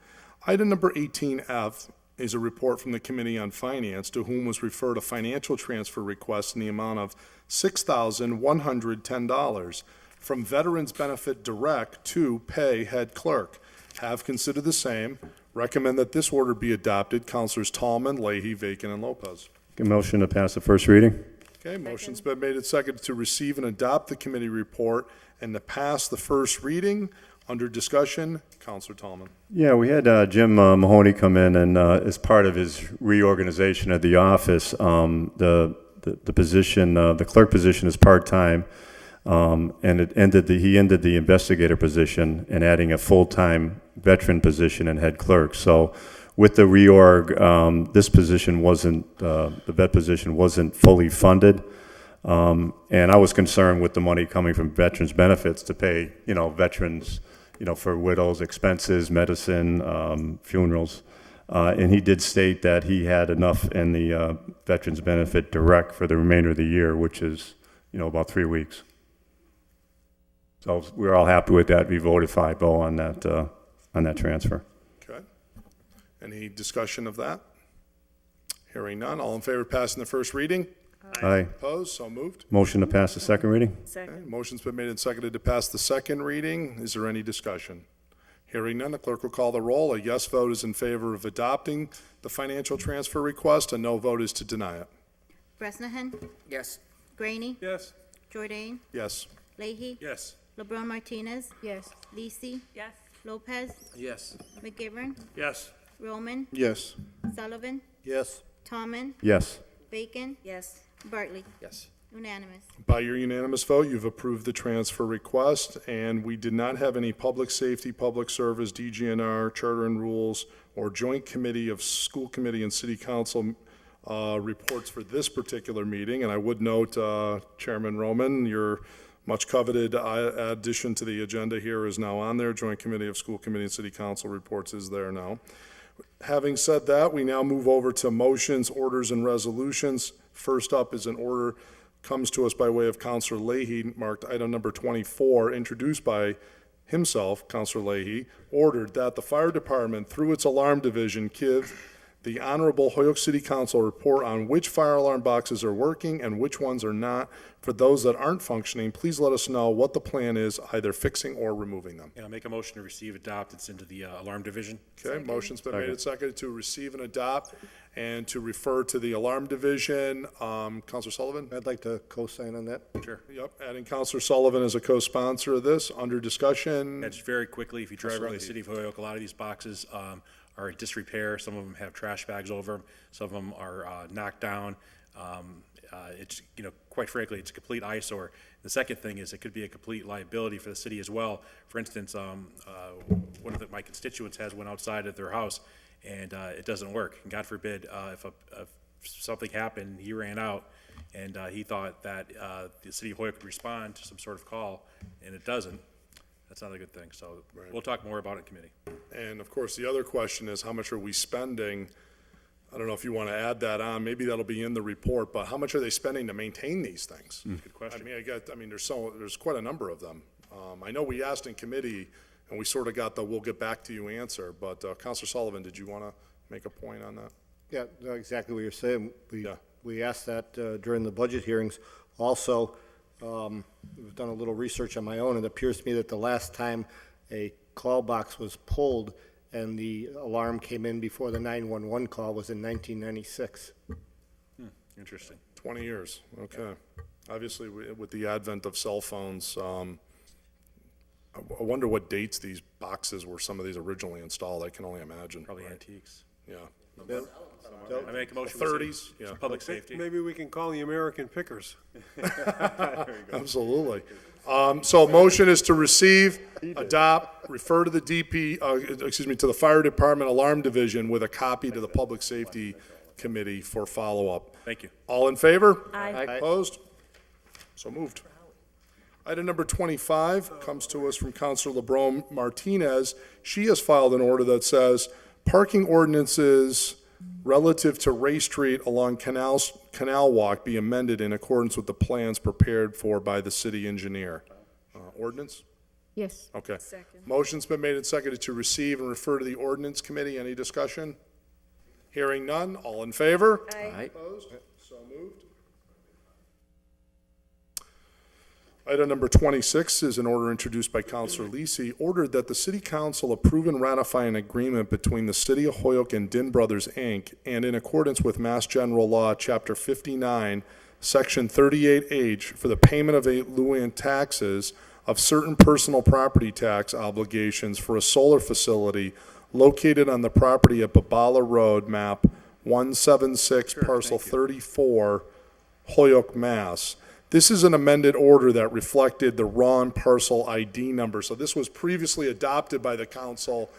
Item number 18F is a report from the Committee on Finance, to whom was referred a financial transfer request in the amount of $6,110 from Veterans Benefit Direct to Pay Head Clerk. Have considered the same. Recommend that this order be adopted. Councilors Tallman, Leahy, Bacon, and Lopez. Make a motion to pass the first reading. Okay, motion's been made and seconded to receive and adopt the committee report and to pass the first reading. Under discussion, Councilor Tallman. Yeah, we had Jim Mahoney come in, and as part of his reorganization at the office, the position, the clerk position is part-time, and he ended the investigator position and adding a full-time veteran position and head clerk. So with the reorg, this position wasn't, the vet position wasn't fully funded. And I was concerned with the money coming from veterans benefits to pay, veterans, for widows' expenses, medicine, funerals. And he did state that he had enough in the veterans benefit direct for the remainder of the year, which is, about 3 weeks. So we're all happy with that. We voted 5-0 on that transfer. Okay. Any discussion of that? Hearing none. All in favor of passing the first reading? Aye. Opposed? So moved. Motion to pass the second reading? Second. Okay, motion's been made and seconded to pass the second reading. Is there any discussion? Hearing none, the clerk will call the roll. A yes vote is in favor of adopting the financial transfer request. A no vote is to deny it. Bresnahan? Yes. Graney? Yes. Jordan? Yes. Leahy? Yes. LeBron Martinez? Yes. Lisi? Yes. Lopez? Yes. McGivern? Yes. Roman? Yes. Sullivan? Yes. Tommen? Yes. Bacon? Yes. Bartley? Yes. Unanimous. By your unanimous vote, you've approved the transfer request, and we did not have any public safety, public service, DGNR, charter and rules, or joint committee of school committee and city council reports for this particular meeting. And I would note, Chairman Roman, your much coveted addition to the agenda here is now on there. Joint Committee of School Committee and City Council reports is there now. Having said that, we now move over to motions, orders, and resolutions. First up is an order, comes to us by way of Councilor Leahy, marked item number 24, introduced by himself, Councilor Leahy, ordered that the fire department, through its alarm division, give the Honorable Holyoke City Council report on which fire alarm boxes are working and which ones are not. For those that aren't functioning, please let us know what the plan is, either fixing or removing them. And I'll make a motion to receive, adopt, it's into the alarm division. Okay, motion's been made and seconded to receive and adopt and to refer to the alarm division. Councilor Sullivan? I'd like to co-sign on that. Sure. Yep, adding Councilor Sullivan as a co-sponsor of this, under discussion. Yeah, just very quickly, if you drive Councilor around the Leahy. city of Holyoke, a lot of these boxes are in disrepair. Some of them have trash bags over them. Some of them are knocked down. It's, quite frankly, it's a complete eyesore. The second thing is it could be a complete liability for the city as well. For instance, one of my constituents has one outside of their house, and it doesn't work. And God forbid, if something happened, he ran out, and he thought that the city of Holyoke could respond to some sort of call, and it doesn't. That's not a good thing. So we'll talk more about it in committee. And of course, the other question is, how much are we spending? I don't know if you want to add that on. Maybe that'll be in the report, but how much are they spending to maintain these things? Good question. There's quite a number of them. I know we asked in committee, and we sort of got the "we'll get back to you" answer. But Councilor Sullivan, did you want to make a point on that? Yeah, no, exactly what you're saying. We asked that during the budget hearings. Also, I've done a little research on my own, and it appears to me that the last time a call box was pulled and the alarm came in before the 911 call was in 1996. Interesting. 20 years, okay. Obviously, with the advent of cell phones, I wonder what dates these boxes were, some of these originally installed. I can only imagine. Probably antiques. Yeah. I make a motion. 30s, yeah. yeah. Public safety. Maybe we can call the American Pickers. Absolutely. So motion is to receive, adopt, refer to the to the Fire Department Alarm Division with a copy to the Public Safety Committee for follow-up. Thank you. All in favor? Aye. Opposed? So moved. Item number 25 comes to us from Councilor LeBron Martinez. She has filed an order that says parking ordinances relative to Ray Street along Canal Walk be amended in accordance with the plans prepared for by the city engineer. Ordinance? Yes. Okay. Motion's been made and seconded to receive and refer to the ordinance committee. Any discussion? Hearing none. All in favor? Aye. Opposed? So moved. Item number 26 is an order introduced by Councilor Lisi, ordered that the City Council approve and ratify an agreement between the City of Holyoke and Din Brothers, Inc., and in accordance with Mass General Law, Chapter 59, Section 38H, for the payment of alluvial taxes of certain personal property tax obligations for a solar facility located on the property at Babala Road, map 176, parcel 34, Holyoke, Mass. This is an amended order that reflected the wrong parcel ID number. So this was previously adopted by the council,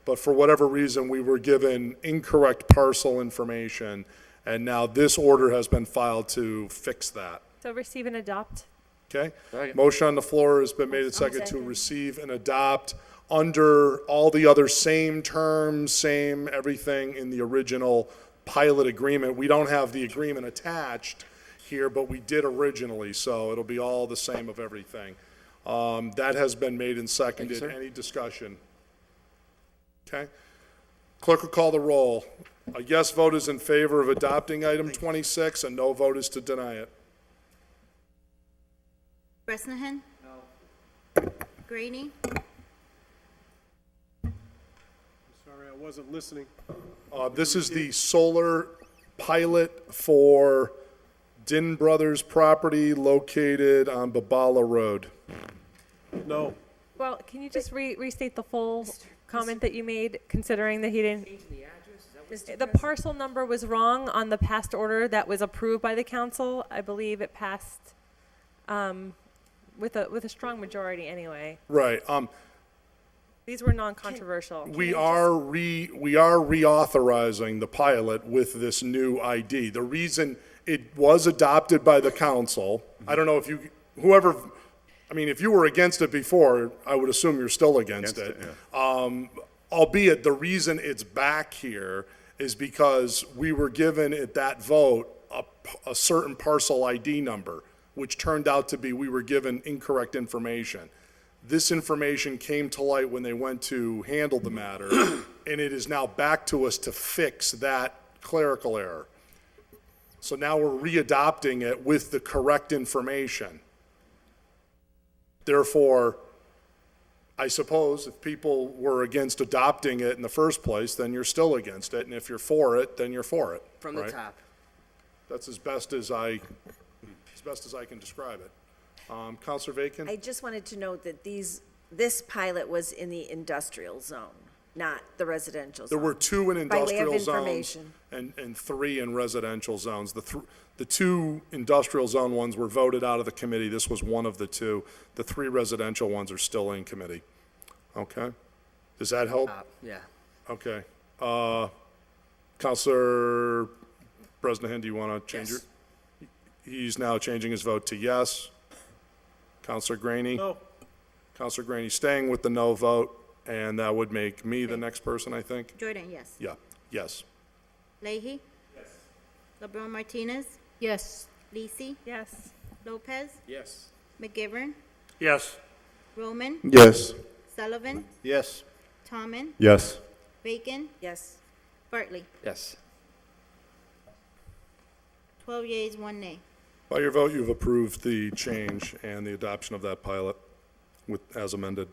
but for whatever reason, we were given incorrect parcel information, and now this order has been filed to fix that. So receive and adopt. Okay? Motion on the floor has been made and seconded to receive and adopt under all the other same terms, same everything in the original pilot agreement. We don't have the agreement attached here, but we did originally, so it'll be all the same of everything. That has been made and seconded. Any discussion? Okay. Clerk will call the roll. A yes vote is in favor of adopting item 26, a no vote is to deny it. Bresnahan? No. Graney? Sorry, I wasn't listening. This is the solar pilot for Din Brothers property located on Babala Road. No. Well, can you just restate the full comment that you made, considering that he didn't? The parcel number was wrong on the past order that was approved by the council. I believe it passed with a strong majority anyway. Right. These were non-controversial. We are reauthorizing the pilot with this new ID. The reason it was adopted by the council, I don't know if you, whoever, I mean, if you were against it before, I would assume you're still against it. Albeit the reason it's back here is because we were given at that vote a certain parcel ID number, which turned out to be, we were given incorrect information. This information came to light when they went to handle the matter, and it is now back to us to fix that clerical error. So now we're readopting it with the correct information. Therefore, I suppose if people were against adopting it in the first place, then you're still against it, and if you're for it, then you're for it. From the right? top. That's as best as I can describe it. Counselor Bacon? I just wanted to note that this pilot was in the industrial zone, not the residential zone. There were 2 in By way of industrial zones information. and 3 in residential zones. The 2 industrial zone ones were voted out of the committee. This was one of the 2. The 3 residential ones are still in committee. Okay? Does that help? Yeah. Okay. Counselor Bresnahan, do you want to change your? He's now changing his vote to yes. Counselor Graney? No. Counselor Graney staying with the no vote, and that would make me the next person, I think. Jordan, yes. Yeah, yes. Leahy? Yes. LeBron Martinez? Yes. Lisi? Yes. Lopez? Yes. McGivern? Yes. Roman? Yes. Sullivan? Yes. Tomlin? Yes. Bacon? Yes. Bartley? Yes. 12 yeas, 1 nay. By your vote, you've approved the change and the adoption of that pilot as amended.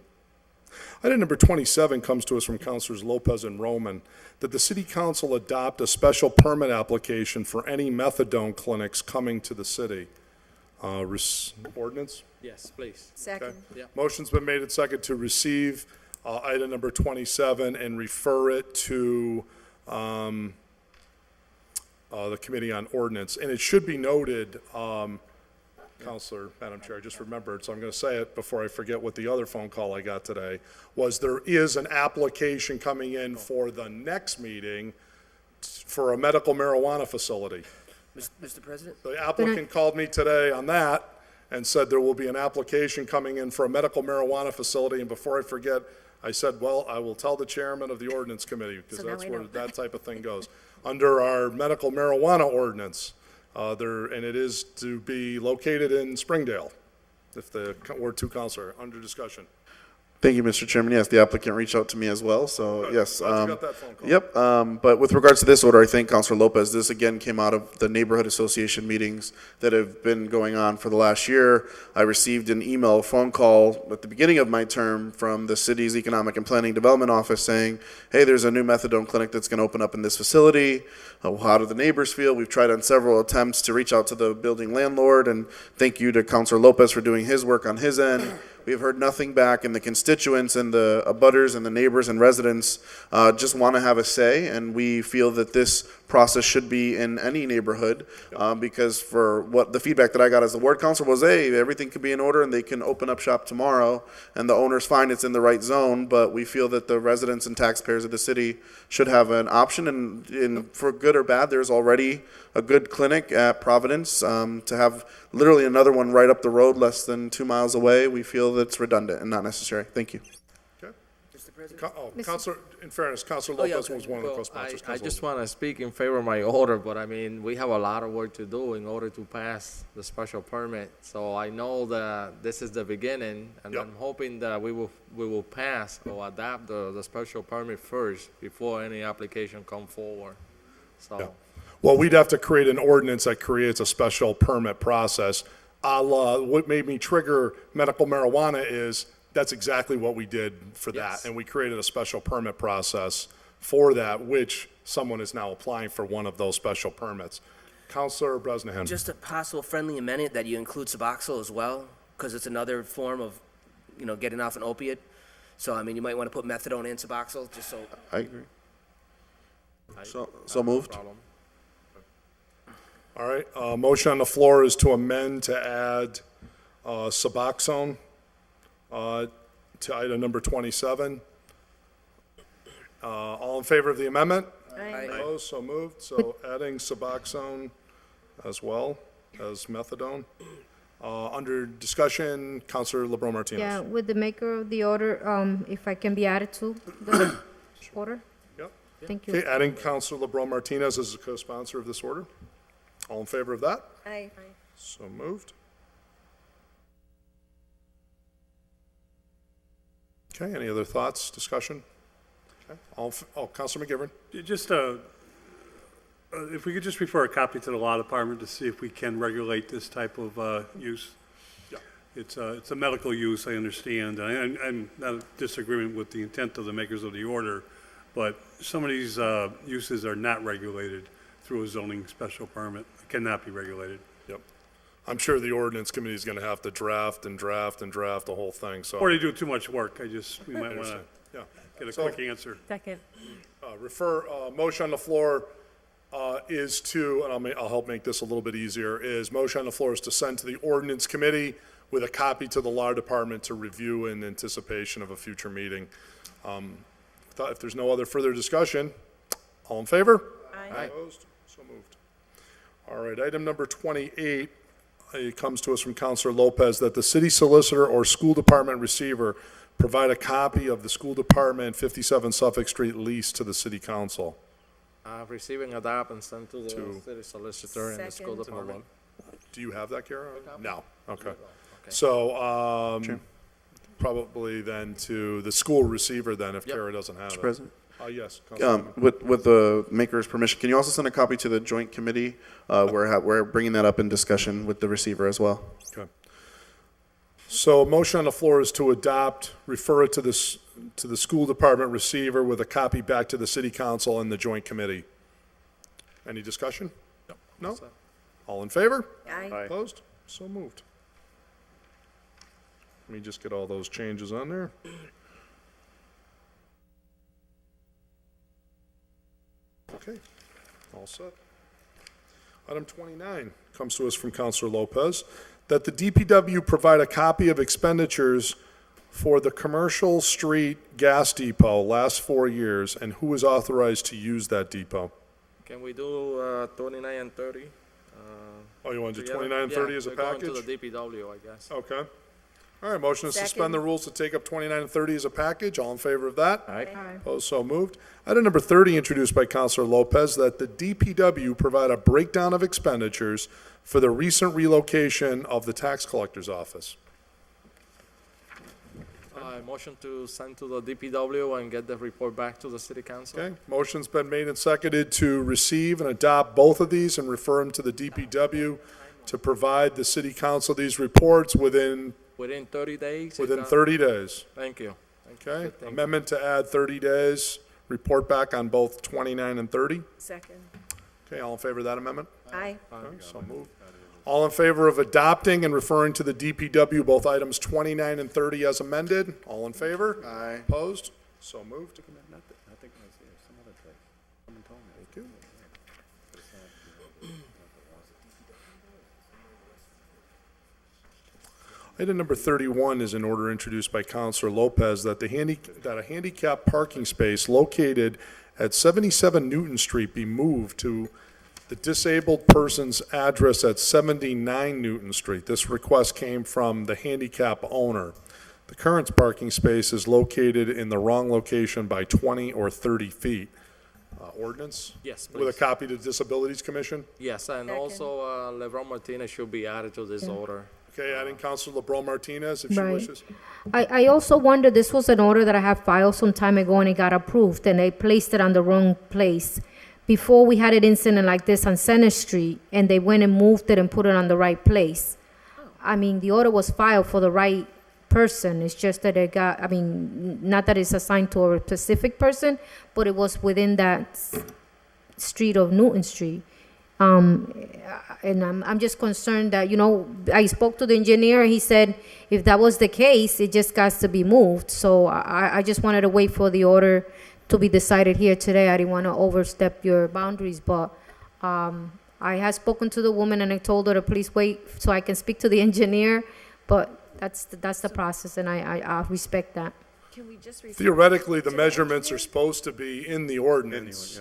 Item number 27 comes to us from Councilors Lopez and Roman, that the city council adopt a special permit application for any methadone clinics coming to the city. Ordinance? Yes, please. Second. Okay. Motion's been made and second to receive item number 27 and refer it to the Committee on Ordinance. And it should be noted, Counselor, Madam Chair, I just remembered, so I'm going to say it before I forget what the other phone call I got today was. There is an application coming in for the next meeting for a medical marijuana facility. Mr. President? The applicant called me today on that and said there will be an application coming in for a medical marijuana facility, and before I forget, I said, well, I will tell the chairman of the ordinance committee, because So now that's we where know. that type of thing goes. Under our medical marijuana ordinance, and it is to be located in Springdale, if the Ward 2 counselor, under discussion. Thank you, Mr. Chairman. Yes, the applicant reached out to me as well, so Good. yes. Glad you got that phone call. Yep, but with regards to this order, I think Councilor Lopez, this again came out of the neighborhood association meetings that have been going on for the last year. I received an email, phone call at the beginning of my term from the city's Economic and Planning Development Office saying, hey, there's a new methadone clinic that's going to open up in this facility. How do the neighbors feel? We've tried on several attempts to reach out to the building landlord, and thank you to Councilor Lopez for doing his work on his end. We've heard nothing back, and the constituents and the abutters and the neighbors and residents just want to have a say, and we feel that this process should be in any neighborhood because for what the feedback that I got as the ward council was, hey, everything could be in order and they can open up shop tomorrow, and the owners find it's in the right zone, but we feel that the residents and taxpayers of the city should have an option, and for good or bad, there's already a good clinic at Providence. To have literally another one right up the road, less than 2 miles away, we feel that it's redundant and not necessary. Thank you. Okay. Mr. President? Counselor, in fairness, Counselor Oh, yeah, Lopez okay. was one of the Well, co-sponsors. I Counselor just want to speak in favor of my order, but I mean, we have a lot of work to do in order to pass the special permit. So I know that this is the beginning, and Yep. I'm hoping that we will pass or adopt the special permit first before any application come forward. So. Yeah. Well, we'd have to create an ordinance that creates a special permit process. A la, what made me trigger medical marijuana is that's exactly what we did for that. Yes. And we created a special permit process for that, which someone is now applying for one of those special permits. Counselor Bresnahan. Just a possible friendly amendment that you include Suboxone as well, because it's another form of, getting off an opiate. So, I mean, you might want to put methadone and Suboxone, just so. I agree. So No moved. problem. All right, motion on the floor is to amend to add Suboxone to item number 27. All in favor of the amendment? Aye. Opposed, so moved. So adding Suboxone as well as methadone. Under discussion, Counselor LeBron Martinez. Yeah, with the maker of the order, if I can be added to the order? Yep. Thank you. Okay, adding Counselor LeBron Martinez as a co-sponsor of this order. All in favor of that? Aye. So moved. Okay, any other thoughts, discussion? Okay, Counselor McGivern. Just, if we could just refer a copy to the law department to see if we can regulate this type of use. Yeah. It's a medical use, I understand. I'm not in disagreement with the intent of the makers of the order, but some of these uses are not regulated through a zoning special permit, cannot be regulated. Yep. I'm sure the ordinance committee is going to have to draft the whole thing, so. Or they do too much work. We might want to Yeah. get a So- quick answer. Second. Motion on the floor is to, and I'll help make this a little bit easier, motion on the floor is to send to the ordinance committee with a copy to the law department to review in anticipation of a future meeting. If there's no other further discussion, all in favor? Aye. Opposed? So moved. All right, item number 28, it comes to us from Counselor Lopez that the city solicitor or school department receiver provide a copy of the school department 57 Suffolk Street lease to the city council. Receiving, adopt, and send to the To- city solicitor and the school Second. department. Do you have that, Kara? No, okay. So, probably then to the school receiver then, if Yep. Kara doesn't have it. Mr. President? Yes. Councilman. With the maker's permission, can you also send a copy to the joint committee? We're bringing that up in discussion with the receiver as well. Okay. So motion on the floor is to adopt, refer it to the school department receiver with a copy back to the city council and the joint committee. Any discussion? No? All in favor? Aye. Opposed? So moved. Let me just get all those changes on there. Okay, all set. Item 29 comes to us from Counselor Lopez, that the DPW provide a copy of expenditures for the Commercial Street Gas Depot last 4 years, and who is authorized to use that depot? Can we do 29 and 30? Oh, you want to do together? 29 and 30 as a Yeah, they're package? going to the DPW, I guess. Okay. All right, motion to Second. suspend the rules to take up 29 and 30 as a package. All in favor of that? Aye. Opposed, so moved. Item number 30, introduced by Counselor Lopez, that the DPW provide a breakdown of expenditures for the recent relocation of the tax collector's office. Motion to send to the DPW and get the report back to the city council. Okay, motion's been made and seconded to receive and adopt both of these and refer them to the DPW to provide the city council these reports within Within 30 days? Within Is that- 30 days. Thank you. Okay? Thank you. Amendment to add 30 days, report back on both 29 and 30. Second. Okay, all in favor of that amendment? Aye. Okay, so moved. All in favor of adopting and referring to the DPW both items 29 and 30 as amended? All in favor? Aye. Opposed? So moved. Thank you. Item number 31 is an order introduced by Counselor Lopez that a handicap parking space located at 77 Newton Street be moved to the disabled person's address at 79 Newton Street. This request came from the handicap owner. The current parking space is located in the wrong location by 20 or 30 feet. Ordinance? Yes, With a please. copy to the Disabilities Commission? Yes, and Second. also LeBron Martinez should be added to this order. Okay, adding Counselor LeBron Martinez if she Right. wishes. I also wonder, this was an order that I had filed some time ago and it got approved and they placed it on the wrong place. Before we had an incident like this on Center Street and they went and moved it and put it on the right place. I mean, the order was filed for the right person. It's just that it got, I mean, not that it's assigned to a specific person, but it was within that street of Newton Street. And I'm just concerned that, you know, I spoke to the engineer, he said if that was the case, it just got to be moved. So I just wanted to wait for the order to be decided here today. I didn't want to overstep your boundaries, but I had spoken to the woman and I told her to please wait so I can speak to the engineer, but that's the process and I respect that. Can we just refer? Theoretically, the to measurements are engineer? supposed to be in the ordinance.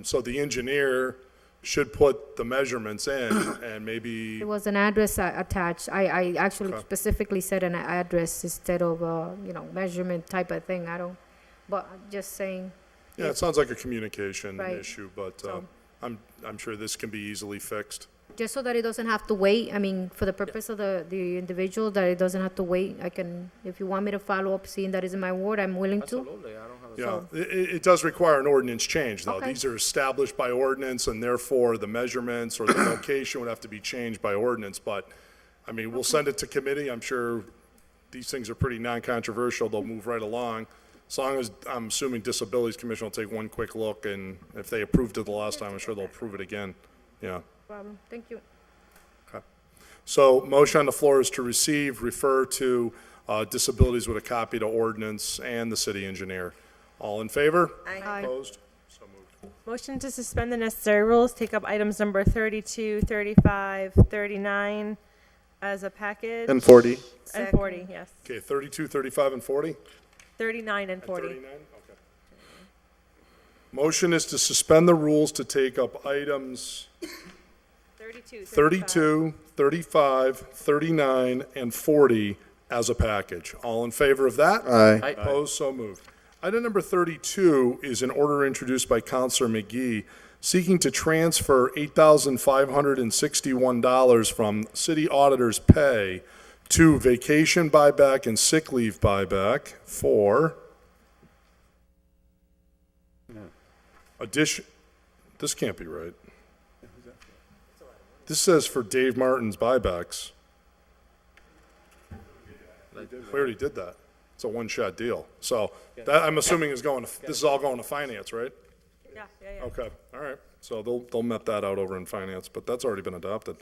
So the engineer should put the measurements in and maybe, There was an address attached. I actually Okay. specifically said an address instead of a, measurement type of thing. I don't, but I'm just saying. yeah, it sounds like a communication Right. issue, but So- I'm sure this can be easily fixed. Just so that it doesn't have to wait, I mean, for the purpose of the individual, that it doesn't have to wait, I can, if you want me to follow up, seeing that is in my ward, I'm willing to. Absolutely, I don't have a. Yeah, it does require an ordinance change, though. Okay. These are established by ordinance, and therefore the measurements or the location would have to be changed by ordinance, but, I mean, we'll send it to committee. I'm sure these things are pretty non-controversial. They'll move right along. As long as, I'm assuming Disabilities Commission will take one quick look, and if they approved it the last time, I'm sure they'll approve it again. Yeah. Problem. Thank you. Okay. So motion on the floor is to receive, refer to disabilities with a copy to ordinance and the city engineer. All in favor? Aye. Opposed? So moved. Motion to suspend the necessary rules, take up items number 32, 35, 39 as a package. And 40. And 40, yes. Okay, 32, 35, and 40? 39 and 40. 39? Okay. Motion is to suspend the rules to take up items 32, 35, 39, and 40 as a package. All in favor of that? Aye. Opposed? So moved. Item number 32 is an order introduced by Counselor McGee seeking to transfer $8,561 from city auditor's pay to vacation buyback and sick leave buyback for addition, this can't be right. This says for Dave Martin's buybacks. We already did that. It's a one-shot deal. So that, I'm assuming is going, this is all going to finance, right? Yeah, yeah, yeah. Okay, all right. So they'll met that out over in finance, but that's already been adopted.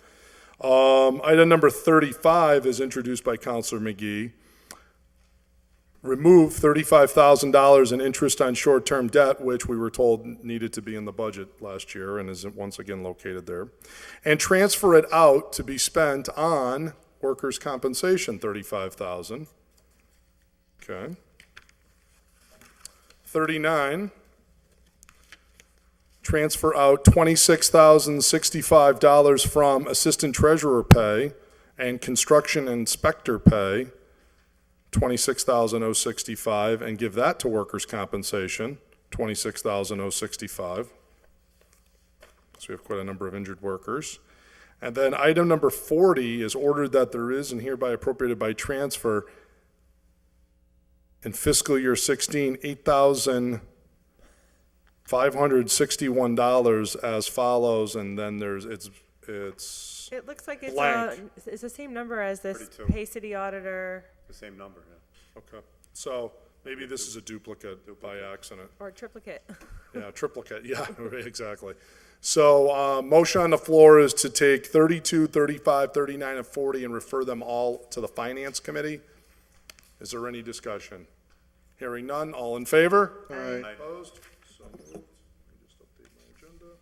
Item number 35 is introduced by Counselor McGee. Remove $35,000 in interest on short-term debt, which we were told needed to be in the budget last year and is once again located there, and transfer it out to be spent on workers' compensation, $35,000. Okay. 39. Transfer out $26,065 from assistant treasurer pay and construction inspector pay, $26,065, and give that to workers' compensation, $26,065. So we have quite a number of injured workers. And then item number 40 is ordered that there is and hereby appropriated by transfer in fiscal year 16, $8,561 as follows, and then there's, it's It looks like it's blank. it's the same number as this 32. Pay City Auditor The same number, yeah. Okay, so maybe this is a duplicate by accident. or triplicate. Yeah, triplicate, yeah, exactly. So, motion on the floor is to take 32, 35, 39, and 40 and refer them all to the Finance Committee. Is there any discussion? Hearing none, all in favor? Aye. Opposed? So moved. Let me just update my agenda.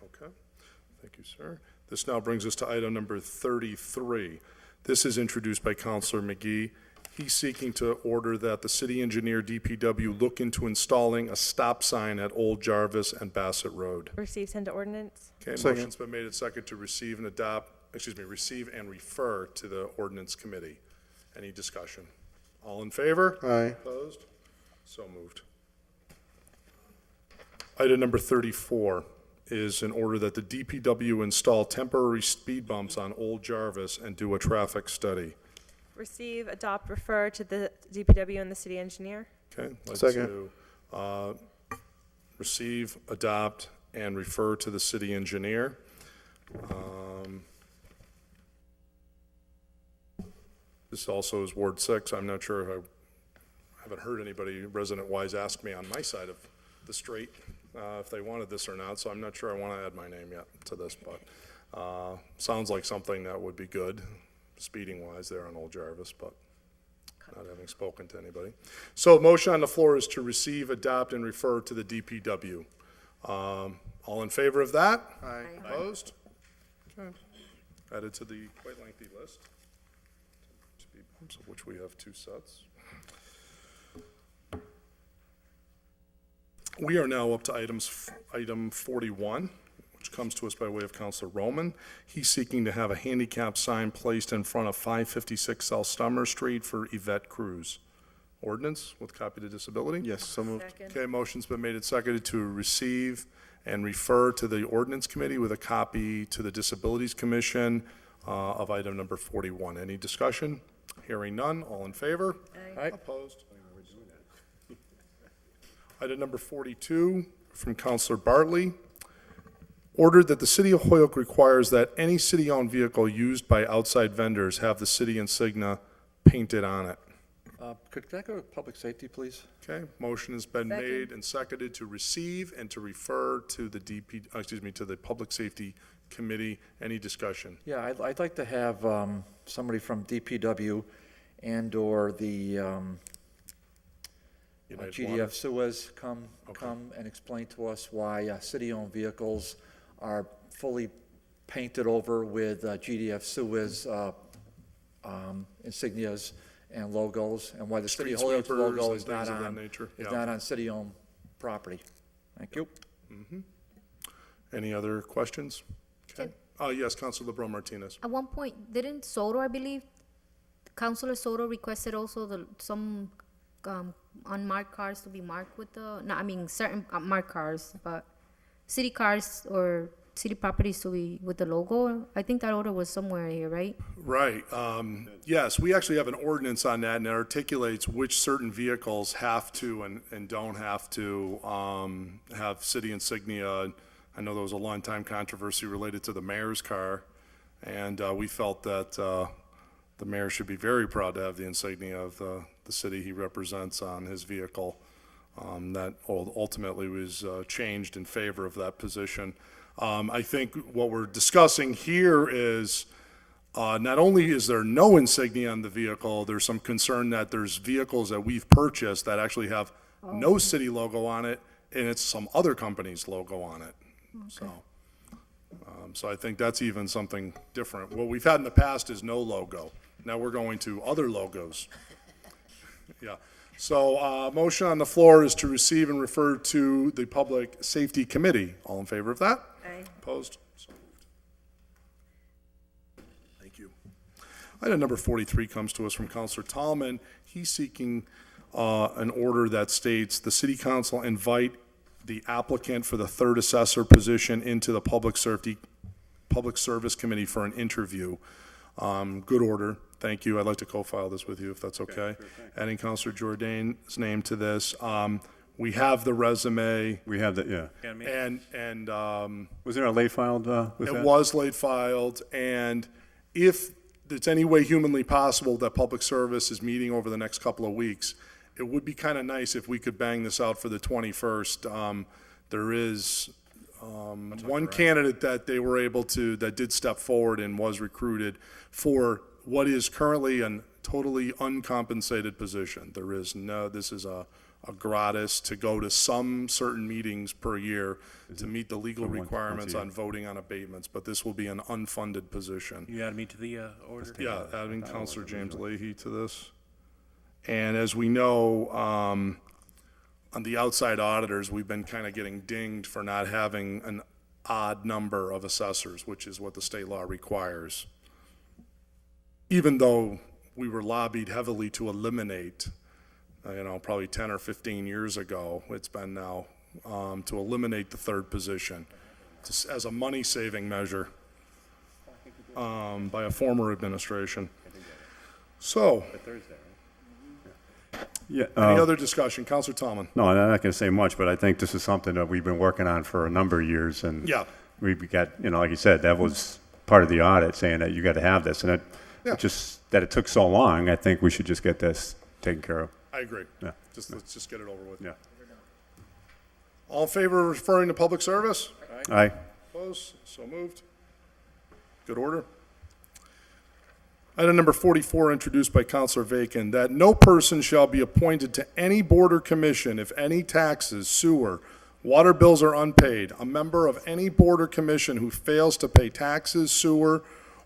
Okay, thank you, sir. This now brings us to item number 33. This is introduced by Counselor McGee. He's seeking to order that the city engineer, DPW, look into installing a stop sign at Old Jarvis and Bassett Road. Receive, send to ordinance. Okay, Second. motion's been made and seconded to receive and adopt, receive and refer to the ordinance committee. Any discussion? All in favor? Aye. Opposed? So moved. Item number 34 is in order that the DPW install temporary speed bumps on Old Jarvis and do a traffic study. Receive, adopt, refer to the DPW and the city engineer. Okay? I'd like Second. to, receive, adopt, and refer to the city engineer. This also is Ward 6. I'm not sure, I haven't heard anybody resident-wise ask me on my side of the street if they wanted this or not, so I'm not sure I want to add my name yet to this, but sounds like something that would be good, speeding-wise there on Old Jarvis, but not having spoken to anybody. So motion on the floor is to receive, adopt, and refer to the DPW. All in favor of that? Aye. Opposed? Okay. added to the quite lengthy list, speed bumps, of which we have 2 sets. We are now up to item 41, which comes to us by way of Counselor Roman. He's seeking to have a handicap sign placed in front of 556 South Stummer Street for Yvette Cruz. Ordinance with copy to disability? Yes, so moved. Second. Okay, motion's been made and seconded to receive and refer to the ordinance committee with a copy to the Disabilities Commission of item number 41. Any discussion? Hearing none, all in favor? Aye. Opposed? Item number 42 from Counselor Bartley. Ordered that the City of Holyoke requires that any city-owned vehicle used by outside vendors have the city insignia painted on it. Could that go to public safety, please? Okay, motion has been Second. made and seconded to receive and to refer to the to the Public Safety Committee. Any discussion? Yeah, I'd like to have somebody from DPW and/or the United GDF Water? Suez come and explain to us why city-owned vehicles are fully painted over with GDF Suez insignias and logos, and why the City of Street Holyoke sweepers logo and is not things of that on, nature. is Yeah. not on city-owned property. Thank you. Any other questions? Okay. Yes, Councilor LeBron Martinez. At one point, didn't Soto, I believe, Councilor Soto requested also some unmarked cars to be marked with the, no, I mean, certain marked cars, but city cars or city properties to be with the logo? I think that order was somewhere here, right? Right. Yes, we actually have an ordinance on that, and it articulates which certain vehicles have to and don't have to have city insignia. I know there was a long time controversy related to the mayor's car, and we felt that the mayor should be very proud to have the insignia of the city he represents on his vehicle. That ultimately was changed in favor of that position. I think what we're discussing here is not only is there no insignia on the vehicle, there's some concern that there's vehicles that we've purchased that actually have no city logo on it, and it's some other company's logo on it. So I think that's even something different. What we've had in the past is no logo. Now we're going to other logos. Yeah. So motion on the floor is to receive and refer to the Public Safety Committee. All in favor of that? Aye. Opposed? So moved. Thank you. Item number 43 comes to us from Counselor Tallman. He's seeking an order that states the City Council invite the applicant for the third assessor position into the Public Service Committee for an interview. Good order. Thank you. I'd like to co-file this with you if that's okay. Adding Counselor Jordan's name to this. We have the resume. We have that, yeah. And Was there a late filed with that? it was late filed, and if it's any way humanly possible that Public Service is meeting over the next couple of weeks, it would be kind of nice if we could bang this out for the 21st. There is one candidate that they were able to, that did step forward and was recruited for what is currently a totally uncompensated position. There is no, this is a gratis to go to some certain meetings per year to meet the legal requirements on voting on abatements, but this will be an unfunded position. You add me to the order? Yeah, adding Counselor James Leahy to this. And as we know, on the outside auditors, we've been kind of getting dinged for not having an odd number of assessors, which is what the state law requires. Even though we were lobbied heavily to eliminate, probably 10 or 15 years ago, it's been now, to eliminate the third position as a money-saving measure by a former administration. So, Yeah. any other discussion? Counselor Tallman? No, I'm not going to say much, but I think this is something that we've been working on for a number of years, and Yeah. we've got, like you said, that was part of the audit, saying that you got to have this, and it just that it took so long. I think we should just get this taken care of. I agree. Yeah. Let's just get it over with. Yeah. All in favor of referring to public service? Aye. Opposed? So moved. Good order. Item number 44, introduced by Counselor Vacan, that no person shall be appointed to any board or commission if any taxes, sewer, water bills are unpaid. A member of any board or commission who fails to pay taxes, sewer,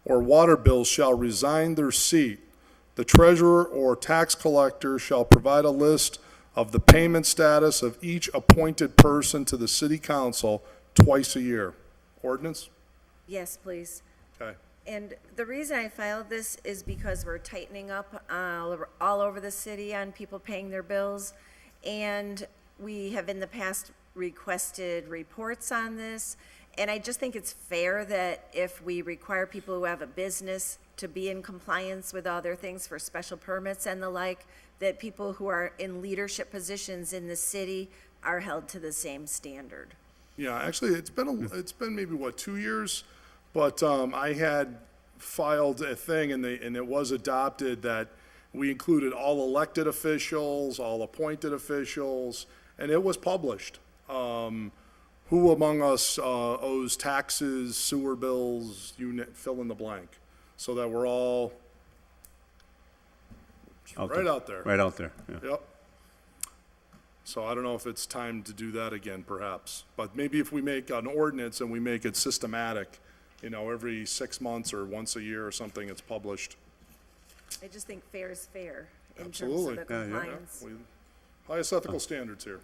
or water bills shall resign their seat, the treasurer or tax collector shall provide a list of the payment status of each appointed person to the city council twice a year. Ordinance? Yes, please. Okay. And the reason I filed this is because we're tightening up all over the city on people paying their bills. And we have in the past requested reports on this. And I just think it's fair that if we require people who have a business to be in compliance with other things for special permits and the like, that people who are in leadership positions in the city are held to the same standard. Yeah, actually, it's been maybe, 2 years? But I had filed a thing, and it was adopted, that we included all elected officials, all appointed officials, and it was published. Who among us owes taxes, sewer bills, fill in the blank, so that we're all right out there. Right out there, yeah. Yep. So I don't know if it's time to do that again, perhaps. But maybe if we make an ordinance and we make it systematic, every 6 months or once a year or something, it's published. I just think fair is fair in Absolutely. terms of the compliance. Highest ethical standards here.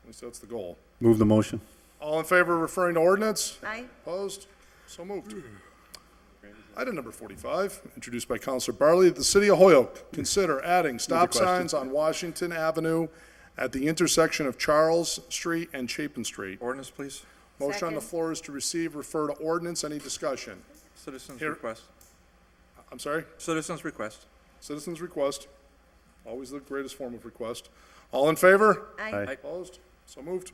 At least that's the goal. Move the motion. All in favor of referring to ordinance? Aye. Opposed? So moved. Item number 45, introduced by Councilor Bartley, that the City of Holyoke consider adding stop signs on Washington Avenue at the intersection of Charles Street and Chapin Street. Ordinance, please. Motion on the Second. floor is to receive, refer to ordinance. Any discussion? Citizens Here. request. I'm sorry? Citizens request. Citizens request. Always the greatest form of request. All in favor? Aye. Opposed? So moved.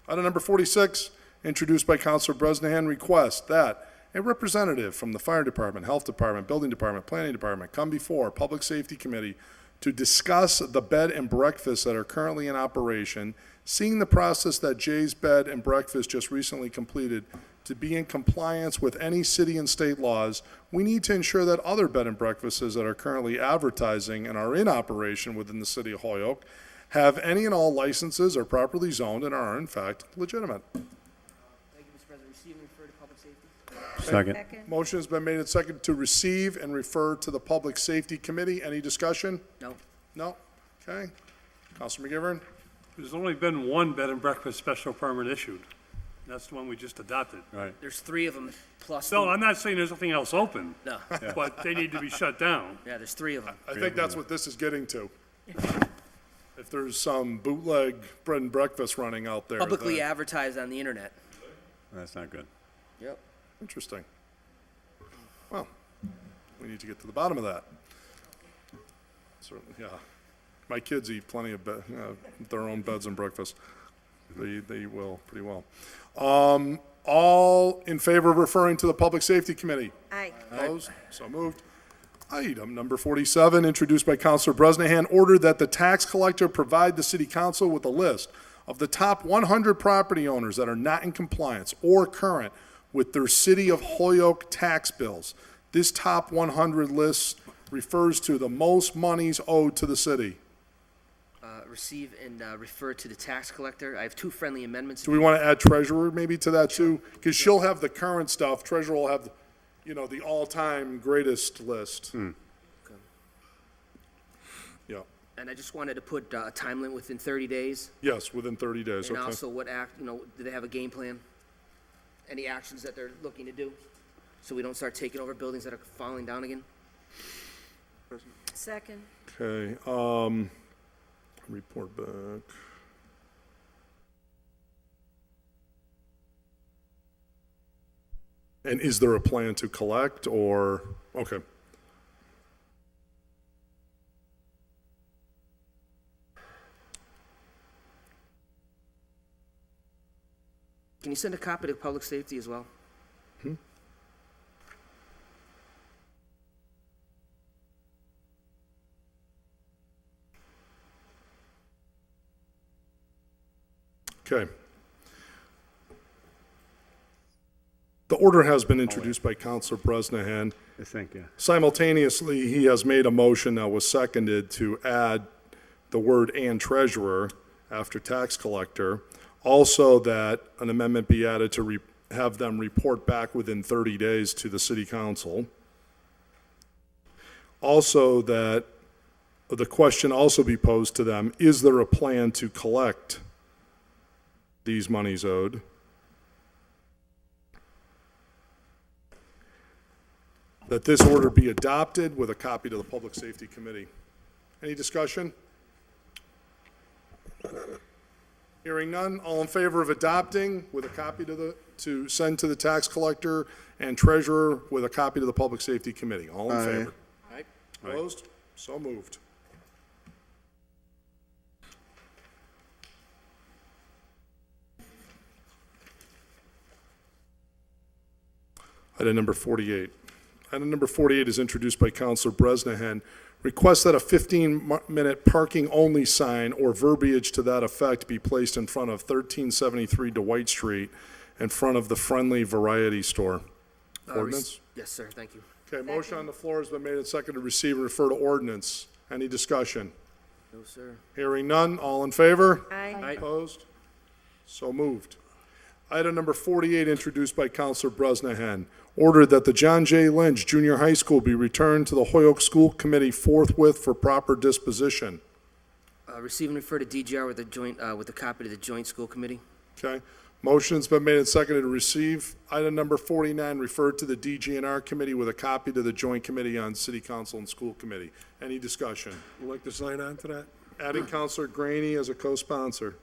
Item number 46, introduced by Councilor Bresnahan, request that a representative from the Fire Department, Health Department, Building Department, Planning Department come before Public Safety Committee to discuss the bed and breakfasts that are currently in operation, seeing the process that Jay's Bed and Breakfast just recently completed to be in compliance with any city and state laws. We need to ensure that other bed and breakfasts that are currently advertising and are in operation within the city of Holyoke have any and all licenses, are properly zoned, and are in fact legitimate. Thank you, Mr. President. Receive and refer to public safety. Second. Second. Motion has been made and seconded to receive and refer to the Public Safety Committee. Any discussion? No. No? Okay. Councilor McGivern? There's only been one bed and breakfast special permit issued. That's the one we just adopted. Right. There's 3 of them plus. No, I'm not saying there's nothing else open, No. but they need to be shut down. Yeah, there's 3 of them. I think that's what this is getting to. If there's some bootleg bread and breakfast running out there. Publicly then- advertised on the internet. That's not good. Yep. Interesting. Well, we need to get to the bottom of that. Certainly, yeah. My kids eat plenty of their own beds and breakfast. They will pretty well. All in favor of referring to the Public Safety Committee? Aye. Opposed? So moved. Item number 47, introduced by Councilor Bresnahan, ordered that the tax collector provide the city council with a list of the top 100 property owners that are not in compliance or current with their City of Holyoke tax bills. This top 100 list refers to the most monies owed to the city. Receive and refer to the tax collector. I have 2 friendly amendments. Do we want to add treasurer maybe to that too? Because she'll have the current stuff, treasurer will have, the all-time greatest list. Okay. Yeah, And I just wanted to put a time limit within 30 days. yes, within 30 days, And okay. also what do they have a game plan? Any actions that they're looking to do? So we don't start taking over buildings that are falling down again? Second. Okay, report back. And is there a plan to collect or, okay. Can you send a copy to public safety as well? Okay. The order has been introduced by Councilor Bresnahan. I think, yeah. Simultaneously, he has made a motion that was seconded to add the word "and treasurer" after tax collector. Also, that an amendment be added to have them report back within 30 days to the city council. Also that the question also be posed to them, is there a plan to collect these monies owed? That this order be adopted with a copy to the Public Safety Committee. Any discussion? Hearing none, all in favor of adopting with a copy to send to the tax collector and treasurer with a copy to the Public Safety Committee? All in Aye. favor? Opposed? So moved. Item number 48. Item number 48 is introduced by Councilor Bresnahan. Request that a 15-minute parking-only sign or verbiage to that effect be placed in front of 1373 Dwight Street in front of the Friendly Variety Store. Ordinance? Yes, sir, thank you. Okay, motion on the floor has been made and seconded to receive and refer to ordinance. Any discussion? No, sir. Hearing none, all in favor? Aye. Opposed? So moved. Item number 48, introduced by Councilor Bresnahan. Ordered that the John J. Lynch Junior High School be returned to the Hoyoke School Committee forthwith for proper disposition. Receive and refer to DGR with a copy to the Joint School Committee. Okay? Motion's been made and seconded to receive. Item number 49, referred to the DGNR Committee with a copy to the Joint Committee on City Council and School Committee. Any discussion? Would like to sign on to that? Adding Councilor Graney as a co-sponsor.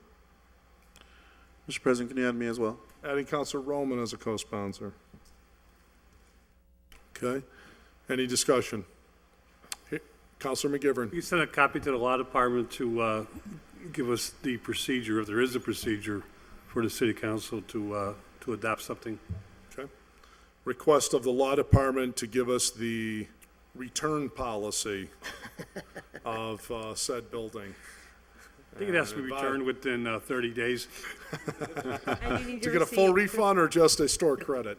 Mr. President, can you add me as well? Adding Councilor Roman as a co-sponsor. Okay? Any discussion? Councilor McGivern. You send a copy to the law department to give us the procedure, if there is a procedure, for the city council to adopt something. Okay. Request of the law department to give us the return policy of said building. I think it has to be returned within 30 days. And you need To to get a full receipt. refund or just a store credit?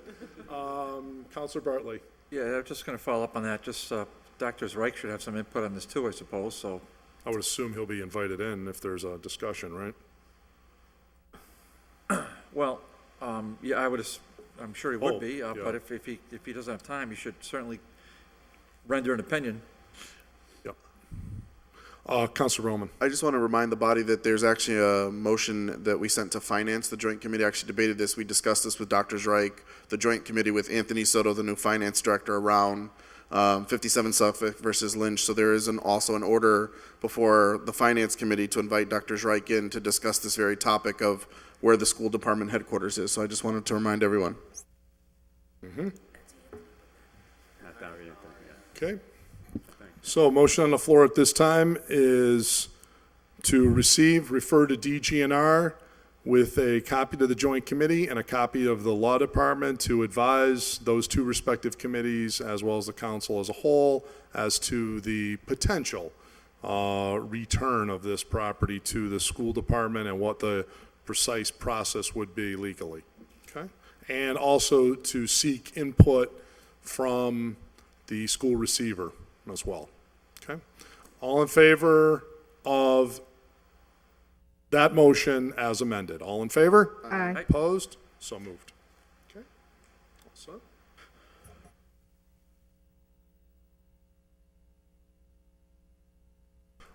Councilor Bartley. Yeah, I'm just going to follow up on that. Just Dr. Reich should have some input on this too, I suppose, so. I would assume he'll be invited in if there's a discussion, right? Well, yeah, I'm sure he would Oh, be, yeah. but if he doesn't have time, he should certainly render an opinion. Yep. Councilor Roman. I just want to remind the body that there's actually a motion that we sent to finance. The joint committee actually debated this. We discussed this with Dr. Reich, the joint committee with Anthony Soto, the new finance director, around 57 Suffolk versus Lynch. So there is also an order before the finance committee to invite Dr. Reich in to discuss this very topic of where the school department headquarters is. So I just wanted to remind everyone. Okay. So motion on the floor at this time is to receive, refer to DGNR with a copy to the joint committee and a copy of the law department to advise those two respective committees as well as the council as a whole as to the potential return of this property to the school department and what the precise process would be legally. Okay? And also to seek input from the school receiver as well. Okay? All in favor of that motion as amended? All in favor? Aye. Opposed? So moved. Okay? All set.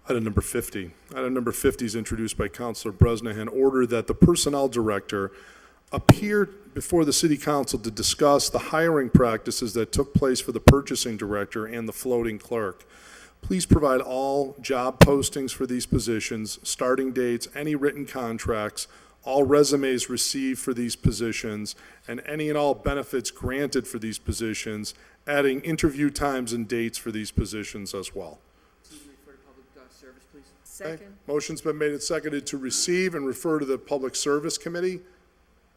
Item number 50. Item number 50 is introduced by Councilor Bresnahan. Order that the personnel director appear before the city council to discuss the hiring practices that took place for the purchasing director and the floating clerk. Please provide all job postings for these positions, starting dates, any written contracts, all resumes received for these positions, and any and all benefits granted for these positions, adding interview times and dates for these positions as well. Second. Motion's been made and seconded to receive and refer to the Public Service Committee.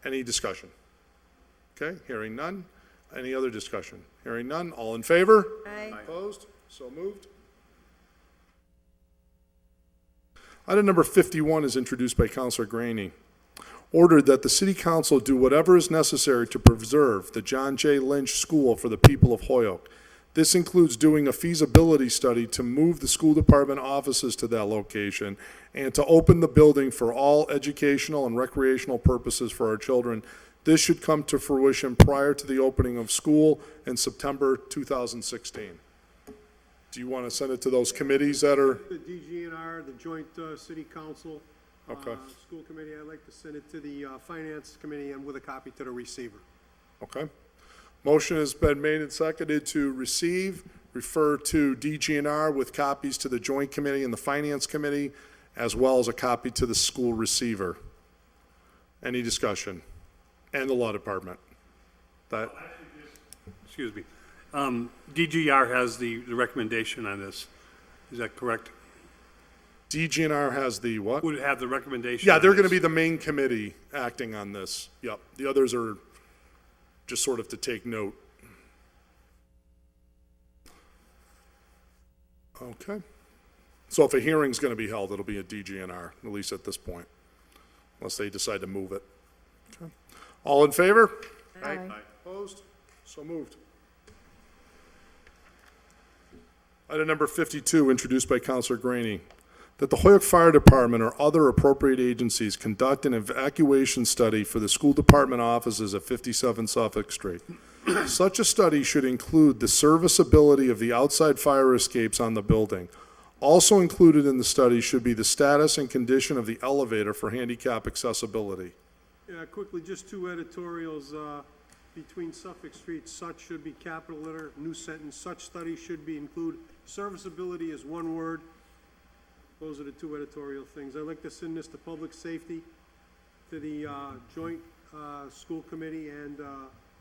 Any discussion? Okay, hearing none. Any other discussion? Hearing none. All in favor? Aye. Opposed? So moved. Item number 51 is introduced by Councilor Graney. Ordered that the City Council do whatever is necessary to preserve the John J. Lynch School for the people of Hoyoke. This includes doing a feasibility study to move the school department offices to that location and to open the building for all educational and recreational purposes for our children. This should come to fruition prior to the opening of school in September 2016. Do you want to send it to those committees that are, The DGNR, the joint city council, Okay. school committee, I'd like to send it to the finance committee and with a copy to the receiver. okay? Motion has been made and seconded to receive, refer to DGNR with copies to the joint committee and the finance committee, as well as a copy to the school receiver. Any discussion? And the law department. That, Excuse me. DGR has the recommendation on this. Is that correct? DGNR has the what? Would have the recommendation. Yeah, on they're going to this. be the main committee acting on this. Yep. The others are just sort of to take note. Okay. So if a hearing's going to be held, it'll be at DGNR, at least at this point, unless they decide to move it. Okay. All in favor? Aye. Opposed? So moved. Item number 52, introduced by Councilor Graney, that the Hoyoke Fire Department or other appropriate agencies conduct an evacuation study for the school department offices at 57 Suffolk Street. Such a study should include the serviceability of the outside fire escapes on the building. Also included in the study should be the status and condition of the elevator for handicap accessibility. Yeah, quickly, just two editorials, between Suffolk Street, such should be capital letter, new sentence, such study should be include serviceability is one word. Those are the two editorial things. I'd like to send this to public safety, to the, joint, school committee and,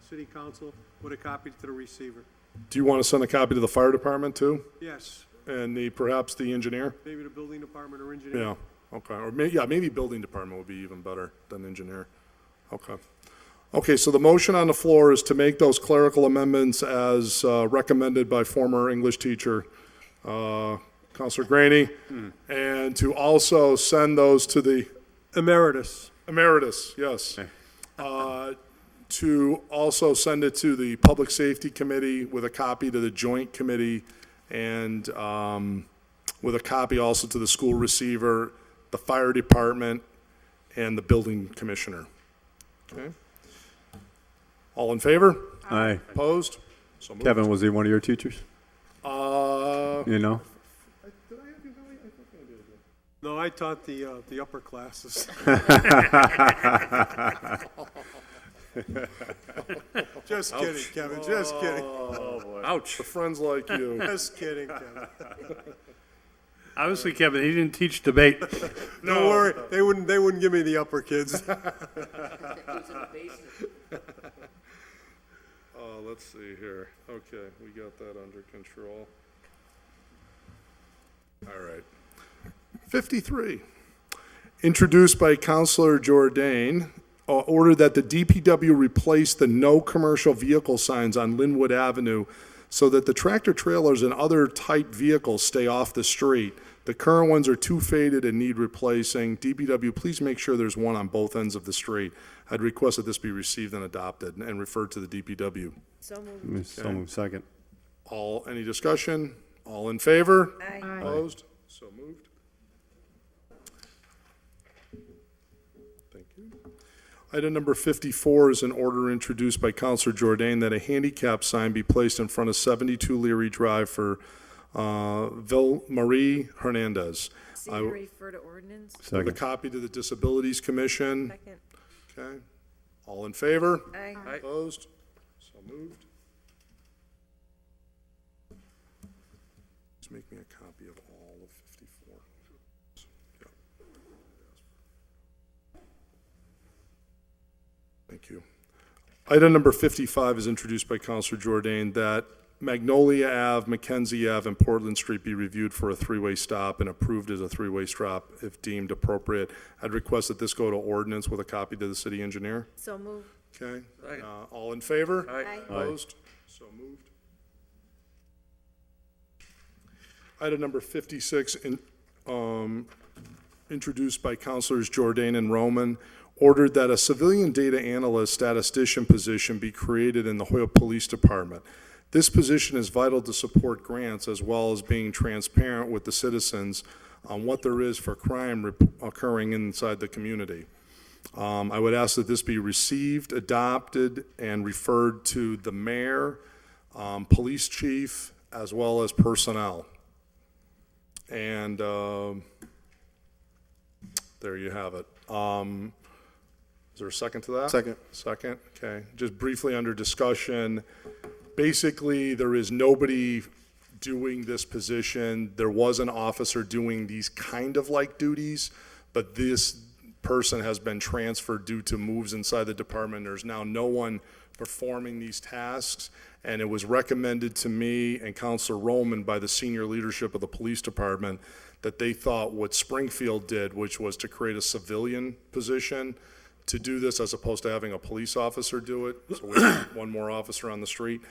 city council with a copy to the receiver. Do you want to send a copy to the fire department too? Yes, And perhaps the engineer? maybe the building department or engineer. Yeah, okay, or maybe building department would be even better than engineer. Okay. Okay, so the motion on the floor is to make those clerical amendments as recommended by former English teacher, Counselor Graney, and to also send those to the Emeritus. emeritus, yes. To also send it to the Public Safety Committee with a copy to the Joint Committee and with a copy also to the school receiver, the fire department, and the building commissioner. Okay? All in favor? Aye. Opposed? So moved. Kevin, was he one of your teachers? You know? Did I have you, Billy? I thought I did. No, I taught the upper classes. Just kidding, Kevin, just kidding. Oh, boy. Ouch. For friends like you. Just kidding, Kevin. Obviously, Kevin, he didn't teach debate. Don't worry, they wouldn't give me the upper kids. Let's see here. Okay, we got that under control. All right. 53, introduced by Councilor Jordan, ordered that the DPW replace the no commercial vehicle signs on Linwood Avenue so that the tractor trailers and other type vehicles stay off the street. The current ones are too faded and need replacing. DPW, please make sure there's one on both ends of the street. I'd request that this be received and adopted and referred to the DPW. So moved. So moved, second. Any discussion? All in favor? Aye. Opposed? So moved. Thank you. Item number 54 is an order introduced by Councilor Jordan that a handicap sign be placed in front of 72 Leary Drive for Marie Hernandez. See to refer to ordinance. With a Second. copy to the Disabilities Commission. Second. Okay. All in favor? Aye. Opposed? So moved. Please make me a copy of all of 54. Yep. Thank you. Item number 55 is introduced by Councilor Jordan that Magnolia Ave, Mackenzie Ave, and Portland Street be reviewed for a three-way stop and approved as a three-way stop if deemed appropriate. I'd request that this go to ordinance with a copy to the city engineer. So moved. Okay. All in favor? Aye. Opposed? So moved. Item number 56, introduced by Councilors Jordan and Roman, ordered that a civilian data analyst statistician position be created in the Hoyoke Police Department. This position is vital to support grants as well as being transparent with the citizens on what there is for crime occurring inside the community. I would ask that this be received, adopted, and referred to the mayor, police chief, as well as personnel. And there you have it. Is there a second to that? Second. Second, okay. Just briefly under discussion, basically, there is nobody doing this position. There was an officer doing these kind of like duties, but this person has been transferred due to moves inside the department. There's now no one performing these tasks, and it was recommended to me and Counselor Roman by the senior leadership of the police department that they thought what Springfield did, which was to create a civilian position, to do this as opposed to having a police officer do it, so we have one more officer on the street,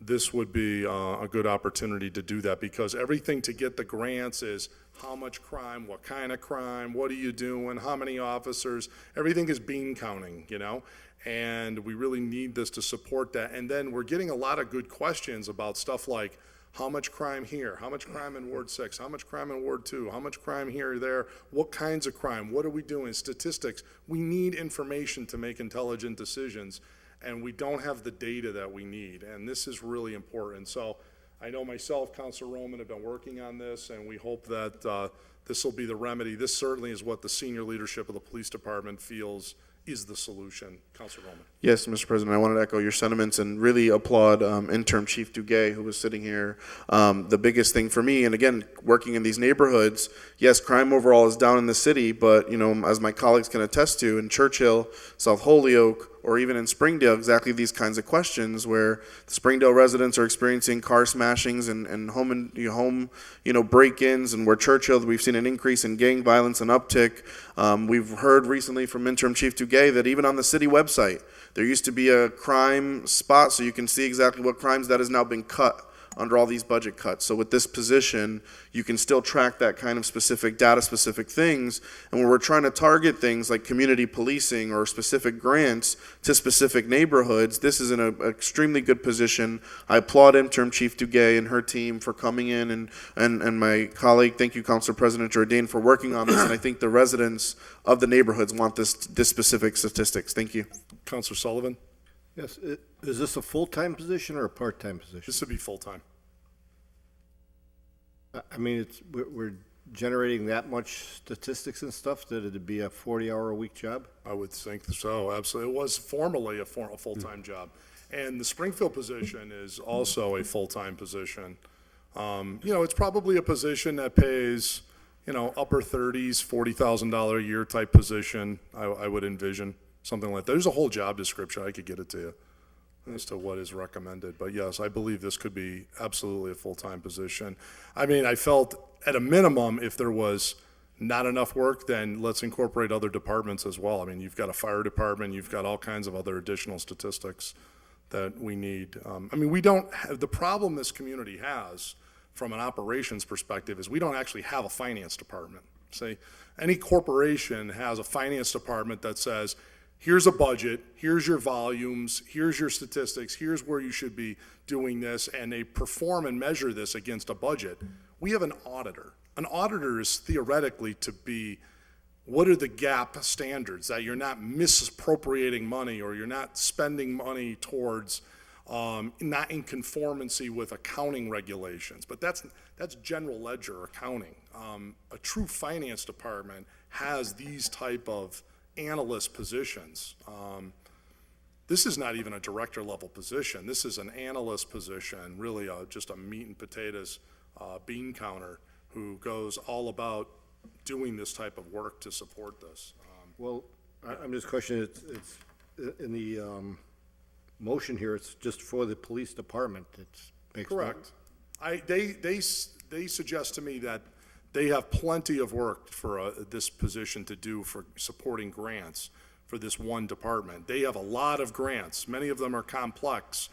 this would be a good opportunity to do that, because everything to get the grants is how much crime, what kind of crime, what are you doing, how many officers, everything is bean counting, you know, and we really need this to support that. And then we're getting a lot of good questions about stuff like, how much crime here? How much crime in Ward 6? How much crime in Ward 2? How much crime here or there? What kinds of crime? What are we doing? Statistics. We need information to make intelligent decisions, and we don't have the data that we need, and this is really important. So I know myself, Councilor Roman, have been working on this, and we hope that this will be the remedy. This certainly is what the senior leadership of the police department feels is the solution. Councilor Roman. Yes, Mr. President, I wanted to echo your sentiments and really applaud Interim Chief Duguay, who was sitting here. The biggest thing for me, and again, working in these neighborhoods, yes, crime overall is down in the city, but, you know, as my colleagues can attest to, in Churchill, South Holyoke, or even in Springdale, exactly these kinds of questions where the Springdale residents are experiencing car smashings and home break-ins, and where Churchill, we've seen an increase in gang violence and uptick. We've heard recently from Interim Chief Duguay that even on the city website, there used to be a crime spot so you can see exactly what crimes that has now been cut under all these budget cuts. So with this position, you can still track that kind of specific data, specific things. And when we're trying to target things like community policing or specific grants to specific neighborhoods, this is an extremely good position. I applaud Interim Chief Duguay and her team for coming in, and my colleague, thank you, Council President Jourdain, for working on this. And I think the residents of the neighborhoods want this specific statistics. Thank you. Councilor Sullivan? Yes, is this a full-time position or a part-time position? This would be full-time. I mean, we're generating that much statistics and stuff that it'd be a 40-hour-a-week job? I would think so, absolutely. It was formerly a full-time job. And the Springfield position is also a full-time position. It's probably a position that pays, upper 30s, $40,000 a year type position, I would envision, something like that. There's a whole job description, I could get it to you as to what is recommended. But yes, I believe this could be absolutely a full-time position. I mean, I felt at a minimum, if there was not enough work, then let's incorporate other departments as well. I mean, you've got a fire department, you've got all kinds of other additional statistics that we need. We don't have, the problem this community has from an operations perspective is we don't actually have a finance department. Say, any corporation has a finance department that says, here's a budget, here's your volumes, here's your statistics, here's where you should be doing this, and they perform and measure this against a budget. We have an auditor. An auditor is theoretically to be, what are the gap standards, that you're not misappropriating money or you're not spending money towards not in conformancy with accounting regulations. But that's general ledger accounting. A true finance department has these type of analyst positions. This is not even a director level position. This is an analyst position, really just a meat and potatoes bean counter who goes all about doing this type of work to support this. I'm just questioning, it's in the motion here, it's just for the police department. Correct. They suggest to me that they have plenty of work for this position to do for supporting grants for this one department. They have a lot of grants. Many of them are complex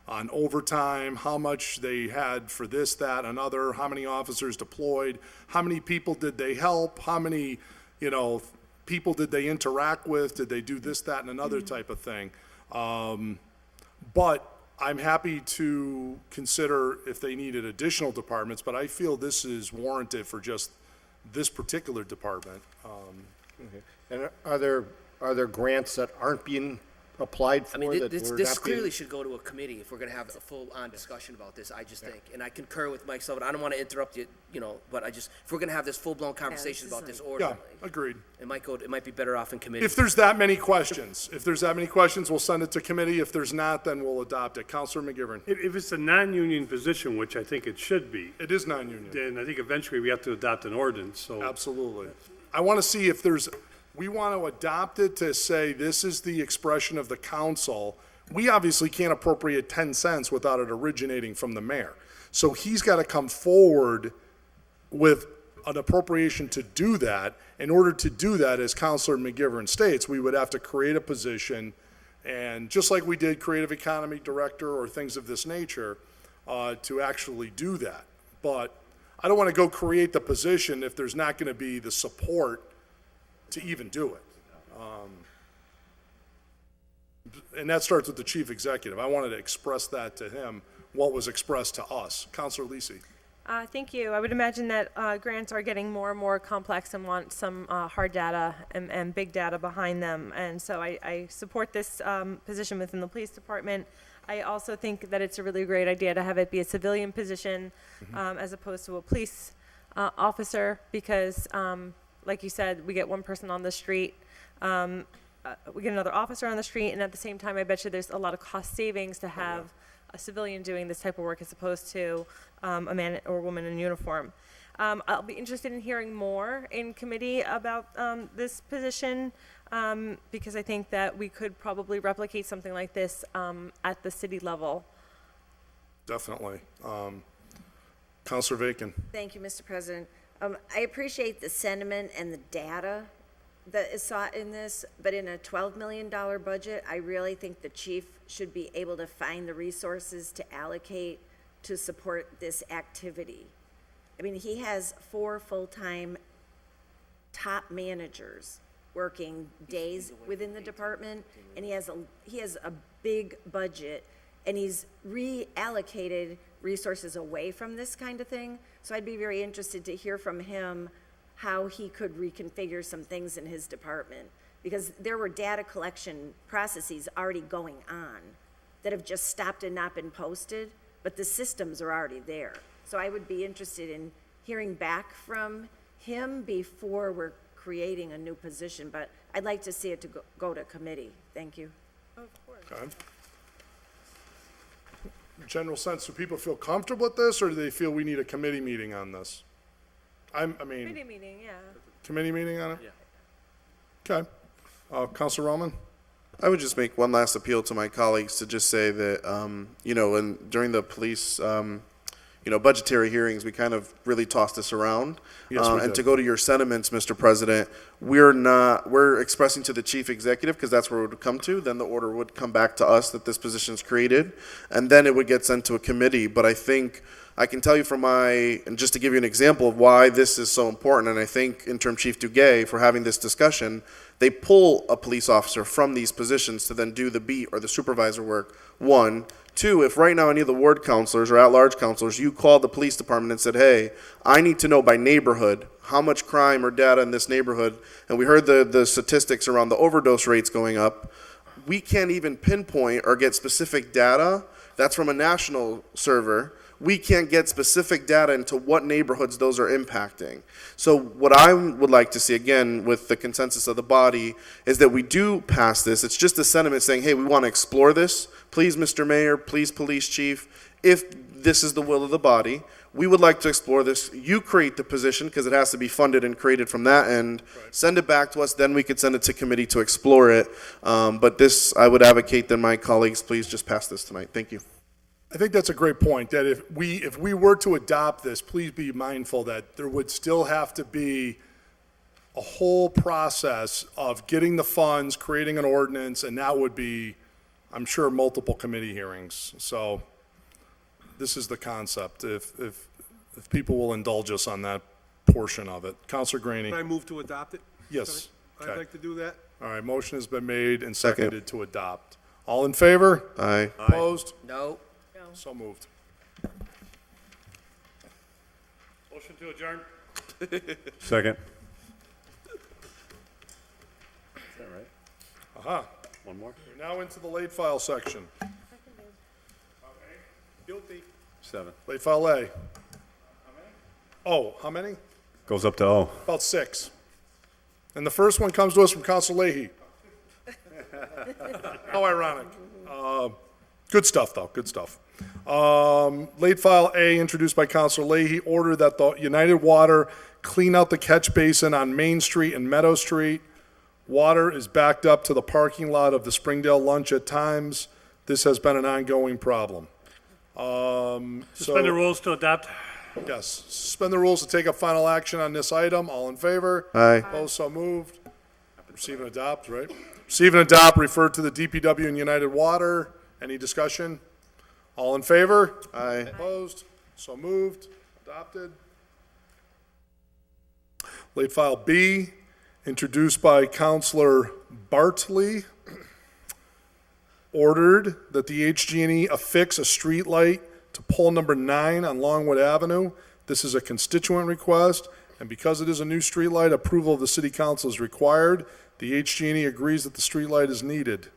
on overtime, how much they had for this, that, another, how many officers deployed, how many people did they help, how many, people did they interact with, did they do this, that, and another type of thing. But I'm happy to consider if they needed additional departments, but I feel this is warranted for just this particular department. Okay. And are there grants that aren't being applied for I mean, that this, we're this not being- clearly should go to a committee if we're gonna have a full-on discussion about this, I just think. And I concur with Mike Sullivan, I don't wanna interrupt you, but if we're gonna have this full-blown conversation about this order, Yeah, agreed. it might be better off in committee. If there's that many questions, we'll send it to committee. If there's not, then we'll adopt it. Counselor McGivern. If it's a non-union position, which I think it should be, It is non-union. then I think eventually we have to adopt an ordinance, so. Absolutely. I want to see if we want to adopt it to say this is the expression of the council. We obviously can't appropriate 10 cents without it originating from the mayor. So he's got to come forward with an appropriation to do that. In order to do that, as Counselor McGivern states, we would have to create a position, and just like we did creative economy director or things of this nature, to actually do that. But I don't want to go create the position if there's not going to be the support to even do it. And that starts with the chief executive. I wanted to express that to him, what was expressed to us. Counselor Lisi. Thank you. I would imagine that grants are getting more and more complex and want some hard data and big data behind them. And so I support this position within the police department. I also think that it's a really great idea to have it be a civilian position as opposed to a police officer because, like you said, we get one person on the street, we get another officer on the street, and at the same time, I bet you there's a lot of cost savings to have a civilian doing this type of work as opposed to a man or woman in uniform. I'll be interested in hearing more in committee about this position because I think that we could probably replicate something like this at the city level. Definitely. Counselor Bacon. Thank you, Mr. President. I appreciate the sentiment and the data that is sought in this, but in a $12 million budget, I really think the chief should be able to find the resources to allocate to support this activity. I mean, he has 4 full-time top managers working days within the department, and he has a big budget, and he's reallocated resources away from this kind of thing. So I'd be very interested to hear from him how he could reconfigure some things in his department, because there were data collection processes already going on that have just stopped and not been posted, but the systems are already there. So I would be interested in hearing back from him before we're creating a new position, but I'd like to see it to go to committee. Thank you. Okay. General sense, do people feel comfortable with this, or do they feel we need a committee meeting on this? Committee meeting, yeah. Committee meeting on it? Yeah. Okay. Counselor Roman? I would just make one last appeal to my colleagues to just say that, during the police, budgetary hearings, we kind of really tossed this around. Yes, we and did. to go to your sentiments, Mr. President, we're expressing to the chief executive, because that's where it would come to, then the order would come back to us that this position is created, and then it would get sent to a committee. But I think I can tell you and just to give you an example of why this is so important, and I think Interim Chief Duguay, for having this discussion, they pull a police officer from these positions to then do the beat or the supervisor work, 1. 2, if right now any of the ward counselors or at-large counselors, you called the police department and said, hey, I need to know by neighborhood how much crime or data in this neighborhood, and we heard the statistics around the overdose rates going up, we can't even pinpoint or get specific data. That's from a national server. We can't get specific data into what neighborhoods those are impacting. So what I would like to see, again, with the consensus of the body, is that we do pass this. It's just a sentiment saying, hey, we want to explore this. Please, Mr. Mayor, please, Police Chief, if this is the will of the body, we would like to explore this. You create the position, because it has to be funded and created from that end. Right. Send it back to us, then we could send it to committee to explore it. But this, I would advocate that my colleagues please just pass this tonight. Thank you. I think that's a great point, that if we were to adopt this, please be mindful that there would still have to be a whole process of getting the funds, creating an ordinance, and that would be, I'm sure, multiple committee hearings. So this is the concept, if people will indulge us on that portion of it. Counselor Graney? Can I move to adopt it? Yes. I'd like to do that. All right, motion has been made and seconded to adopt. All in favor? Aye. Opposed? No. So moved. Motion to adjourn? Second. Aha. One more? We're now into the late file section. Guilty. 7. Late file A. Oh, how many? Goes up to O. About 6. And the first one comes to us from Council Leahy. How ironic. Good stuff, though, good stuff. Late file A, introduced by Councilor Leahy, order that the United Water clean out the catch basin on Main Street and Meadow Street. Water is backed up to the parking lot of the Springdale Lunch at times. This has been an ongoing problem. Suspend the rules to adopt. Yes, suspend the rules to take up final action on this item. All in favor? Aye. Opposed, so moved. Receive and adopt, right? Receive and adopt, refer to the DPW and United Water. Any discussion? All in favor? Aye. Opposed, so moved, adopted. Late file B, introduced by Counselor Bartley. Ordered that the HG&E affix a street light to pole number 9 on Longwood Avenue. This is a constituent request, and because it is a new street light, approval of the city council is required. The HG&E agrees that the street light is needed.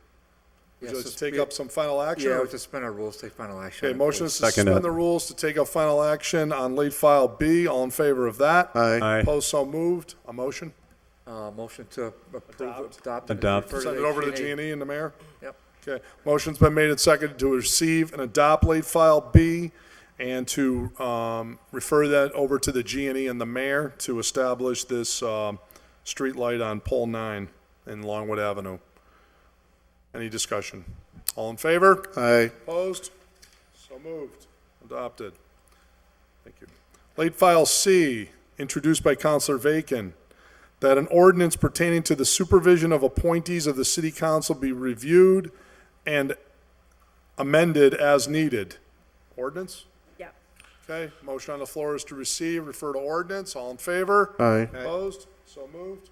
Would you like to take up some final action? Yeah, or- we'll suspend our rules, take final action. Okay, motion is to Second suspend it. the rules to take up final action on late file B. All in favor of that? Aye. Aye. Opposed, so moved. A motion? Motion to approve, adopt. and Adopt. refer to Send it over to the HG&E. G&E and the mayor? Yep. Okay, motion's been made and seconded to receive and adopt late file B and to refer that over to the G&E and the mayor to establish this street light on pole 9 in Longwood Avenue. Any discussion? All in favor? Aye. Opposed? So moved. Adopted. Thank you. Late file C, introduced by Counselor Vacan, that an ordinance pertaining to the supervision of appointees of the city council be reviewed and amended as needed. Ordinance? Yeah. Okay, motion on the floor is to receive, refer to ordinance. All in favor? Aye. Opposed? So moved.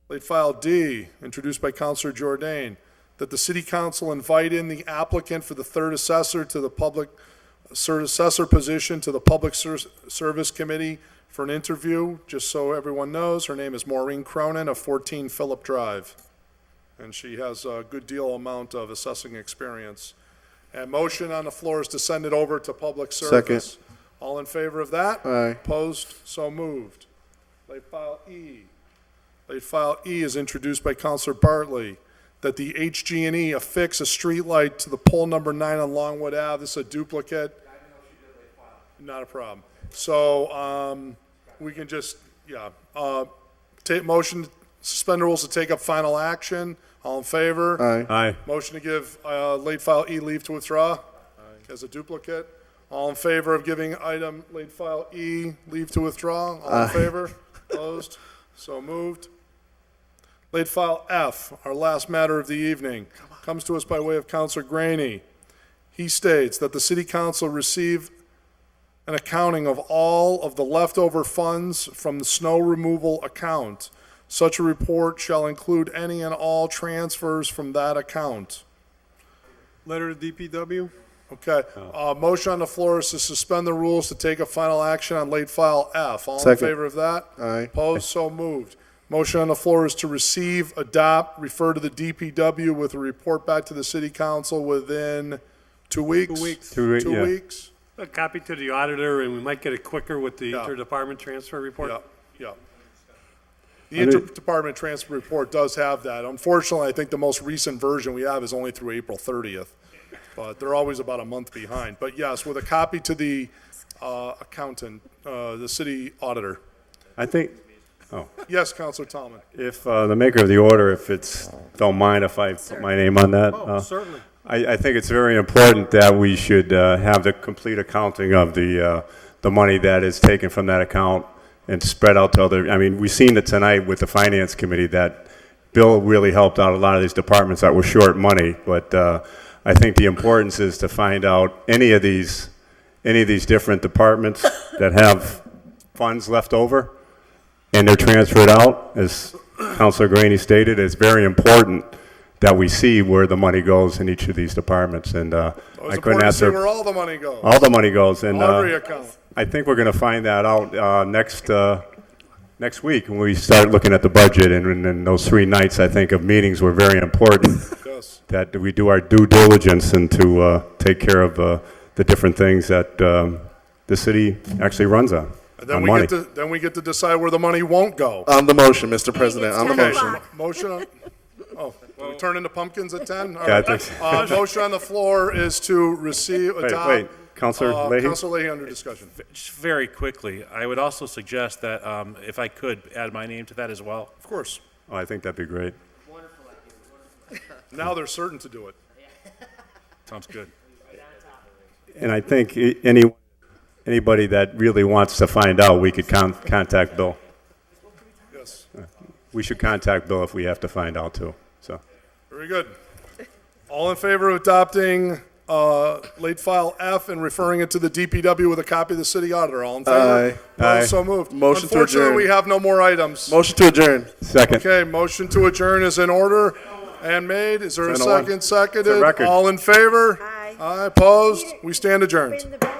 Late file D, introduced by Counselor Jordan, that the city council invite in the applicant for the third assessor to the public, third assessor position to the Public Service Committee for an interview. Just so everyone knows, her name is Maureen Cronin of 14 Phillip Drive. And she has a good deal amount of assessing experience. And motion on the floor is to send it over to Public Service. Second. All in favor of that? Aye. Opposed? So moved. Late file E. Late file E is introduced by Counselor Bartley, that the HG&E affix a street light to the pole number 9 on Longwood Ave. This is a duplicate. Not a problem. So, we can just, take motion, suspend the rules to take up final action. All in favor? Aye. Aye. Motion to give, late file E leave to withdraw as a duplicate. All in favor of giving item late file E leave to withdraw? All in favor? Opposed? So moved. Late file F, our last matter of the evening, comes to us by way of Counselor Graney. He states that the city council receive an accounting of all of the leftover funds from the snow removal account. Such a report shall include any and all transfers from that account. Letter to DPW. Okay, motion on the floor is to suspend the rules to take a final action on late file F. All in Second. favor of that? Aye. Opposed, so moved. Motion on the floor is to receive, adopt, refer to the DPW with a report back to the city council within 2 weeks? 2 weeks. 2 weeks, 2 yeah. weeks? A copy to the auditor, and we might get it quicker with the Yeah. interdepartment transfer report. Yeah. The interdepartment transfer report does have that. Unfortunately, I think the most recent version we have is only through April 30th. But they're always about a month behind. But yes, with a copy to the accountant, the city auditor. I think, Yes, Counselor Tallman. if the maker of the order, if it's, don't mind if I put my name on that. Oh, certainly. I think it's very important that we should have the complete accounting of the money that is taken from that account and spread out to other, I mean, we've seen it tonight with the Finance Committee that Bill really helped out a lot of these departments that were short money, but I think the importance is to find out any of these different departments that have funds left over and they're transferred out, as Councilor Graney stated. It's very important that we see where the money goes in each of these departments, and It's I couldn't important to see answer where all the money goes. all the money goes, and Every account. I think we're going to find that out next next week when we start looking at the budget, and those 3 nights, I think, of meetings were very important. Yes. That we do our due diligence and to take care of the different things that the city actually runs on. And then money. we get to decide where the money won't go. On the motion, Mr. President, on the Okay, motion. Motion, oh, we turn into pumpkins at 10? All Yeah, I right. think so. Motion on the floor is to receive, adopt. Wait, Counselor Leahy? Counselor Leahy under discussion. Just very quickly, I would also suggest that if I could add my name to that as well. Of course. Oh, I think that'd be great. Now they're certain to do it. Sounds good. And I think anybody that really wants to find out, we could contact Bill. Yes. We should contact Bill if we have to find out too, so. Very good. All in favor of adopting late file F and referring it to the DPW with a copy of the city auditor? All in favor? Aye. Opposed? Aye. So moved. Motion to Unfortunately, adjourn. we have no more items. Motion to adjourn. Second. Okay, motion to adjourn is in order and made. Is there a 10:01. second? It's a Seconded. record. All in favor? Aye. Aye, opposed? We stand adjourned. Ring the bell.